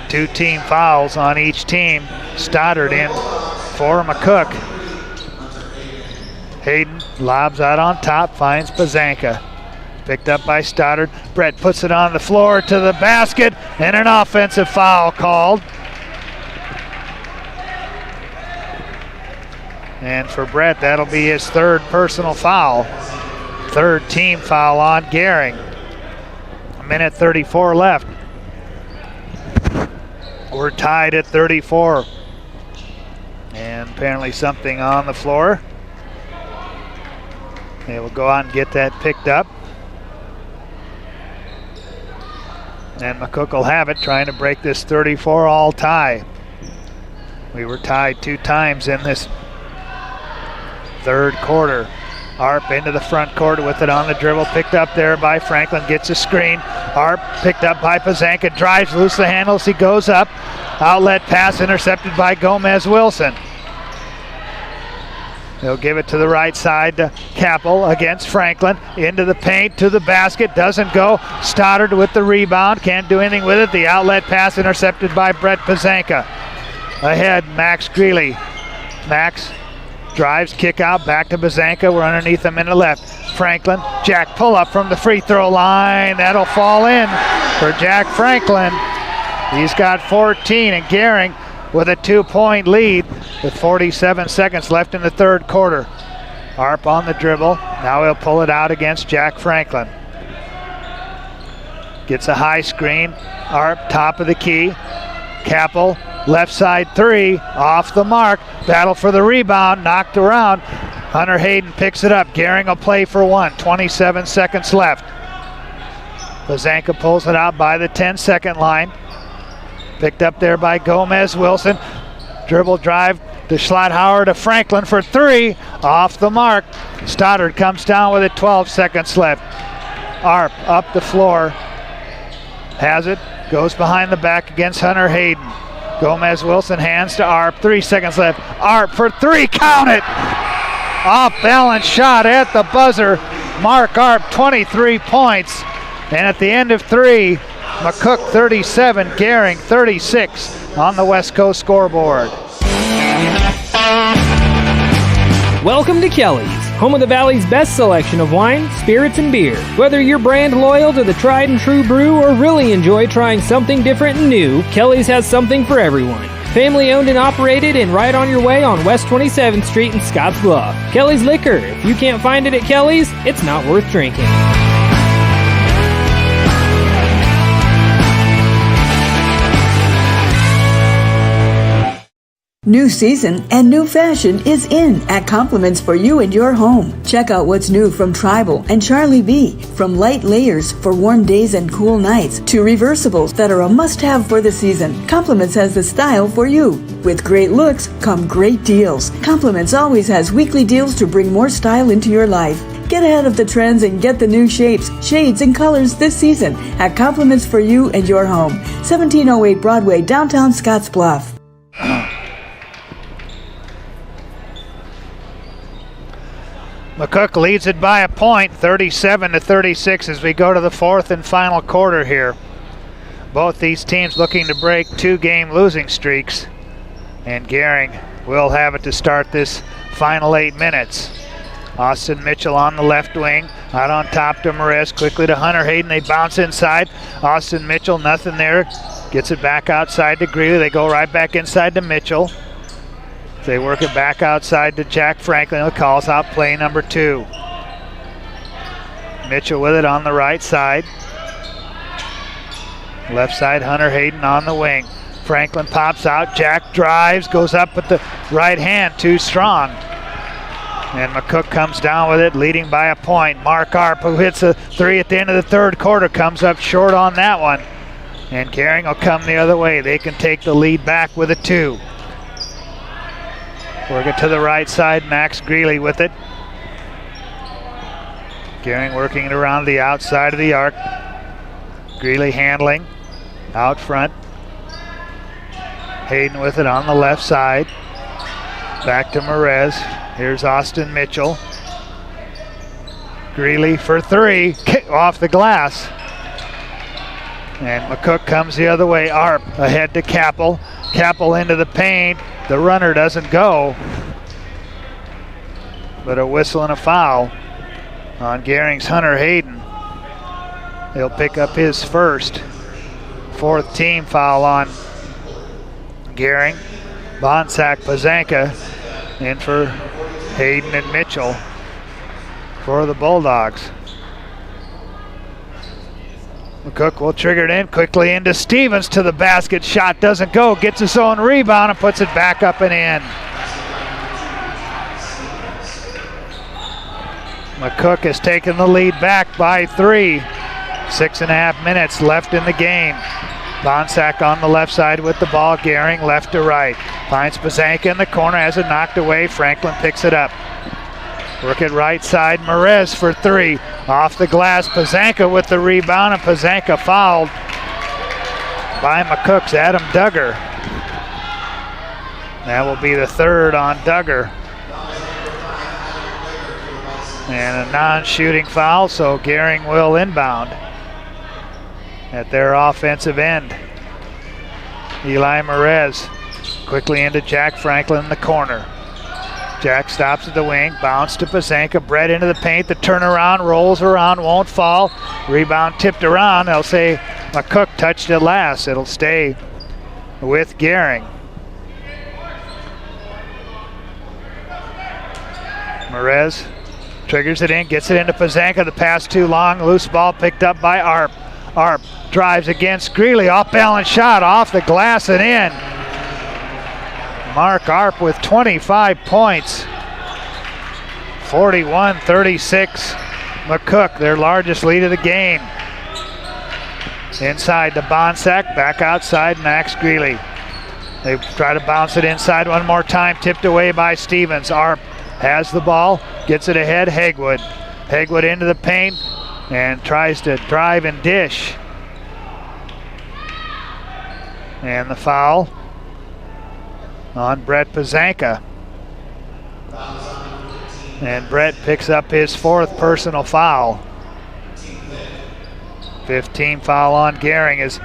2 team fouls on each team. Stoddard in for McCook. Hayden lobs out on top, finds Pazanka. Picked up by Stoddard. Brett puts it on the floor to the basket, and an offensive foul called. And for Brett, that'll be his third personal foul. Third team foul on Gering. 1:34 left. We're tied at 34. And apparently something on the floor. They will go out and get that picked up. And McCook will have it, trying to break this 34-all tie. We were tied 2 times in this third quarter. Arp into the front court with it on the dribble, picked up there by Franklin, gets a screen. Arp picked up by Pazanka, drives loose the handles, he goes up. Outlet pass intercepted by Gomez-Wilson. He'll give it to the right side to Capel against Franklin. Into the paint, to the basket, doesn't go. Stoddard with the rebound, can't do anything with it. The outlet pass intercepted by Brett Pazanka. Ahead, Max Greeley. Max drives, kick out, back to Pazanka. We're underneath him in the left. Franklin, Jack pull up from the free throw line. That'll fall in for Jack Franklin. He's got 14, and Gering with a 2-point lead with 47 seconds left in the third quarter. Arp on the dribble. Now he'll pull it out against Jack Franklin. Gets a high screen. Arp, top of the key. Capel, left side 3, off the mark. Battle for the rebound, knocked around. Hunter Hayden picks it up. Gering will play for 1. 27 seconds left. Pazanka pulls it out by the 10-second line. Picked up there by Gomez-Wilson. Dribble drive to Schlotthauer to Franklin for 3. Off the mark. Stoddard comes down with it, 12 seconds left. Arp up the floor. Has it. Goes behind the back against Hunter Hayden. Gomez-Wilson hands to Arp. 3 seconds left. Arp for 3. Count it. Off balance shot at the buzzer. Mark Arp, 23 points. And at the end of 3, McCook 37, Gering 36 on the West Coast scoreboard. Welcome to Kelly's, home of the Valley's best selection of wine, spirits, and beer. Whether you're brand loyal to the tried and true brew or really enjoy trying something different and new, Kelly's has something for everyone. Family owned and operated and right on your way on West 27th Street in Scotts Bluff. Kelly's Liquor. If you can't find it at Kelly's, it's not worth drinking. New season and new fashion is in at Compliments for you and your home. Check out what's new from Tribal and Charlie B. From light layers for warm days and cool nights to reversibles that are a must-have for the season. Compliments has the style for you. With great looks come great deals. Compliments always has weekly deals to bring more style into your life. Get ahead of the trends and get the new shapes, shades, and colors this season at Compliments for you and your home. 1708 Broadway, downtown Scotts Bluff. McCook leads it by a point, 37-36 as we go to the fourth and final quarter here. Both these teams looking to break 2-game losing streaks, and Gering will have it to start this final 8 minutes. Austin Mitchell on the left wing, out on top to Morez, quickly to Hunter Hayden. They bounce inside. Austin Mitchell, nothing there. Gets it back outside to Greeley. They go right back inside to Mitchell. They work it back outside to Jack Franklin, who calls out play number 2. Mitchell with it on the right side. Left side, Hunter Hayden on the wing. Franklin pops out, Jack drives, goes up with the right hand, too strong. And McCook comes down with it, leading by a point. Mark Arp, who hits a 3 at the end of the third quarter, comes up short on that one. And Gering will come the other way. They can take the lead back with a 2. Work it to the right side, Max Greeley with it. Gering working it around the outside of the arc. Greeley handling, out front. Hayden with it on the left side. Back to Morez. Here's Austin Mitchell. Greeley for 3, kick off the glass. And McCook comes the other way. Arp ahead to Capel. Capel into the paint. The runner doesn't go, but a whistle and a foul on Gering's Hunter Hayden. He'll pick up his first, 4th team foul on Gering. Bonsack, Pazanka in for Hayden and Mitchell for the Bulldogs. McCook will trigger it in quickly into Stevens to the basket. Shot doesn't go. Gets his own rebound and puts it back up and in. McCook has taken the lead back by 3. 6.5 minutes left in the game. Bonsack on the left side with the ball. Gering left to right. Finds Pazanka in the corner, has it knocked away. Franklin picks it up. Work it right side. Merez for three. Off the glass. Pazanka with the rebound, and Pazanka fouled by McCook's Adam Duggar. That will be the third on Duggar. And a non-shooting foul, so Gering will inbound at their offensive end. Eli Merez quickly into Jack Franklin in the corner. Jack stops at the wing, bounce to Pazanka, Brett into the paint, the turnaround, rolls around, won't fall. Rebound tipped around. They'll say McCook touched it last. It'll stay with Gering. Merez triggers it in, gets it into Pazanka. The pass too long, loose ball picked up by Arp. Arp drives against Greeley, off-balance shot, off the glass and in. Mark Arp with 25 points. 41-36. McCook, their largest lead of the game. Inside to Bonsack, back outside Max Greeley. They try to bounce it inside one more time, tipped away by Stevens. Arp has the ball, gets it ahead, Hegwood. Hegwood into the paint and tries to drive and dish. And the foul on Brett Pazanka. And Brett picks up his fourth personal foul. 15 foul on Gering as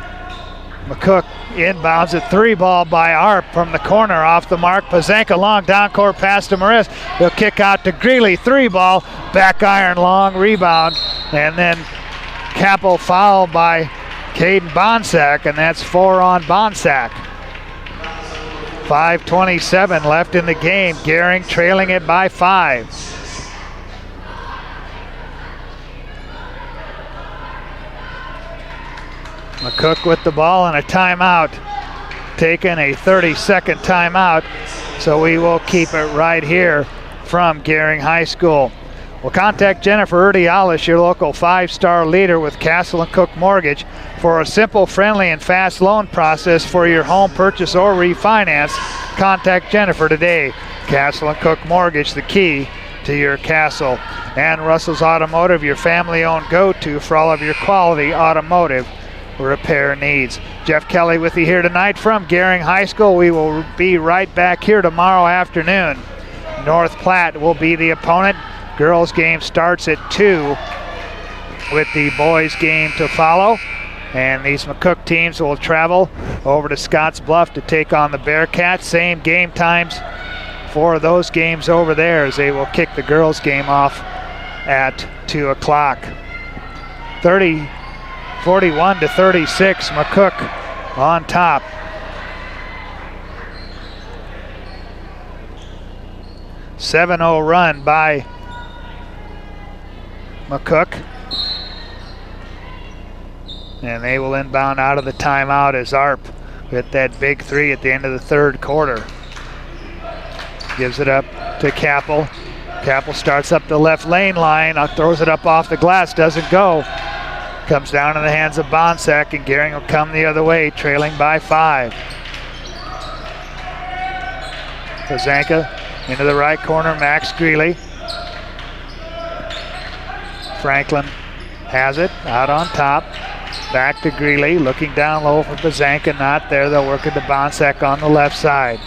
McCook inbounds a three ball by Arp from the corner off the mark. Pazanka long down court pass to Merez. He'll kick out to Greeley, three ball, back iron long rebound, and then Capel foul by Caden Bonsack, and that's 4 on Bonsack. 5:27 left in the game. Gering trailing it by 5. McCook with the ball and a timeout. Taking a 30-second timeout, so we will keep it right here from Gering High School. Well, contact Jennifer Urdialis, your local 5-star leader with Castle & Cook Mortgage, for a simple, friendly, and fast loan process for your home purchase or refinance. Contact Jennifer today. Castle & Cook Mortgage, the key to your castle. And Russell's Automotive, your family-owned go-to for all of your quality automotive repair needs. Jeff Kelly with you here tonight from Gering High School. We will be right back here tomorrow afternoon. North Platte will be the opponent. Girls game starts at 2 with the boys game to follow. And these McCook teams will travel over to Scotts Bluff to take on the Bearcats. Same game times for those games over there as they will kick the girls game off at 2 o'clock. 41-36, McCook on top. A 7-0 run by McCook. And they will inbound out of the timeout as Arp with that big three at the end of the third quarter. Gives it up to Capel. Capel starts up the left lane line, throws it up off the glass, doesn't go. Comes down in the hands of Bonsack, and Gering will come the other way, trailing by 5. Pazanka into the right corner, Max Greeley. Franklin has it, out on top. Back to Greeley, looking down low for Pazanka, not there. They'll work it to Bonsack on the left side.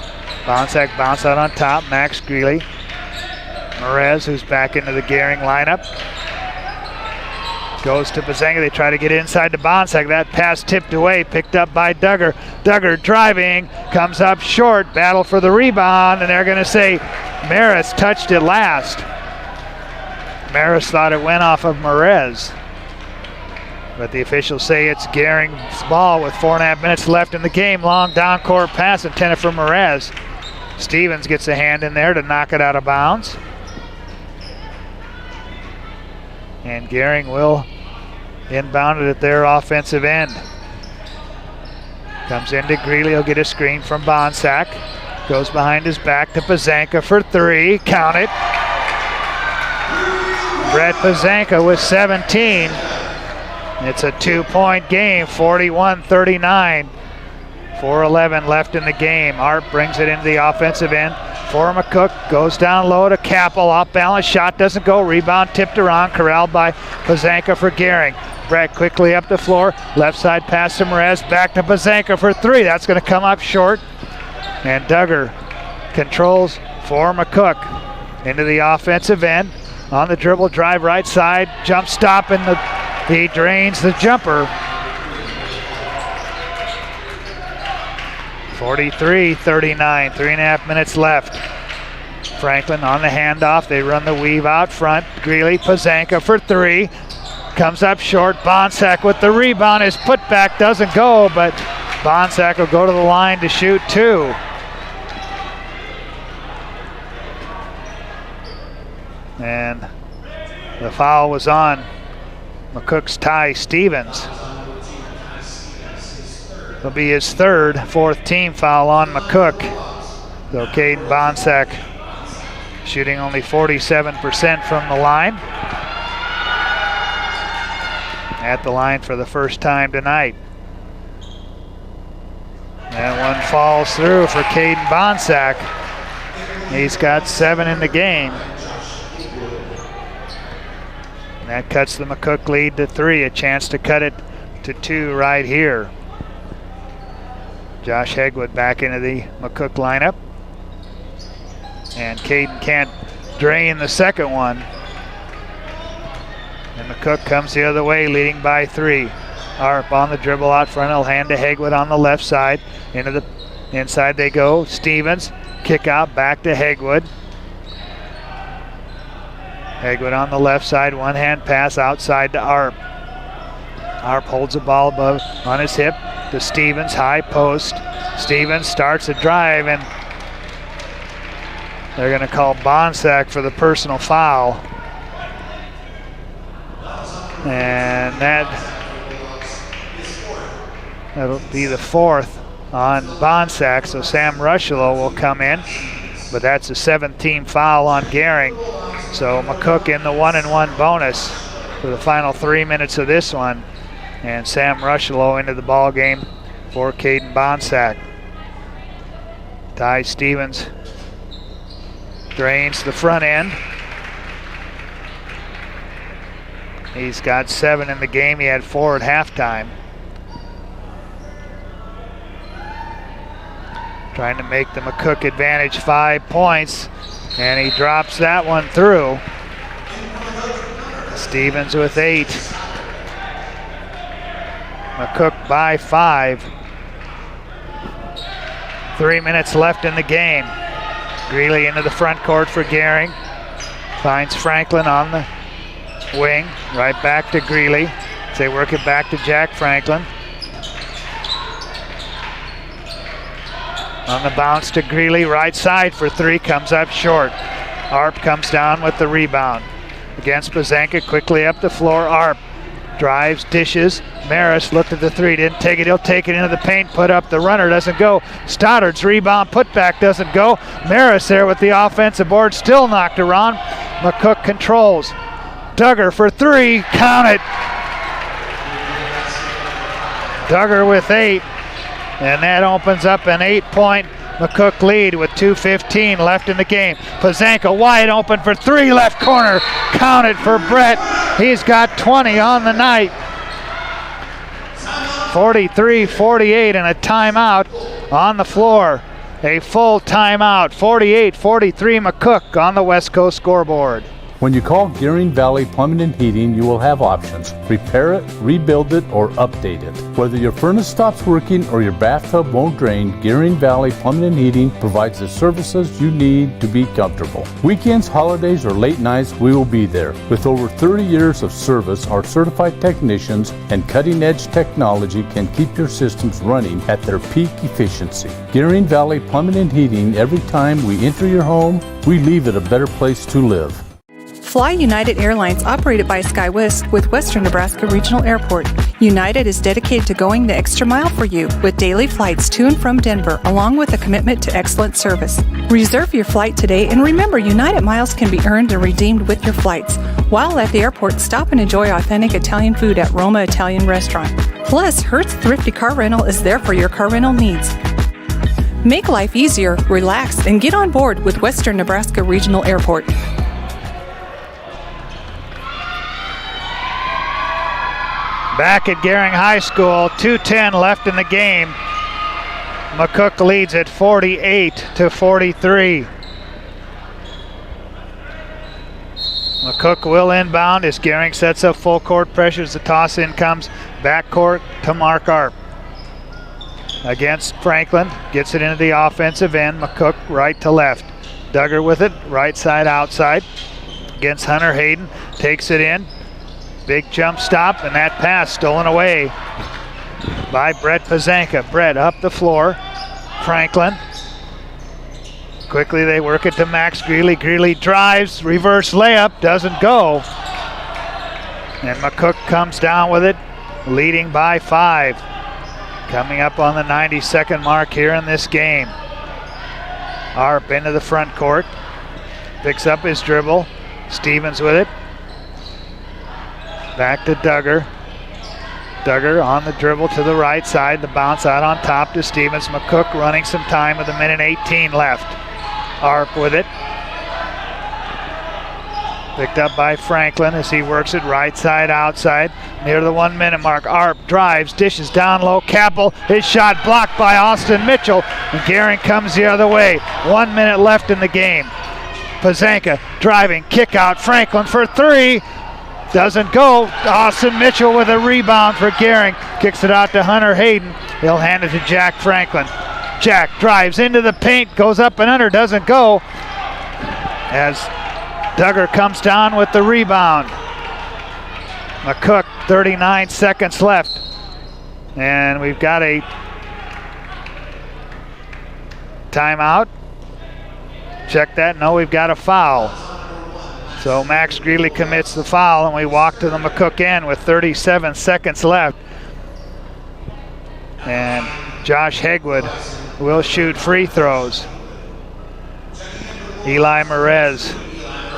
Bonsack bounce out on top, Max Greeley. Merez, who's back into the Gering lineup. Goes to Pazanka, they try to get inside to Bonsack. That pass tipped away, picked up by Duggar. Duggar driving, comes up short, battle for the rebound, and they're gonna say Maris touched it last. Maris thought it went off of Merez. But the officials say it's Gering's ball with 4.5 minutes left in the game. Long down court pass intended for Merez. Stevens gets a hand in there to knock it out of bounds. And Gering will inbound it at their offensive end. Comes into Greeley, he'll get a screen from Bonsack. Goes behind his back to Pazanka for 3, count it. Brett Pazanka with 17. It's a 2-point game, 41-39. 4:11 left in the game. Art brings it into the offensive end for McCook. Goes down low to Capel. Off balance shot doesn't go. Rebound tipped around. Corralled by Pazanka for Gering. Brett quickly up the floor. Left side pass to Merez. Back to Pazanka for 3. That's going to come up short. And Duggar controls for McCook. Into the offensive end. On the dribble, drive right side. Jump stop, and he drains the jumper. 43-39, 3.5 minutes left. Franklin on the handoff. They run the weave out front. Greeley, Pazanka for 3. Comes up short. Bonsack with the rebound. His putback doesn't go, but Bonsack will go to the line to shoot 2. And the foul was on McCook's Ty Stevens. It'll be his third, 4th team foul on McCook. So Caden Bonsack shooting only 47% from the line. At the line for the first time tonight. And one falls through for Caden Bonsack. He's got 7 in the game. And that cuts the McCook lead to 3, a chance to cut it to 2 right here. Josh Hegwood back into the McCook lineup. And Caden can't drain the second one. And McCook comes the other way, leading by 3. Arp on the dribble out front. He'll hand to Hegwood on the left side. Into the inside they go. Stevens, kick out back to Hegwood. Hegwood on the left side, one-hand pass outside to Arp. Arp holds the ball above on his hip to Stevens, high post. Stevens starts a drive, and they're going to call Bonsack for the personal foul. And that'll be the 4th on Bonsack, so Sam Rushlow will come in. But that's a 7th-team foul on Gering. So McCook in the 1-and-1 bonus for the final 3 minutes of this one. And Sam Rushlow into the ball game for Caden Bonsack. Ty Stevens drains the front end. He's got 7 in the game. He had 4 at halftime. Trying to make the McCook advantage 5 points, and he drops that one through. Stevens with 8. McCook by 5. 3 minutes left in the game. Greeley into the front court for Gering. Finds Franklin on the wing. Right back to Greeley. They work it back to Jack Franklin. On the bounce to Greeley, right side for 3, comes up short. Arp comes down with the rebound. Against Pazanka, quickly up the floor. Arp drives, dishes. Maris looked at the 3, didn't take it. He'll take it into the paint, put up. The runner doesn't go. Stoddard's rebound, putback doesn't go. Maris there with the offensive board, still knocked around. McCook controls. Duggar for 3, count it. Duggar with 8. And that opens up an 8-point McCook lead with 2:15 left in the game. Pazanka wide open for 3, left corner. Count it for Brett. He's got 20 on the night. 43-48 and a timeout on the floor. A full timeout. 48-43 McCook on the West Coast scoreboard. When you call Gering Valley Plumbing and Heating, you will have options. Repair it, rebuild it, or update it. Whether your furnace stops working or your bathtub won't drain, Gering Valley Plumbing and Heating provides the services you need to be comfortable. Weekends, holidays, or late nights, we will be there. With over 30 years of service, our certified technicians and cutting-edge technology can keep your systems running at their peak efficiency. Gering Valley Plumbing and Heating, every time we enter your home, we leave it a better place to live. Fly United Airlines, operated by SkyWest with Western Nebraska Regional Airport. United is dedicated to going the extra mile for you with daily flights to and from Denver, along with a commitment to excellent service. Reserve your flight today, and remember, United miles can be earned and redeemed with your flights. While at the airport, stop and enjoy authentic Italian food at Roma Italian Restaurant. Plus, Hertz Thrifty Car Rental is there for your car rental needs. Make life easier, relax, and get on board with Western Nebraska Regional Airport. Back at Gering High School, 2:10 left in the game. McCook leads at 48-43. McCook will inbound as Gering sets up full court pressure as the toss in comes backcourt to Mark Arp. Against Franklin, gets it into the offensive end. McCook right to left. Duggar with it, right side outside. Against Hunter Hayden, takes it in. Big jump stop, and that pass stolen away by Brett Pazanka. Brett up the floor. Franklin. Quickly they work it to Max Greeley. Greeley drives, reverse layup, doesn't go. And McCook comes down with it, leading by 5. Coming up on the 90-second mark here in this game. Arp into the front court. Picks up his dribble. Stevens with it. Back to Duggar. Duggar on the dribble to the right side. The bounce out on top to Stevens. McCook running some time with 1:18 left. Arp with it. Picked up by Franklin as he works it right side outside. Near the 1 minute mark. Arp drives, dishes down low. Capel, his shot blocked by Austin Mitchell. And Gering comes the other way. 1 minute left in the game. Pazanka driving, kick out. Franklin for 3. Doesn't go. Austin Mitchell with a rebound for Gering. Kicks it out to Hunter Hayden. He'll hand it to Jack Franklin. Jack drives into the paint, goes up and under, doesn't go. As Duggar comes down with the rebound. McCook, 39 seconds left. And we've got a timeout. Check that. No, we've got a foul. So Max Greeley commits the foul, and we walk to the McCook end with 37 seconds left. And Josh Hegwood will shoot free throws. Eli Merez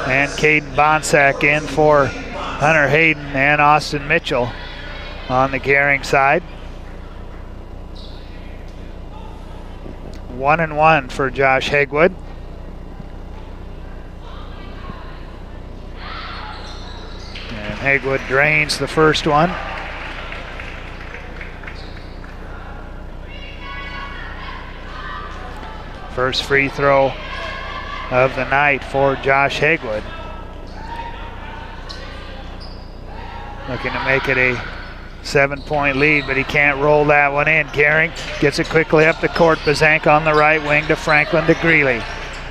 and Caden Bonsack in for Hunter Hayden and Austin Mitchell on the Gering side. 1-1 for Josh Hegwood. And Hegwood drains the first one. First free throw of the night for Josh Hegwood. Looking to make it a 7-point lead, but he can't roll that one in. Gering gets it quickly up the court. Pazanka on the right wing to Franklin to Greeley.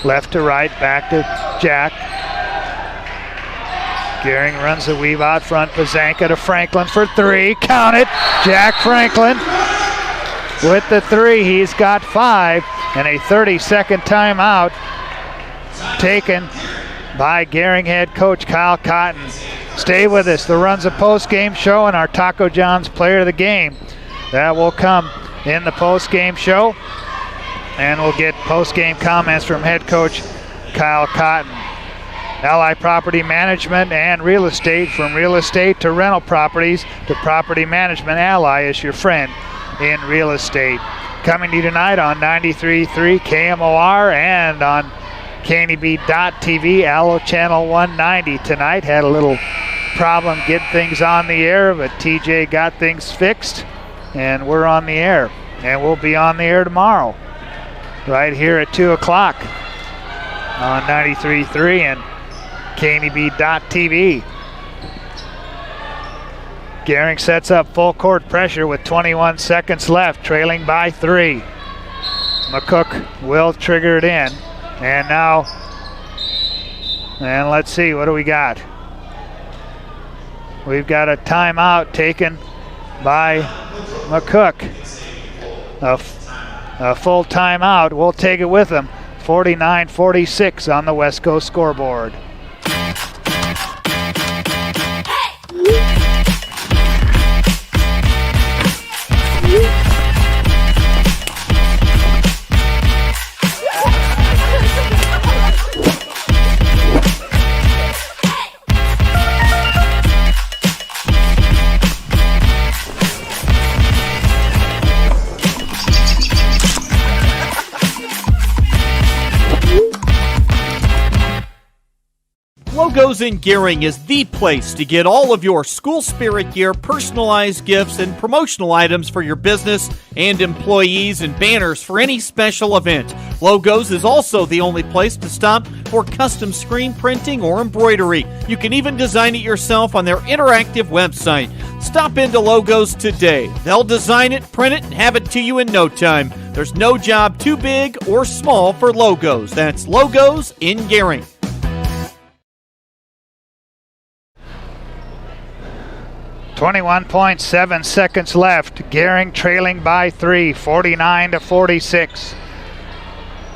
Left to right, back to Jack. Gering runs the weave out front. Pazanka to Franklin for 3. Count it. Jack Franklin with the 3. He's got 5. And a 30-second timeout taken by Gering head coach Kyle Cotton. Stay with us. The Run's a post-game show and our Taco John's player of the game. That will come in the post-game show. And we'll get post-game comments from head coach Kyle Cotton. Ally Property Management and Real Estate. From real estate to rental properties to property management, Ally is your friend in real estate. Coming to you tonight on 93.3 KMOR and on KNEB.TV, Allo Channel 190 tonight. Had a little problem getting things on the air, but TJ got things fixed, and we're on the air. And we'll be on the air tomorrow, right here at 2 o'clock on 93.3 and KNEB.TV. Gering sets up full court pressure with 21 seconds left, trailing by 3. McCook will trigger it in. And now, and let's see, what do we got? We've got a timeout taken by McCook. A full timeout. We'll take it with him. 49-46 on the West Coast scoreboard. Logos in Gering is the place to get all of your school spirit gear, personalized gifts, and promotional items for your business and employees and banners for any special event. Logos is also the only place to stop for custom screen printing or embroidery. You can even design it yourself on their interactive website. Stop into Logos today. They'll design it, print it, and have it to you in no time. There's no job too big or small for Logos. That's Logos in Gering. .7 seconds left. Gering trailing by 3, 49-46.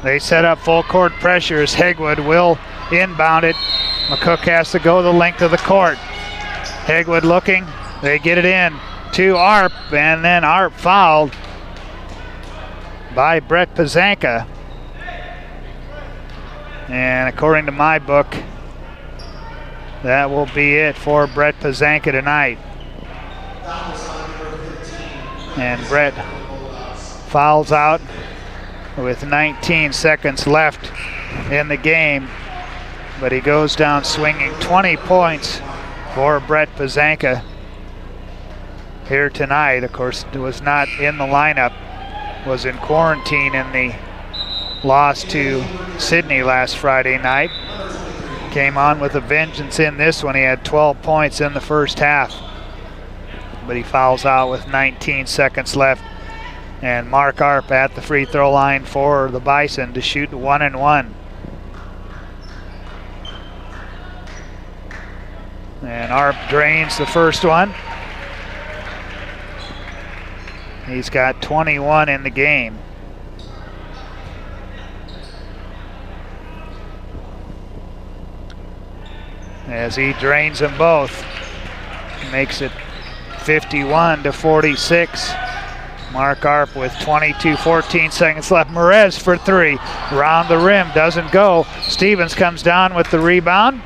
They set up full court pressure as Hegwood will inbound it. McCook has to go the length of the court. Hegwood looking. They get it in to Arp, and then Arp fouled by Brett Pazanka. And according to my book, that will be it for Brett Pazanka tonight. And Brett fouls out with 19 seconds left in the game, but he goes down swinging. 20 points for Brett Pazanka here tonight. Of course, was not in the lineup, was in quarantine in the loss to Sydney last Friday night. Came on with a vengeance in this one. He had 12 points in the first half, but he fouls out with 19 seconds left. And Mark Arp at the free throw line for the Bison to shoot 1 and 1. And Arp drains the first one. He's got 21 in the game. As he drains them both, makes it 51-46. Mark Arp with 14 seconds left. Merez for 3. Round the rim, doesn't go. Stevens comes down with the rebound.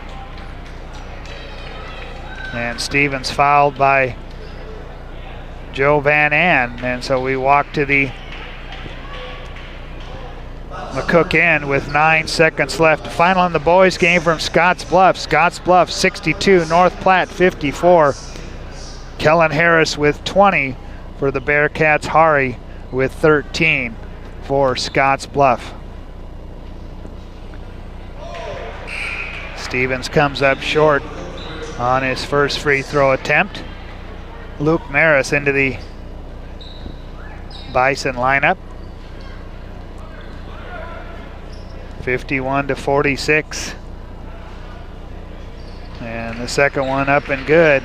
And Stevens fouled by Joe Van An. And so we walk to the McCook end with 9 seconds left. Final in the boys game from Scotts Bluff. Scotts Bluff 62, North Platte 54. Kellen Harris with 20 for the Bearcats. Hari with 13 for Scotts Bluff. Stevens comes up short on his first free throw attempt. Luke Maris into the Bison lineup. 51-46. And the second one up and good.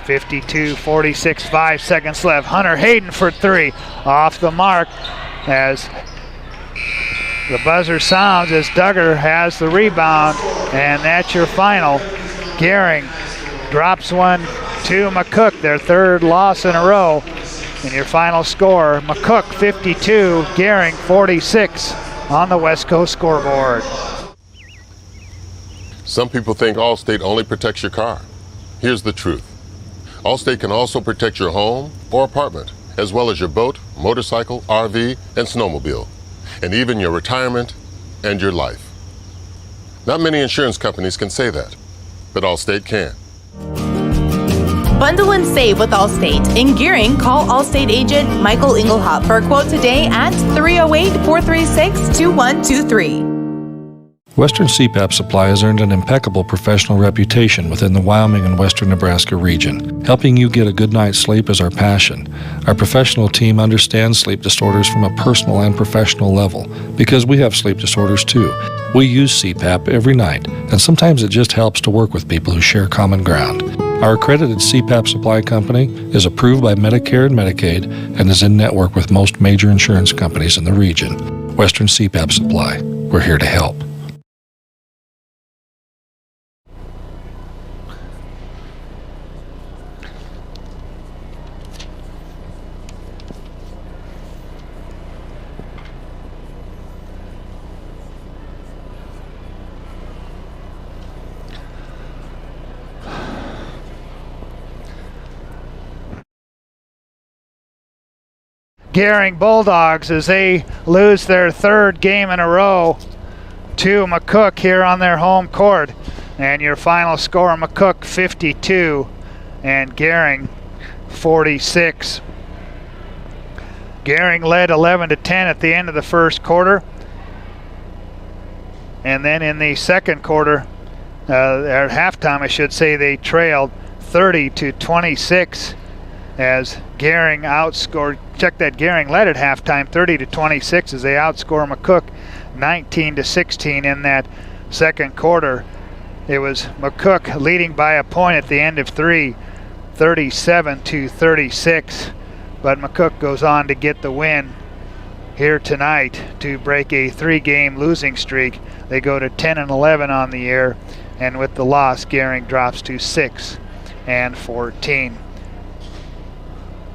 52-46, 5 seconds left. Hunter Hayden for 3, off the mark as the buzzer sounds as Duggar has the rebound, and that's your final. Gering drops one to McCook, their third loss in a row. And your final score, McCook 52, Gering 46 on the West Coast scoreboard. Some people think Allstate only protects your car. Here's the truth. Allstate can also protect your home or apartment, as well as your boat, motorcycle, RV, and snowmobile, and even your retirement and your life. Not many insurance companies can say that, but Allstate can. Bundle and save with Allstate. In Gering, call Allstate agent Michael Engelhop for a quote today at 308-436-2123. Western CPAP Supply has earned an impeccable professional reputation within the Wyoming and Western Nebraska region. Helping you get a good night's sleep is our passion. Our professional team understands sleep disorders from a personal and professional level, because we have sleep disorders too. We use CPAP every night, and sometimes it just helps to work with people who share common ground. Our accredited CPAP supply company is approved by Medicare and Medicaid and is in network with most major insurance companies in the region. Western CPAP Supply. We're here to help. Gering Bulldogs as they lose their third game in a row to McCook here on their home court. And your final score, McCook 52 and Gering 46. Gering led 11-10 at the end of the first quarter. And then in the second quarter, at halftime I should say, they trailed 30-26 as Gering outscored. Check that, Gering led at halftime 30-26 as they outscore McCook 19-16 in that second quarter. It was McCook leading by a point at the end of three, 37-36. But McCook goes on to get the win here tonight to break a 3-game losing streak. They go to 10-11 on the year, and with the loss, Gering drops to 6-14.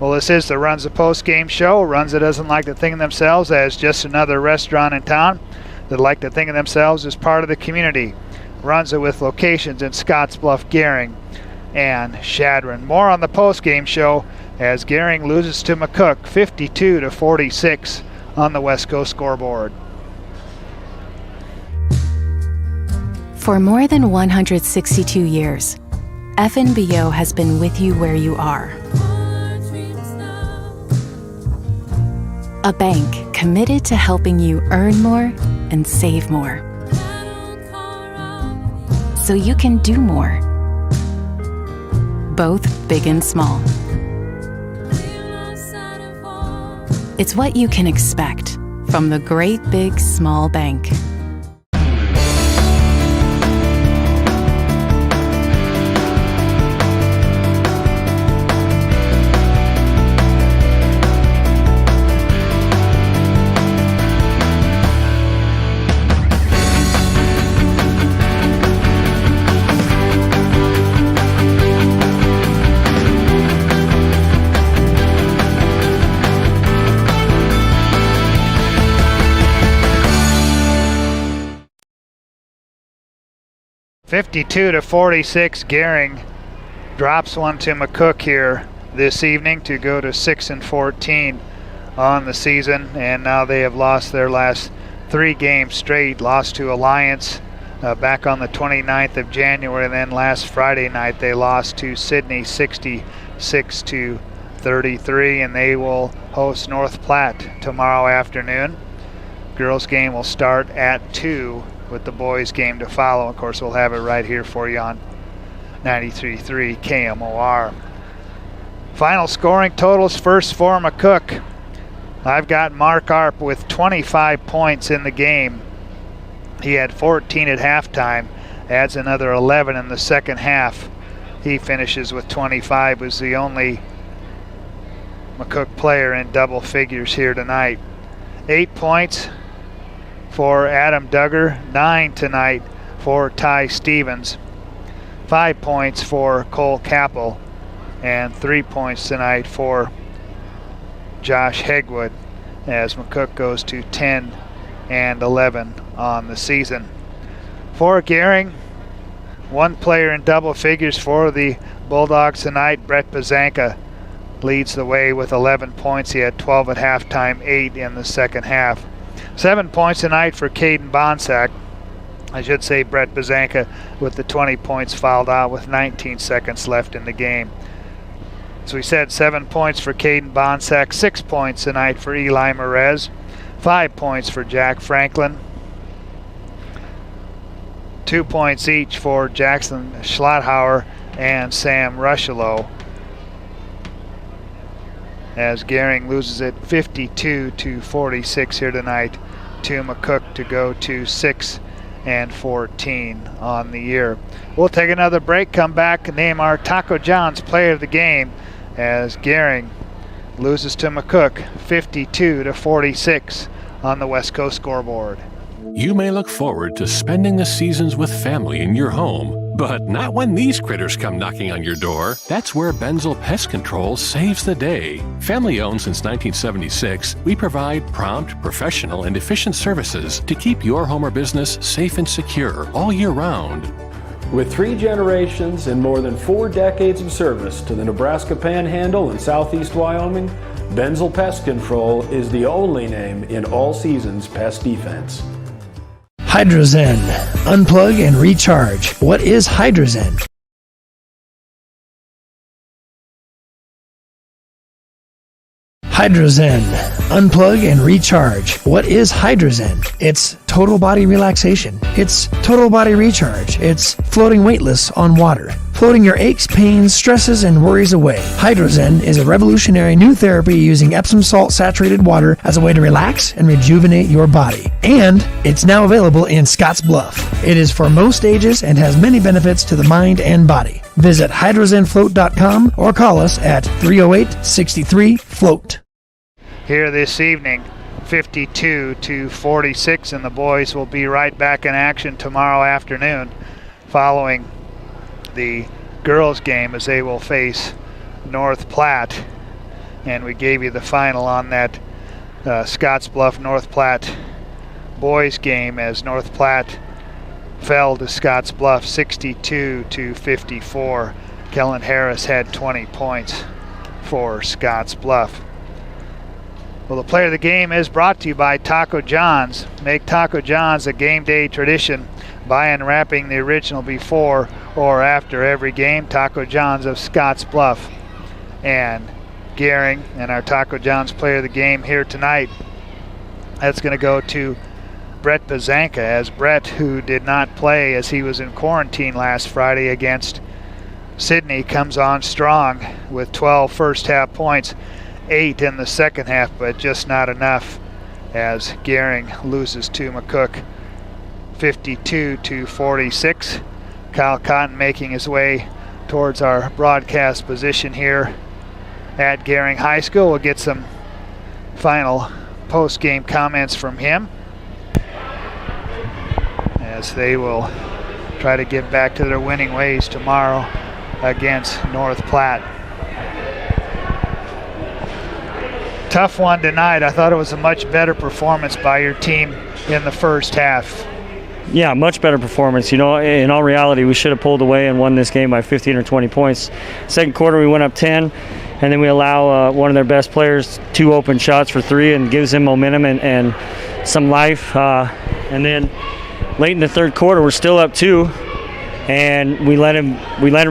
Well, this is the Runza post-game show. Runza doesn't like to think of themselves as just another restaurant in town. They like to think of themselves as part of the community. Runza with locations in Scottsbluff, Gering, and Shadron. More on the post-game show as Gering loses to McCook 52-46 on the West Coast scoreboard. For more than 162 years, FNBO has been with you where you are. A bank committed to helping you earn more and save more, so you can do more, both big and small. It's what you can expect from the Great Big Small Bank. (52-46), Gering drops one to McCook here this evening to go to 6-14 on the season, and now they have lost their last 3 games straight. Lost to Alliance back on the 29th of January, and then last Friday night they lost to Sydney 66-33, and they will host North Platte tomorrow afternoon. Girls game will start at 2 with the boys game to follow. Of course, we'll have it right here for you on 93.3 KMOR. Final scoring totals first for McCook. I've got Mark Arp with 25 points in the game. He had 14 at halftime, adds another 11 in the second half. He finishes with 25, was the only McCook player in double figures here tonight. 8 points for Adam Duggar, 9 tonight for Ty Stevens, 5 points for Cole Capel, and 3 points tonight for Josh Hegwood as McCook goes to 10-11 on the season. For Gering, 1 player in double figures for the Bulldogs tonight. Brett Bazanka leads the way with 11 points. He had 12 at halftime, 8 in the second half. 7 points tonight for Caden Bonsack. I should say Brett Bazanka with the 20 points fouled out with 19 seconds left in the game. So we said 7 points for Caden Bonsack, 6 points tonight for Eli Merez, 5 points for Jack Franklin, 2 points each for Jackson Schlotthauer and Sam Rushalow, as Gering loses it 52-46 here tonight to McCook to go to 6-14 on the year. We'll take another break, come back, and name our Taco John's player of the game as Gering loses to McCook 52-46 on the West Coast scoreboard. You may look forward to spending the seasons with family in your home, but not when these critters come knocking on your door. That's where Benzel Pest Control saves the day. Family owned since 1976, we provide prompt, professional, and efficient services to keep your home or business safe and secure all year round. With 3 generations and more than 4 decades of service to the Nebraska Panhandle and Southeast Wyoming, Benzel Pest Control is the only name in all seasons pest defense. Hi Hydrozen. Unplug and recharge. What is Hydrozen? Hydrozen. Unplug and recharge. What is Hydrozen? It's total body relaxation. It's total body recharge. It's floating weightless on water. Floating your aches, pains, stresses, and worries away. Hydrozen is a revolutionary new therapy using Epsom salt saturated water as a way to relax and rejuvenate your body. And it's now available in Scottsbluff. It is for most ages and has many benefits to the mind and body. Visit hydrozenfloat.com or call us at 308-63-FLOAT. Here this evening, 52-46, and the boys will be right back in action tomorrow afternoon following the girls game as they will face North Platte. And we gave you the final on that Scottsbluff North Platte boys game as North Platte fell to Scottsbluff 62-54. Kellen Harris had 20 points for Scottsbluff. Well, the player of the game is brought to you by Taco John's. Make Taco John's a game day tradition by unwrapping the original before or after every game. Taco John's of Scottsbluff and Gering, and our Taco John's player of the game here tonight, that's going to go to Brett Pazanka, as Brett, who did not play as he was in quarantine last Friday against Sydney, comes on strong with 12 first half points, 8 in the second half, but just not enough as Gering loses to McCook 52-46. Kyle Cotton making his way towards our broadcast position here at Gering High School. We'll get some final post-game comments from him as they will try to get back to their winning ways tomorrow against North Platte. Tough one tonight. I thought it was a much better performance by your team in the first half. Yeah, much better performance. You know, in all reality, we should have pulled away and won this game by 15 or 20 points. Second quarter, we went up 10, and then we allow one of their best players 2 open shots for 3 and gives them momentum and some life. And then late in the third quarter, we're still up 2, and we let him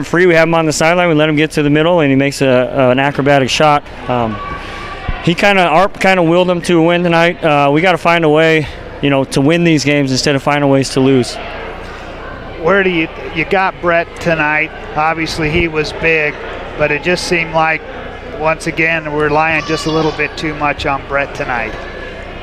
free. We have him on the sideline. We let him get to the middle, and he makes an acrobatic shot. Arp kind of willed them to a win tonight. We got to find a way, to win these games instead of finding ways to lose. Where do you got Brett tonight? Obviously he was big, but it just seemed like once again we're relying just a little bit too much on Brett tonight.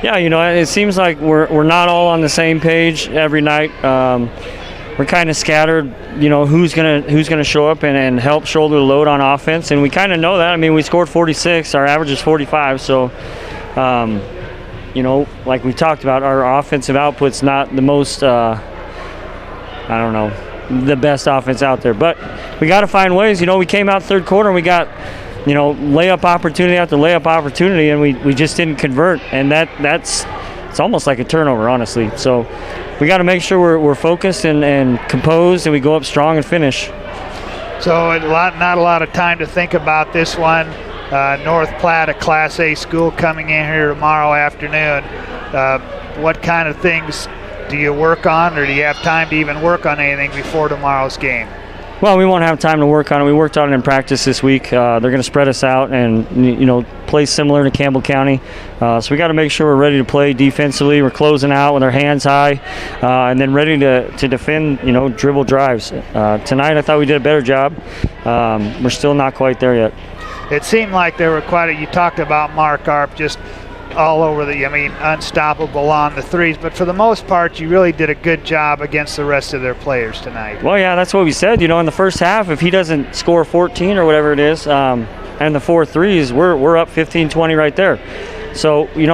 Yeah, it seems like we're not all on the same page every night. We're kind of scattered, who's gonna show up and help shoulder the load on offense, and we kind of know that. I mean, we scored 46, our average is 45, so like we talked about, our offensive output's not the most, the best offense out there, but we got to find ways. We came out third quarter and we got, layup opportunity after layup opportunity, and we just didn't convert, and it's almost like a turnover, honestly. So we got to make sure we're focused and composed, and we go up strong and finish. So not a lot of time to think about this one. North Platte, a Class A school, coming in here tomorrow afternoon. What kind of things do you work on, or do you have time to even work on anything before tomorrow's game? Well, we won't have time to work on it. We worked on it in practice this week. They're going to spread us out and play similar to Campbell County. So we got to make sure we're ready to play defensively. We're closing out with our hands high, and then ready to defend. Dribble drives. Tonight, I thought we did a better job. We're still not quite there yet. It seemed like there were you talked about Mark Arp just all over unstoppable on the threes, but for the most part, you really did a good job against the rest of their players tonight. Well, yeah, that's what we said. In the first half, if he doesn't score 14 or whatever it is, and the 4 threes, we're up 15-20 right there. So, we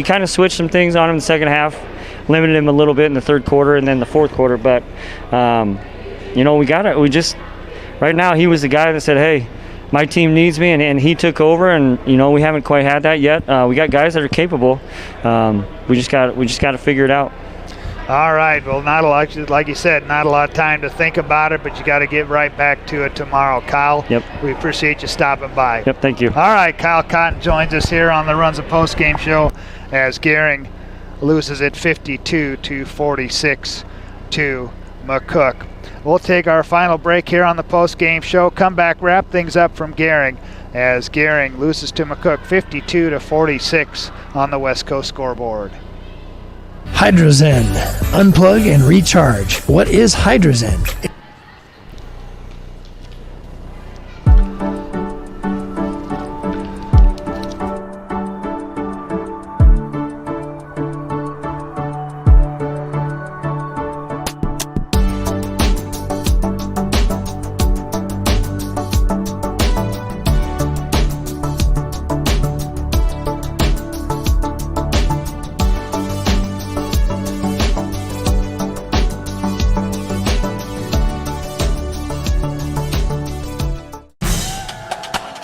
kind of switched some things on him in the second half, limited him a little bit in the third quarter and then the fourth quarter, but, right now he was the guy that said, hey, my team needs me, and he took over, and we haven't quite had that yet. We got guys that are capable. We just got to figure it out. All right. Well, not a lot, like you said, not a lot of time to think about it, but you got to get right back to it tomorrow, Kyle. Yep. We appreciate you stopping by. Yep. Thank you. All right. Kyle Cotton joins us here on the Runs a Post Game Show as Gering loses it 52-46 to McCook. We'll take our final break here on the post-game show. Come back, wrap things up from Gering as Gering loses to McCook 52-46 on the West Coast scoreboard. Hydrozen. Unplug and recharge. What is Hydrozen?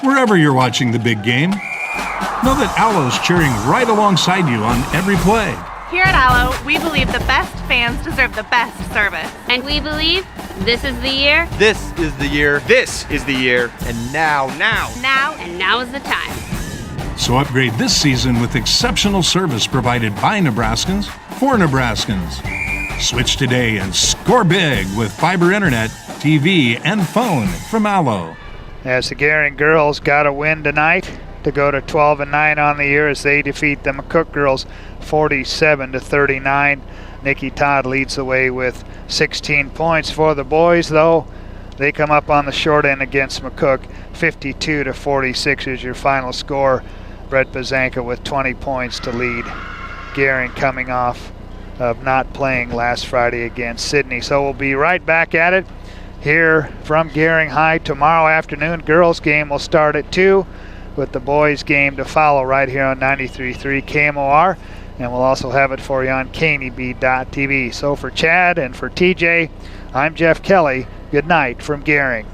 Wherever you're watching the big game, know that Allo's cheering right alongside you on every play. Here at Allo, we believe the best fans deserve the best service. And we believe this is the year. This is the year. This is the year. And now is the time. So upgrade this season with exceptional service provided by Nebraskans for Nebraskans. Switch today and score big with fiber internet, TV, and phone from Allo. As the Gering girls got a win tonight to go to 12-9 on the year as they defeat the McCook girls 47-39. Nikki Todd leads the way with 16 points. For the boys, though, they come up on the short end against McCook. 52-46 is your final score. Brett Bazanka with 20 points to lead Gering, coming off of not playing last Friday against Sydney. So we'll be right back at it here from Gering High tomorrow afternoon. Girls game will start at 2 with the boys game to follow right here on 93.3 KMOR, and we'll also have it for you on KNEB.TV. So for Chad and for TJ, I'm Jeff Kelly. Good night from Gering.